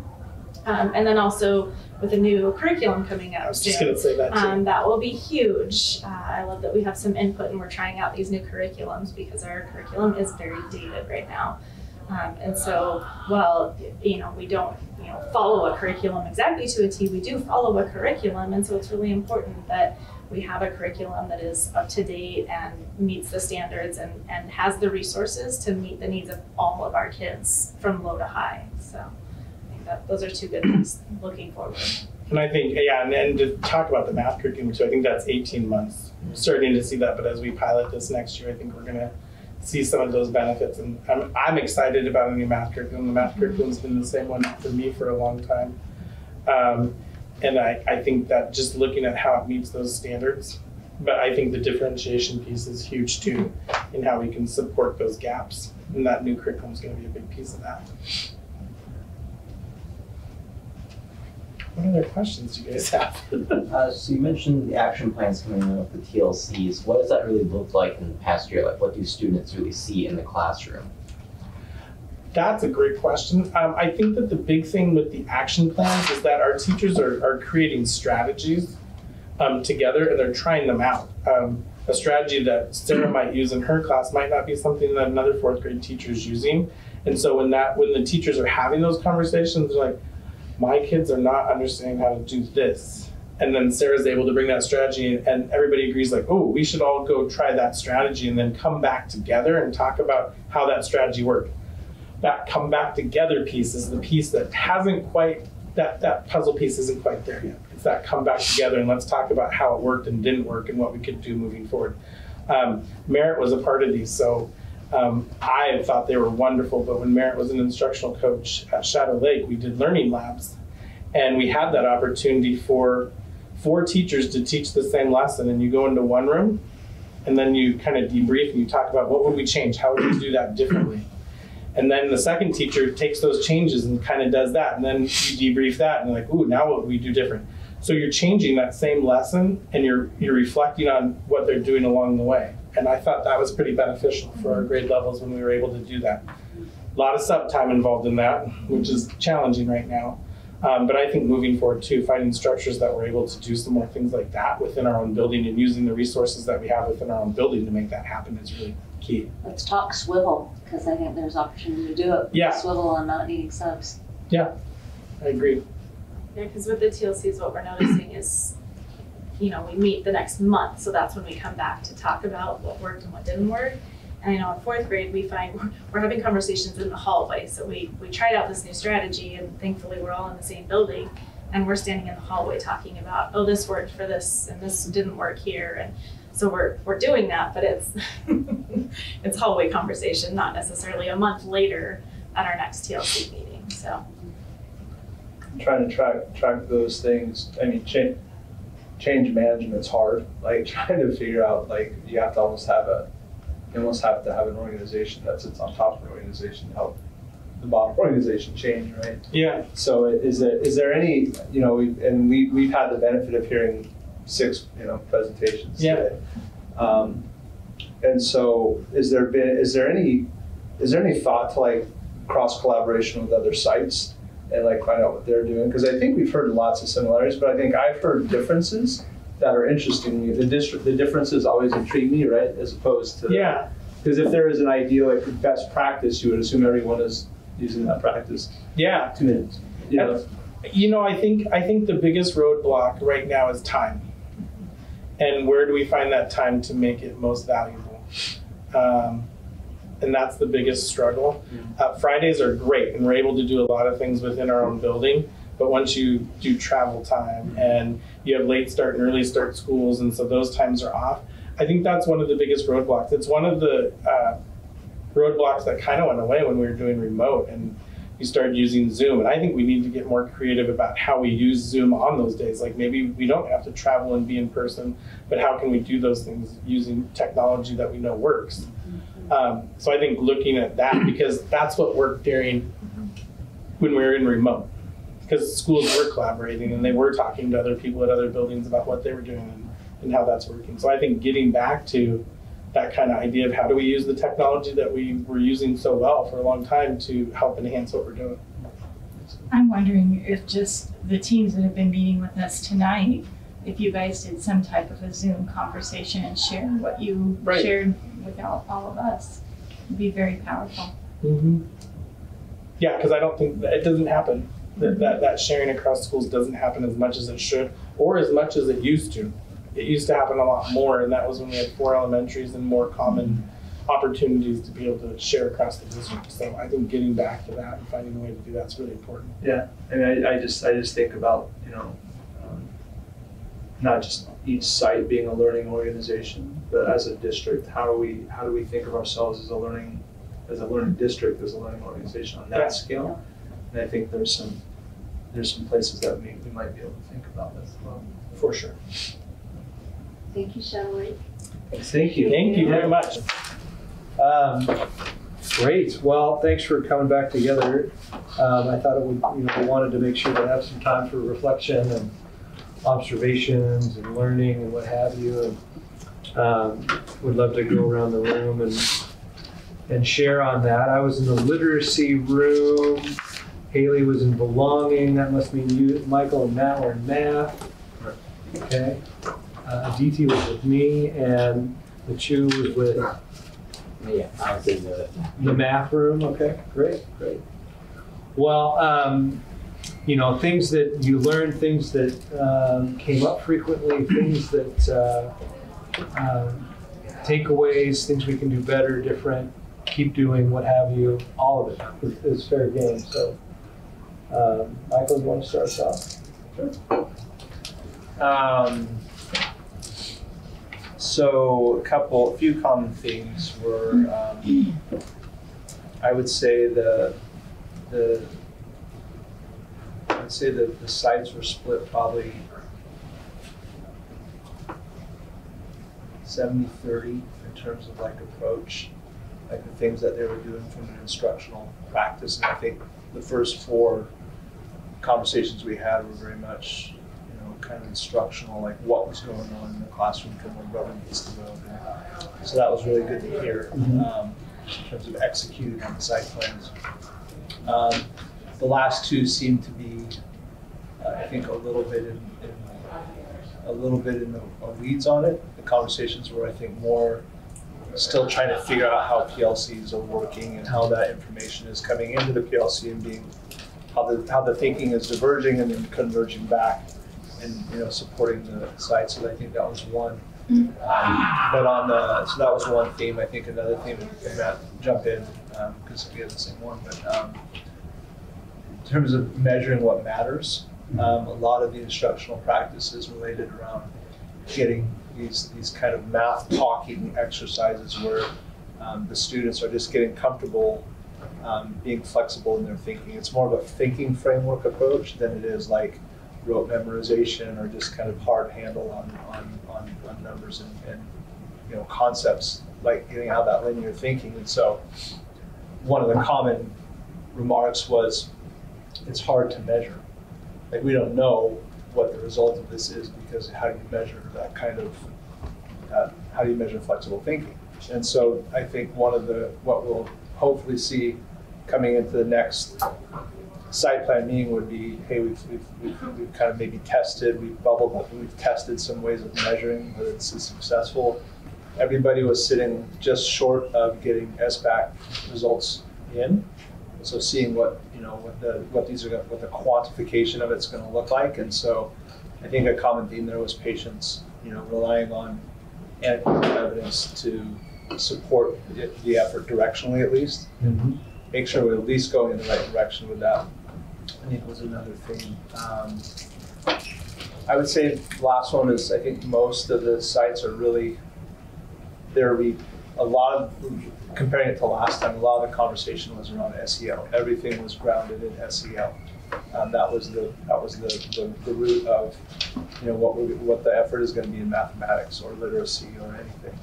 And then also with a new curriculum coming out soon, just gonna say that too. That will be huge. I love that we have some input and we're trying out these new curriculums because our curriculum is very dated right now. And so, while we don't follow a curriculum exactly to a T, we do follow a curriculum, and so it's really important that we have a curriculum that is up to date and meets the standards and has the resources to meet the needs of all of our kids from low to high. So I think that those are two good things looking forward. And I think, yeah, and to talk about the math curriculum too, I think that's 18 months. I'm starting to see that, but as we pilot this next year, I think we're gonna see some of those benefits. And I'm excited about a new math curriculum. The math curriculum's been the same one for me for a long time. And I think that just looking at how it meets those standards, but I think the differentiation piece is huge too, in how we can support those gaps. And that new curriculum is gonna be a big piece of that. What other questions do you guys have? So you mentioned the action plans coming in with the TLCs. What does that really look like in the past year? Like, what do students really see in the classroom? That's a great question. I think that the big thing with the action plans is that our teachers are creating strategies together, and they're trying them out. A strategy that Sarah might use in her class might not be something that another 4th grade teacher is using. And so when the teachers are having those conversations, they're like, my kids are not understanding how to do this. And then Sarah's able to bring that strategy, and everybody agrees like, oh, we should all go try that strategy and then come back together and talk about how that strategy worked. That come back together piece is the piece that hasn't quite, that puzzle piece isn't quite there yet. It's that come back together and let's talk about how it worked and didn't work and what we could do moving forward. Merritt was a part of these, so I thought they were wonderful, but when Merritt was an instructional coach at Shadow Lake, we did learning labs. And we had that opportunity for 4 teachers to teach the same lesson, and you go into one room and then you kind of debrief and you talk about what would we change, how would we do that differently. And then the second teacher takes those changes and kind of does that, and then you debrief that and you're like, ooh, now what would we do different? So you're changing that same lesson and you're reflecting on what they're doing along the way. And I thought that was pretty beneficial for our grade levels when we were able to do that. A lot of sub time involved in that, which is challenging right now. But I think moving forward too, finding structures that we're able to do some more things like that within our own building and using the resources that we have within our own building to make that happen is really key. Let's talk swivel, because I think there's opportunity to do it. Yeah. Swivel and not needing subs. Yeah, I agree. Yeah, because with the TLCs, what we're noticing is, we meet the next month, so that's when we come back to talk about what worked and what didn't work. And I know in 4th grade, we find we're having conversations in the hallway. So we tried out this new strategy, and thankfully we're all in the same building, and we're standing in the hallway talking about, oh, this worked for this, and this didn't work here. And so we're doing that, but it's it's hallway conversation, not necessarily a month later at our next TLC meeting. So trying to track those things. I mean, change management's hard. Like trying to figure out, like you almost have to have an organization that sits on top of the organization to help the bottom organization change, right? Yeah. So is there any, we've had the benefit of hearing 6 presentations today. And so is there any thought to like cross collaboration with other sites and like find out what they're doing? Because I think we've heard lots of similarities, but I think I've heard differences that are interesting to me. The differences always intrigue me, right? As opposed to because if there is an ideal like best practice, you would assume everyone is using that practice. Yeah. 2 minutes. I think the biggest roadblock right now is time. And where do we find that time to make it most valuable? And that's the biggest struggle. Fridays are great, and we're able to do a lot of things within our own building. But once you do travel time and you have late start and early start schools, and so those times are off, I think that's one of the biggest roadblocks. It's one of the roadblocks that kind of went away when we were doing remote and we started using Zoom. And I think we need to get more creative about how we use Zoom on those days. Like maybe we don't have to travel and be in person, but how can we do those things using technology that we know works? So I think looking at that, because that's what worked during when we were in remote. Because schools were collaborating and they were talking to other people at other buildings about what they were doing and how that's working. So I think getting back to that kind of idea of how do we use the technology that we were using so well for a long time to help enhance what we're doing. I'm wondering if just the teams that have been meeting with us tonight, if you guys did some type of a Zoom conversation and share what you shared with all of us, it'd be very powerful. Mm-hmm. Yeah, because I don't think it doesn't happen. That sharing across schools doesn't happen as much as it should or as much as it used to. it used to happen a lot more, and that was when we had 4 elementaries and more common opportunities to be able to share across the district. So I think getting back to that and finding a way to do that's really important. Yeah, I mean, I just think about, not just each site being a learning organization, but as a district, how do we think of ourselves as a learning district, as a learning organization on that scale? And I think there's some places that we might be able to think about that as well. For sure. Thank you, Shelley. Thank you. Thank you very much. Great. Well, thanks for coming back together. I thought it would, we wanted to make sure to have some time for reflection and observations and learning and what have you. And would love to go around the room and share on that. I was in the literacy room. Haley was in belonging. That must mean you, Michael, and Matt were in math. Okay. Aditi was with me, and the Chu was with. Yeah, I was in the math room. Okay, great. Well, things that you learned, things that came up frequently, things that takeaways, things we can do better, different, keep doing, what have you. All of it is fair game. So, Michael, you want to start us off? Sure. So a few common themes were, I would say the sites were split probably 70-30 in terms of approach, the things that they were doing from an instructional practice. And I think the first 4 conversations we had were very much kind of instructional, what was going on in the classroom from where rubber needs to go. So that was really good to hear in terms of executing on the site plans. The last 2 seemed to be, I think, a little bit in the weeds on it. The conversations were, I think, more still trying to figure out how PLCs are working and how that information is coming into the PLC and being how the thinking is diverging and then converging back. And supporting the site, so I think that was one. But so that was one theme. I think another theme, and Matt, jump in because we have the same one. But in terms of measuring what matters, a lot of the instructional practices related around getting these kind of math talking exercises where the students are just getting comfortable being flexible in their thinking. It's more of a thinking framework approach than it is rote memorization or just kind of hard handle on numbers and concepts, getting out that linear thinking. And so one of the common remarks was it's hard to measure. We don't know what the result of this is because how do you measure that kind of how do you measure flexible thinking? And so I think what we'll hopefully see coming into the next site plan meeting would be, hey, we've kind of maybe tested, we've tested some ways of measuring whether it's successful. Everybody was sitting just short of getting SBAC results in, so seeing what the quantification of it's going to look like. And so I think a common theme there was patients, relying on anecdotal evidence to support the effort directionally at least, and make sure we're at least going in the right direction with that. I think was another thing. I would say the last one is I think most of the sites are really, comparing it to last time, a lot of the conversation was around SEL. Everything was grounded in SEL. That was the root of what the effort is going to be in mathematics or literacy or anything.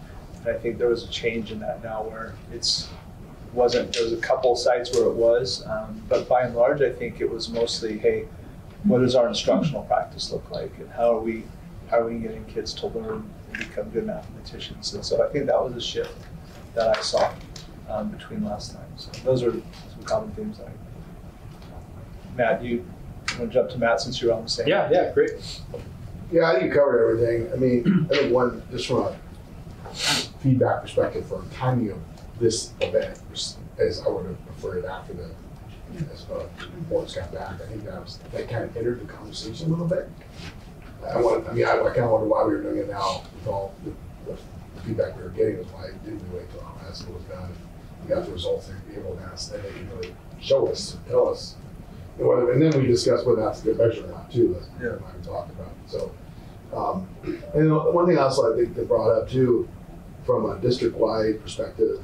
And I think there was a change in that now where there was a couple sites where it was, but by and large I think it was mostly, hey, what does our instructional practice look like, and how are we getting kids to learn and become good mathematicians? And so I think that was a shift that I saw between last time. So those are some common themes. Matt, you want to jump to Matt since you're on the same? Yeah, great. Yeah, I think you covered everything. I mean, I think one, just from a feedback perspective for timing of this event, as I would have preferred after boards got back. I think that kind of entered the conversation a little bit. I kind of wonder why we were doing it now with all the feedback we were getting. Was why didn't we wait till high school was done? We got the results and be able to ask, then they can really show us, tell us. And then we discussed whether that's a good measure or not too. That's what we talked about. So, and one thing also I think they brought up too, from a district-wide perspective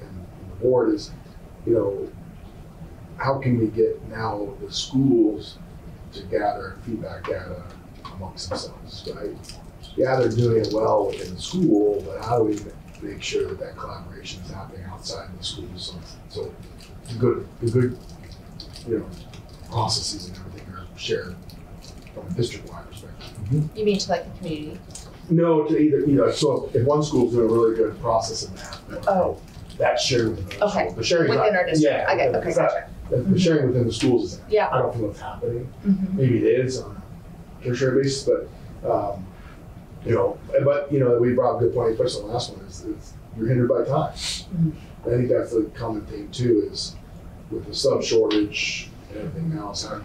and the board is, how can we get now the schools to gather feedback data amongst themselves, right? Yeah, they're doing it well within the school, but how do we make sure that collaboration is happening outside of the schools? So the good, processes and everything are shared from a district-wide perspective. You mean to like the community? No, to either, so if one school's doing a really good process in that, that's shared within the school. The sharing within our district. Yeah, Okay, gotcha. The sharing within the schools is, Yeah. I don't feel it's happening. Maybe it is on a tertiary basis, but, we brought up a good point, especially the last one, is you're hindered by time. I think that's the common theme too, is with the sub shortage and everything else, how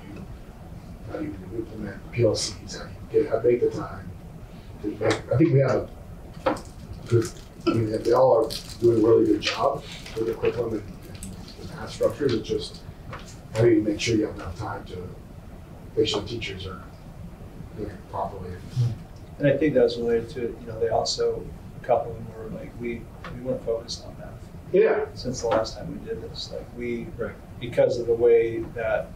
do you implement PLCs, how do you make the time to make, I think we have they all are doing a really good job with the curriculum and math structures. It's just, how do you make sure you have enough time to make sure the teachers are doing it properly? And I think that's related to, they also, a couple of them were like, we weren't focused on math. Yeah. Since the last time we did this, because of the way that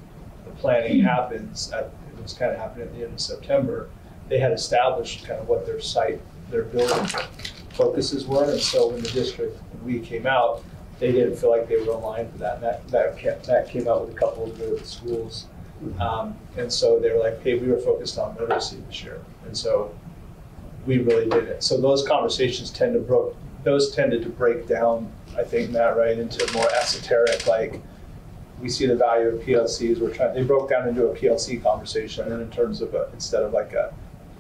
the planning happens, it was kind of happening at the end of September, they had established kind of what their building focuses were. And so when the district, when we came out, they didn't feel like they were aligned with that. That came out with a couple of the schools. And so they were like, hey, we were focused on literacy this year. And so we really didn't. So those conversations tended to break down, I think, Matt, right, into more esoteric, like, we see the value of PLCs. They broke down into a PLC conversation, and in terms of instead of like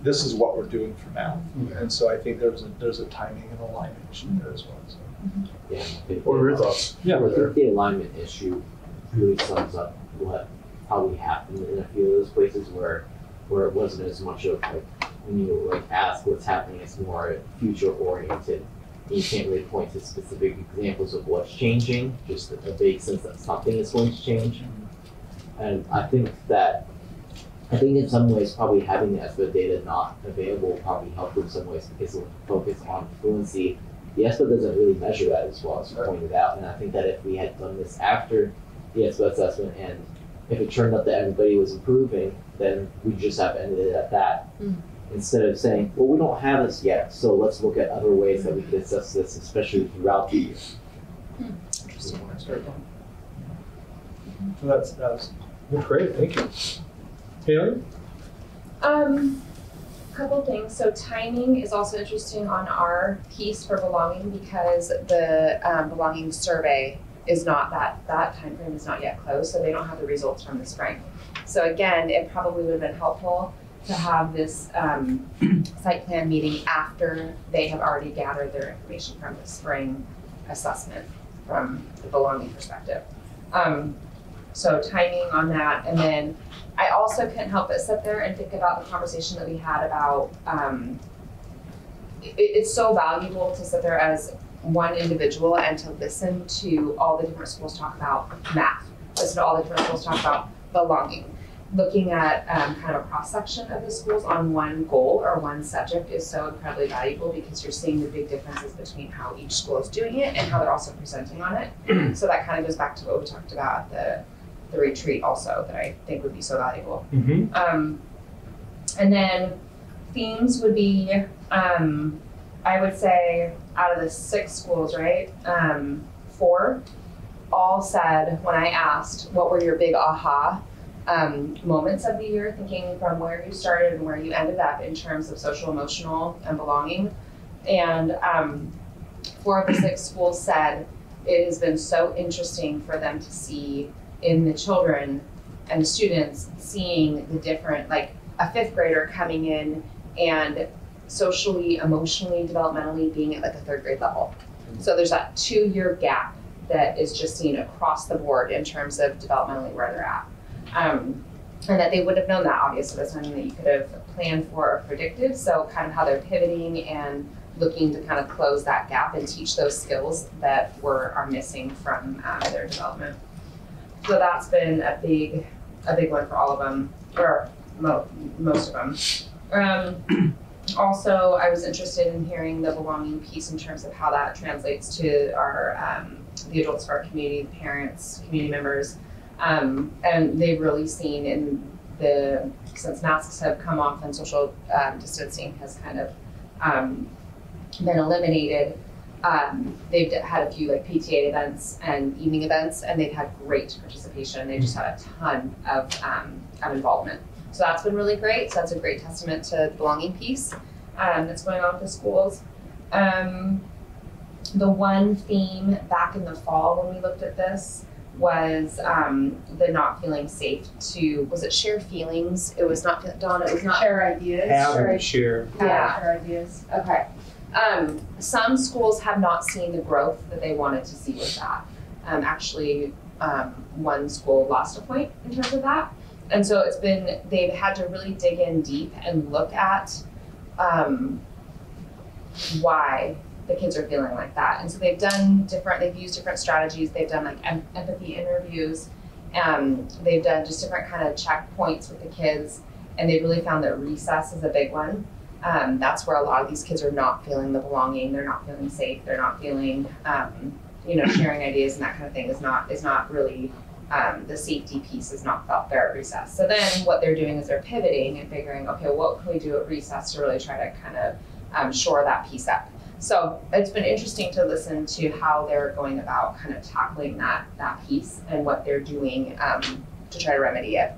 this is what we're doing for math. And so I think there's a timing and alignment issue there as well. So. Yeah. What are your thoughts? Yeah, I think the alignment issue really sums up what probably happened in a few of those places where it wasn't as much of like when you ask what's happening, it's more future oriented. You can't really point to specific examples of what's changing, just a vague sense that something is going to change. And I think in some ways probably having the SBA data not available probably helped in some ways because of focus on fluency. The SBA doesn't really measure that as well, as you pointed out. And I think that if we had done this after the SBA assessment and if it turned out that everybody was improving, then we just have ended it at that. Instead of saying, well, we don't have this yet, so let's look at other ways that we can assess this, especially throughout the year. Interesting. So that's great. Thank you. Haley? Couple things. So timing is also interesting on our piece for belonging because the belonging survey is not that time frame is not yet closed, so they don't have the results from the spring. So again, it probably would have been helpful to have this site plan meeting after they have already gathered their information from the spring assessment from the belonging perspective. So timing on that, and then I also couldn't help but sit there and think about the conversation that we had about, it's so valuable to sit there as one individual and to listen to all the different schools talk about math, listen to all the different schools talk about belonging. Looking at kind of a cross-section of the schools on one goal or one subject is so incredibly valuable because you're seeing the big differences between how each school is doing it and how they're also presenting on it. So that kind of goes back to what we talked about at the retreat also that I think would be so valuable. And then themes would be, I would say out of the 6 schools, right, 4 all said when I asked what were your big aha moments of the year, thinking from where you started and where you ended up in terms of social, emotional, and belonging. And 4 of the 6 schools said it has been so interesting for them to see in the children and the students seeing the different, like a 5th grader coming in and socially, emotionally, developmentally being at like a 3rd grade level. So there's that 2-year gap that is just seen across the board in terms of developmentally where they're at. and that they would have known that. Obviously, that's something that you could have planned for or predicted. So kind of how they're pivoting and looking to kind of close that gap and teach those skills that are missing from their development. So that's been a big one for all of them, or most of them. Also, I was interested in hearing the belonging piece in terms of how that translates to our the adults of our community, the parents, community members, and they've really seen since masks have come off and social distancing has kind of been eliminated. They've had a few like PTA events and evening events, and they've had great participation. They just had a ton of involvement. So that's been really great. So that's a great testament to the belonging piece that's going on with the schools. The one theme back in the fall when we looked at this was the not feeling safe to, was it share feelings? It was not, Dawn, it was not share ideas. Share. Yeah. Share ideas. Okay. Some schools have not seen the growth that they wanted to see with that. Actually, one school lost a point in terms of that. And so they've had to really dig in deep and look at why the kids are feeling like that. And so they've used different strategies. They've done like empathy interviews. They've done just different kind of checkpoints with the kids. And they really found that recess is a big one. That's where a lot of these kids are not feeling the belonging. They're not feeling safe. They're not feeling, sharing ideas and that kind of thing is not really, the safety piece is not felt there at recess. So then what they're doing is they're pivoting and figuring, okay, what can we do at recess to really try to kind of shore that piece up. So it's been interesting to listen to how they're going about kind of tackling that piece and what they're doing to try to remedy it.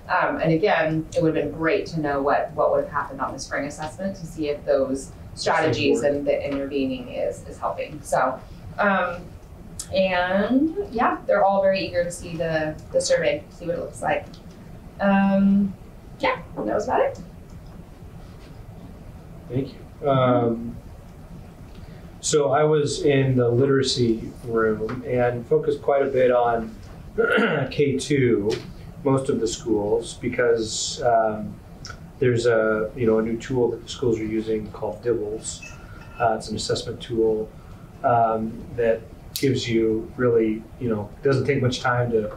And again, it would have been great to know what would have happened on the spring assessment to see if those strategies and the intervening is helping. So, and yeah, they're all very eager to see the survey, see what it looks like. Yeah, that was about it. Thank you. So I was in the literacy room and focused quite a bit on K2, most of the schools, because there's a new tool that the schools are using called Dibbles. It's an assessment tool that gives you really, doesn't take much time to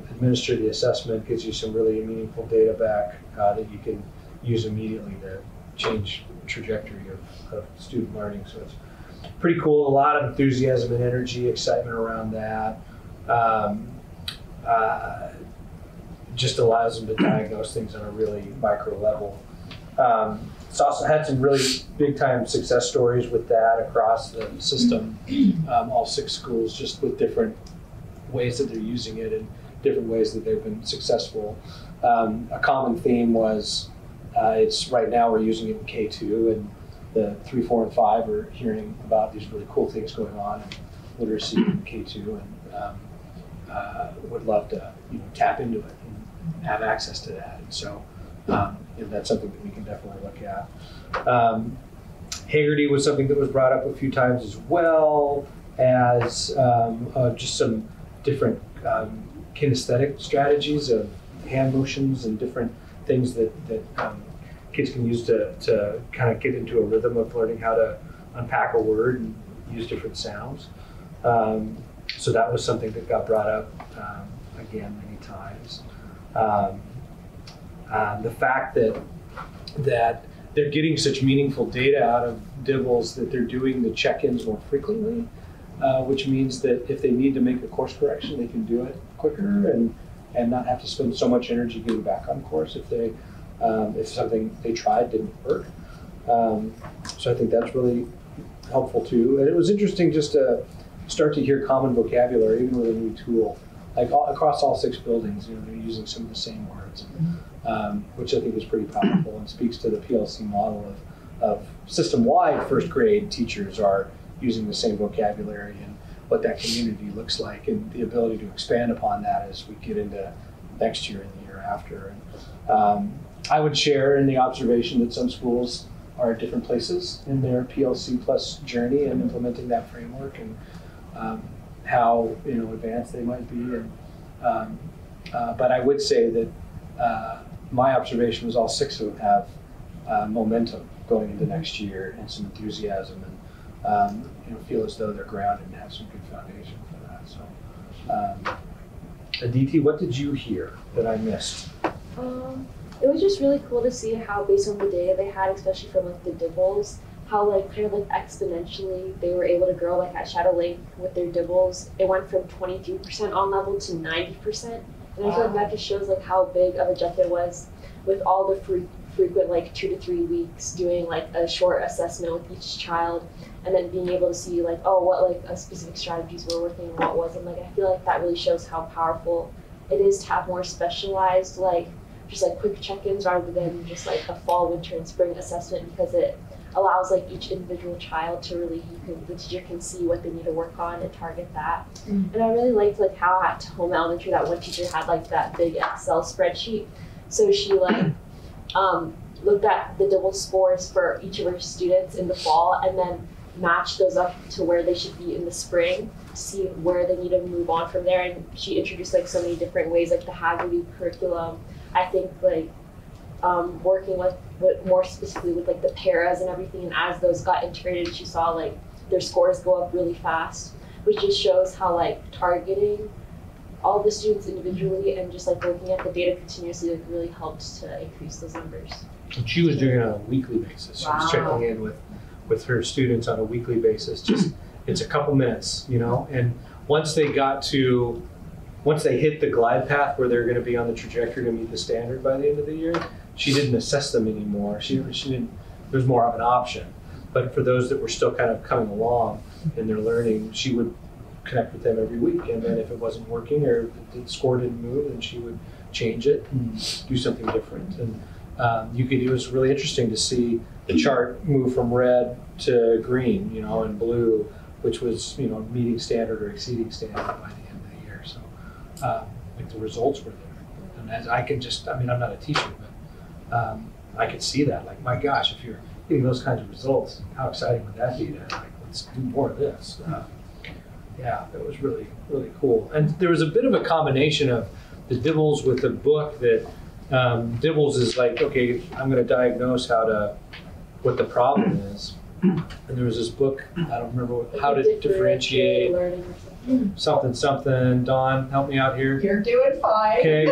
administer the assessment, gives you some really meaningful data back that you can use immediately to change trajectory of student learning. So it's pretty cool. A lot of enthusiasm and energy, excitement around that. Just allows them to diagnose things on a really micro level. It's also had some really big time success stories with that across the system. All 6 schools, just with different ways that they're using it and different ways that they've been successful. A common theme was it's right now we're using it in K2, and the 3, 4, and 5 are hearing about these really cool things going on in literacy in K2, and would love to tap into it and have access to that. And so that's something that we can definitely look at. Hagerty was something that was brought up a few times, as well as just some different kinesthetic strategies of hand motions and different things that kids can use to kind of get into a rhythm of learning how to unpack a word and use different sounds. So that was something that got brought up again many times. The fact that they're getting such meaningful data out of Dibbles that they're doing the check-ins more frequently, which means that if they need to make a course correction, they can do it quicker and not have to spend so much energy getting back on course if something they tried didn't work. So I think that's really helpful too. And it was interesting just to start to hear common vocabulary, even with a new tool. Like across all 6 buildings, they're using some of the same words, which I think is pretty powerful and speaks to the PLC model of system-wide first grade teachers are using the same vocabulary and what that community looks like, and the ability to expand upon that as we get into next year and the year after. And, I would share in the observation that some schools are at different places in their PLC plus journey and implementing that framework, and how advanced they might be. And but I would say that my observation was all 6 of them have momentum going into next year and some enthusiasm, and feel as though they're grounded and have some good foundation for that. So, Aditi, what did you hear that I missed? It was just really cool to see how, based on the data they had, especially from like the dibbles, how like kind of like exponentially they were able to grow. Like at Shadow Lake with their dibbles, it went from 23% on level to 90%, and I feel like that just shows like how big of a jump it was with all the frequent like 2 to 3 weeks doing like a short assessment with each child, and then being able to see like, oh, what like specific strategies were working and what wasn't. Like I feel like that really shows how powerful it is to have more specialized like just like quick check-ins rather than just like a fall, winter, and spring assessment, because it allows like each individual child to really, the teacher can see what they need to work on and target that. And I really liked like how at Tahoma Elementary that one teacher had like that big Excel spreadsheet. So she like looked at the dibble scores for each of her students in the fall and then matched those up to where they should be in the spring to see where they need to move on from there. And she introduced like so many different ways, like the Hagerty curriculum. I think like working with more specifically with like the paras and everything, and as those got integrated, she saw like their scores go up really fast, which just shows how like targeting all the students individually and just like looking at the data continuously like really helped to increase those numbers. And she was doing it on a weekly basis. She was checking in with her students on a weekly basis. Just it's a couple minutes, and once they hit the glide path where they're going to be on the trajectory to meet the standard by the end of the year, she didn't assess them anymore. She didn't. There's more of an option. But for those that were still kind of coming along in their learning, she would connect with them every week. And then if it wasn't working or if the score didn't move, then she would change it and do something different. And it was really interesting to see the chart move from red to green, and blue, which was, meeting standard or exceeding standard by the end of the year. So, like the results were there. And as I can I'm not a teacher, but I could see that. Like, my gosh, if you're getting those kinds of results, how exciting would that be to, like, let's do more of this. Yeah, that was really, really cool. And there was a bit of a combination of the dibbles with the book that dibbles is like, okay, I'm going to diagnose what the problem is. And there was this book, I don't remember how to differentiate something. Dawn, help me out here. You're doing fine. Okay,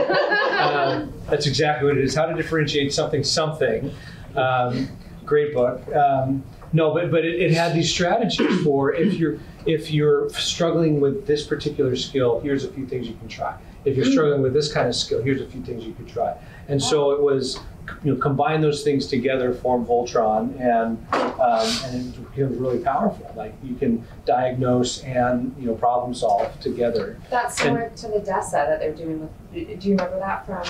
that's exactly what it is. How to differentiate something. Great book. No, but it had these strategies for if you're struggling with this particular skill, here's a few things you can try. If you're struggling with this kind of skill, here's a few things you could try. And so it was, combine those things together, form Voltron, and it becomes really powerful. Like you can diagnose and problem solve together. That's similar to the DESA that they're doing with. Do you remember that from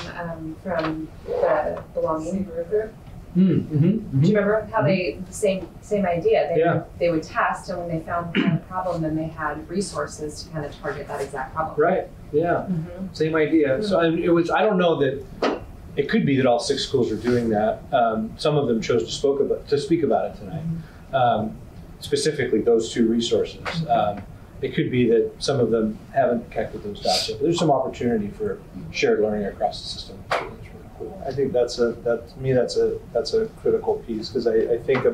the belonging group? Mm-hmm. Do you remember how the same idea? They would test, and when they found the problem, then they had resources to kind of target that exact problem. Right. Yeah. Mm-hmm. Same idea. So it was. I don't know that. It could be that all 6 schools are doing that. Some of them chose to speak about it tonight. Specifically, those 2 resources. It could be that some of them haven't connected those dots yet. But there's some opportunity for shared learning across the system. Cool. I think that's a critical piece, because I think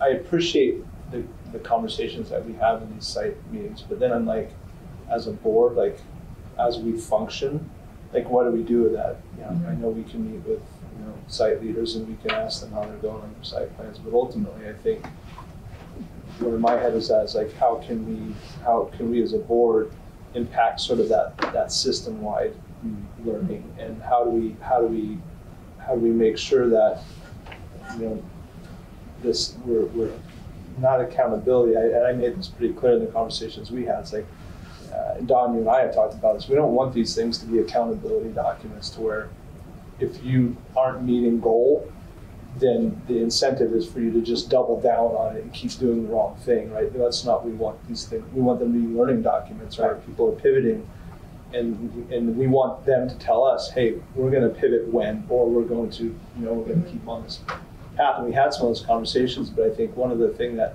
I appreciate the conversations that we have in these site meetings, but then I'm like, as a board, like as we function, like what do we do with that? I know we can meet with site leaders and we can ask them how they're going on their site plans, but ultimately I think where my head is at is like how can we as a board impact sort of that system-wide learning, and how do we make sure that we're not accountability. And I made this pretty clear in the conversations we had. It's like Don, you and I have talked about this. We don't want these things to be accountability documents to where if you aren't meeting goal, then the incentive is for you to just double down on it and keep doing the wrong thing, right? That's not what we want these things. We want them to be learning documents, right? People are pivoting, and we want them to tell us, hey, we're going to pivot when, or we're going to, we're going to keep on this path. And we had some of those conversations, but I think one of the things that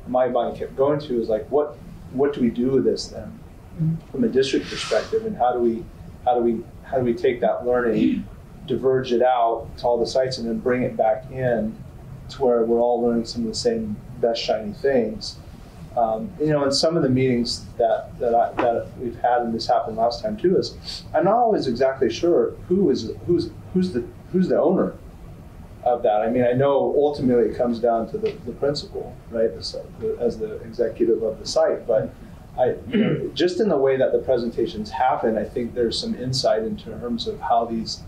my mind kept going to is like, what do we do with this then, from a district perspective, and how do we how do we take that learning, diverge it out to all the sites, and then bring it back in to where we're all learning some of the same best shiny things. In some of the meetings that we've had, and this happened last time too, is I'm not always exactly sure who's the owner of that. I mean, I know ultimately it comes down to the principal, right, as the executive of the site, but just in the way that the presentations happen, I think there's some insight in terms of how these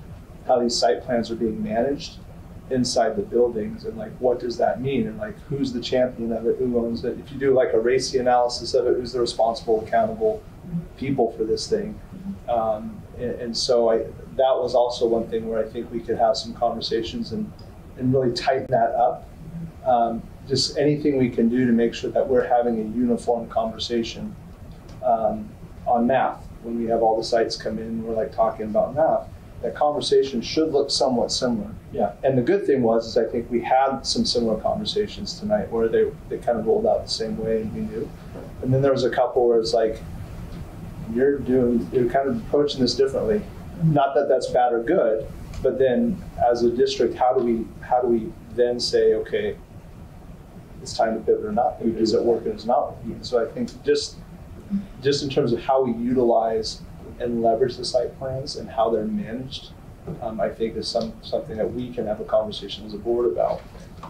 site plans are being managed inside the buildings, and like what does that mean, and like who's the champion of it, who owns it. If you do like a RACI analysis of it, who's the responsible, accountable people for this thing. And so that was also one thing where I think we could have some conversations and really tighten that up. Just anything we can do to make sure that we're having a uniform conversation on math. When we have all the sites come in, we're like talking about math. That conversation should look somewhat similar. Yeah. And the good thing was I think we had some similar conversations tonight where they kind of rolled out the same way and we knew. And then there was a couple where it's like, you're kind of approaching this differently. Not that that's bad or good, but then as a district, how do we then say, okay, it's time to pivot or not? Is it working or is it not working? So I think just in terms of how we utilize and leverage the site plans and how they're managed, I think is something that we can have a conversation as a board about.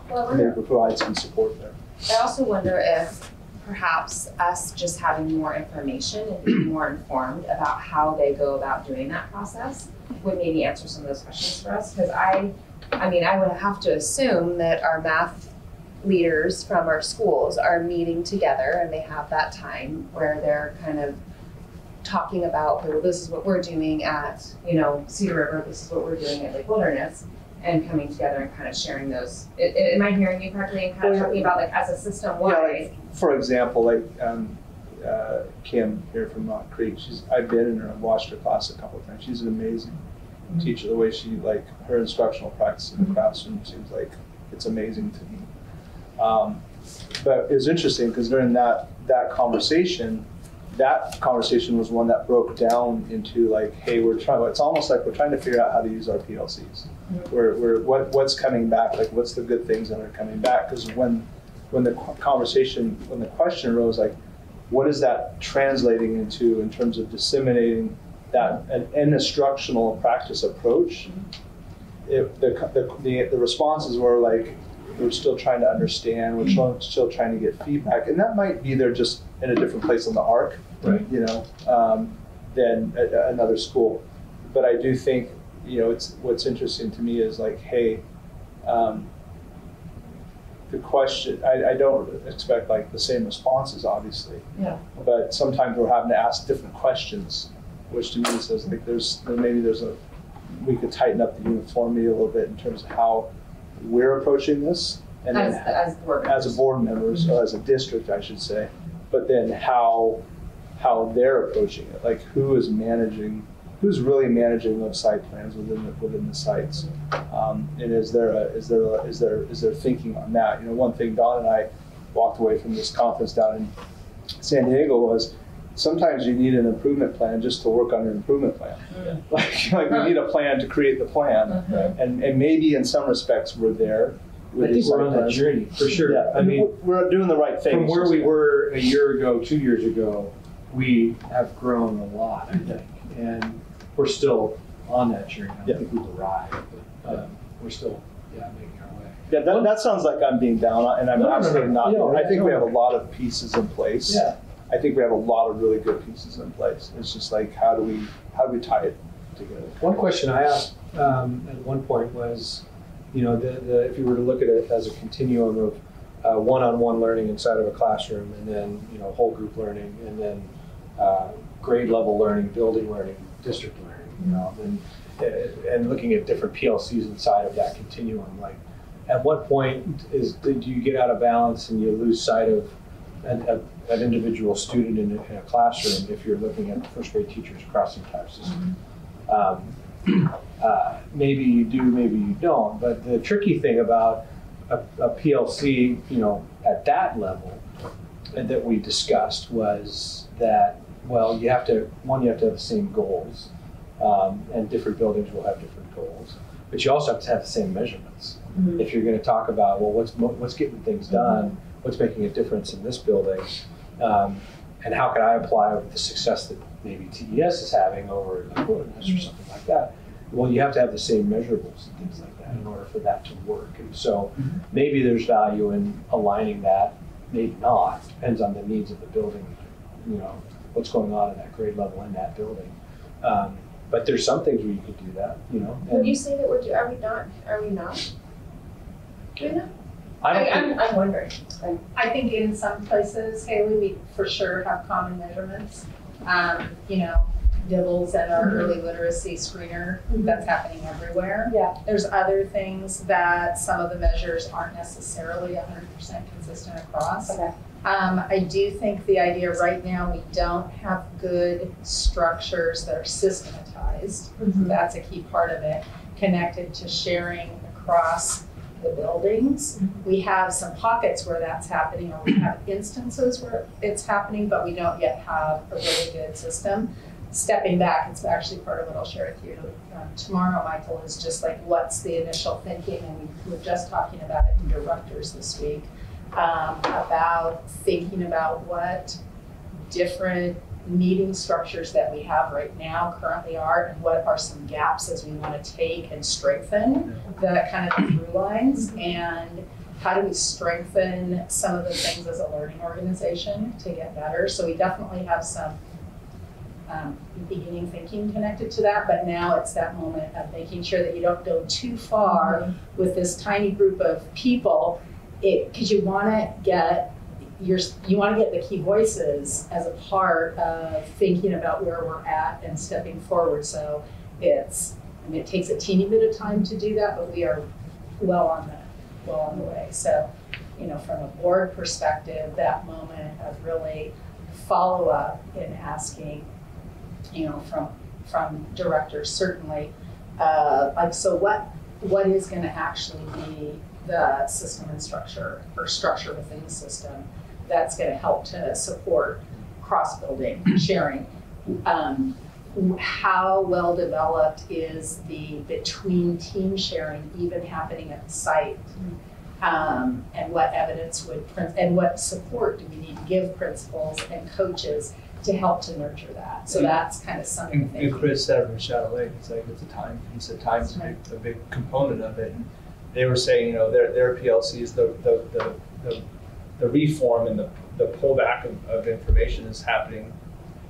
Well, and maybe provide some support there. I also wonder if perhaps us just having more information and being more informed about how they go about doing that process would maybe answer some of those questions for us. Because I would have to assume that our math leaders from our schools are meeting together and they have that time where they're kind of talking about, well, this is what we're doing at, Cedar River, this is what we're doing at Lake Wilderness, and coming together and kind of sharing those. Am I hearing you correctly and kind of talking about like as a system-wide? Yeah, like, for example, like Kim here from Rock Creek, I've been in her, I've watched her class a couple of times. She's an amazing teacher. The way she, like, her instructional practice in the classroom seems like it's amazing to me. But it was interesting because during that conversation was one that broke down into like, hey, it's almost like we're trying to figure out how to use our PLCs. What's coming back, like what's the good things that are coming back? Because when the question arose, like, what is that translating into in terms of disseminating that an instructional practice approach? The responses were like, we're still trying to understand, we're still trying to get feedback, and that might be there just in a different place on the arc, right? Than another school. But I do think, what's interesting to me is like, hey, the question, I don't expect like the same responses, obviously. Yeah. But sometimes we're having to ask different questions, which to me says like we could tighten up the uniformity a little bit in terms of how we're approaching this, and as board members, or as a district, I should say, but then how they're approaching it, like who's really managing those site plans within the sites, and is there thinking on that? One thing Don and I walked away from this conference down in San Diego was, sometimes you need an improvement plan just to work on your improvement plan. Like we need a plan to create the plan. And maybe in some respects we're there. I think we're on that journey, for sure. Yeah, I mean, we're doing the right thing. From where we were a year ago, 2 years ago, we have grown a lot, I think. And we're still on that journey. I don't think we've arrived, but we're still making our way. Yeah, that sounds like I'm being down on, and I'm absolutely not. I think we have a lot of pieces in place. Yeah. I think we have a lot of really good pieces in place. It's just like, how do we tie it together? One question I asked at one point was, if you were to look at it as a continuum of one-on-one learning inside of a classroom, and then whole group learning, and then grade level learning, building learning, district learning, and looking at different PLCs inside of that continuum. Like, at what point do you get out of balance and you lose sight of an individual student in a classroom if you're looking at first grade teachers across the entire system? Maybe you do, maybe you don't. But the tricky thing about a PLC, at that level that we discussed was that, well, you have to have the same goals, And different buildings will have different goals. But you also have to have the same measurements. If you're going to talk about, well, what's getting things done, what's making a difference in this building, and how can I apply the success that maybe TES is having over like Wilderness or something like that. Well, you have to have the same measurables and things like that in order for that to work. And so maybe there's value in aligning that, maybe not. Depends on the needs of the building, you know, what's going on in that grade level in that building. But there's some things where you could do that, you know. Would you say that we're are we not? Doing that? I'm wondering. I think in some places, Haley, we for sure have common measurements. You know, DIBELS and our early literacy screener, that's happening everywhere. Yeah. There's other things that some of the measures aren't necessarily 100% consistent across. Okay. I do think the idea right now, we don't have good structures that are systematized. That's a key part of it, connected to sharing across the buildings. We have some pockets where that's happening, or we have instances where it's happening, but we don't yet have a really good system. Stepping back, it's actually part of what I'll share with you tomorrow, Michael, is just like what's the initial thinking, and we were just talking about it in directors this week, about thinking about what different meeting structures that we have right now currently are, and what are some gaps as we want to take and strengthen the kind of the through lines, and how do we strengthen some of the things as a learning organization to get better. So we definitely have some beginning thinking connected to that, but now it's that moment of making sure that you don't go too far with this tiny group of people, because you want to get the key voices as a part of thinking about where we're at and stepping forward. So it takes a teeny bit of time to do that, but we are well on the way. So, you know, from a board perspective, that moment of really follow up in asking, you know, from directors certainly, like, so what is going to actually be the system and structure, or structure within the system that's going to help to support cross-building, sharing. How well developed is the between team sharing even happening at the site? And what evidence and what support do we need to give principals and coaches to help to nurture that? So that's kind of some of the things. And Chris said from Shadow Lake, it's like, he said time's a big component of it. And they were saying, you know, their PLCs, the reform and the pullback of information is happening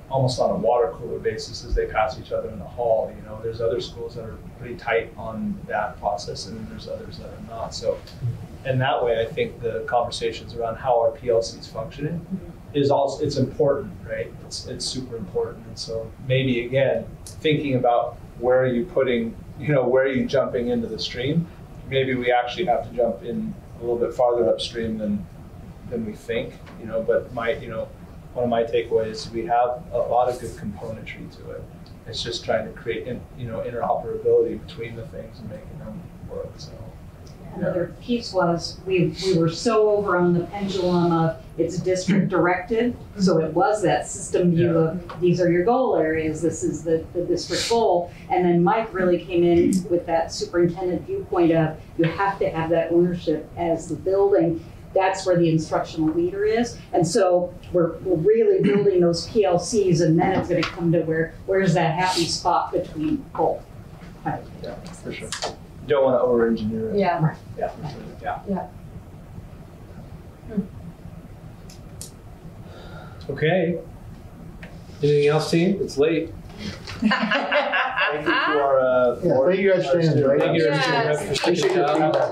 almost on a water cooler basis as they pass each other in the hall. You know, there's other schools that are pretty tight on that process, and there's others that are not. So, in that way, I think the conversations around how our PLC is functioning is also, it's important, right? It's super important. And so maybe again, thinking about where are you putting, you know, where are you jumping into the stream? Maybe we actually have to jump in a little bit farther upstream than we think, you know, but one of my takeaways is we have a lot of good componentry to it. It's just trying to create, interoperability between the things and making them work. So. Another piece was we were so over on the pendulum of it's district directed, so it was that system view of these are your goal areas, this is the district goal, and then Mike really came in with that superintendent viewpoint of you have to have that ownership as the building. That's where the instructional leader is, and so we're really building those PLCs, and then it's going to come to where's that happy spot between both. Right. Yeah, for sure. You don't want to over-engineer it. Yeah. Right. Yeah. Okay. Anything else, team? It's late. Thank you for thank you guys for staying. Thank you for Appreciate your feedback.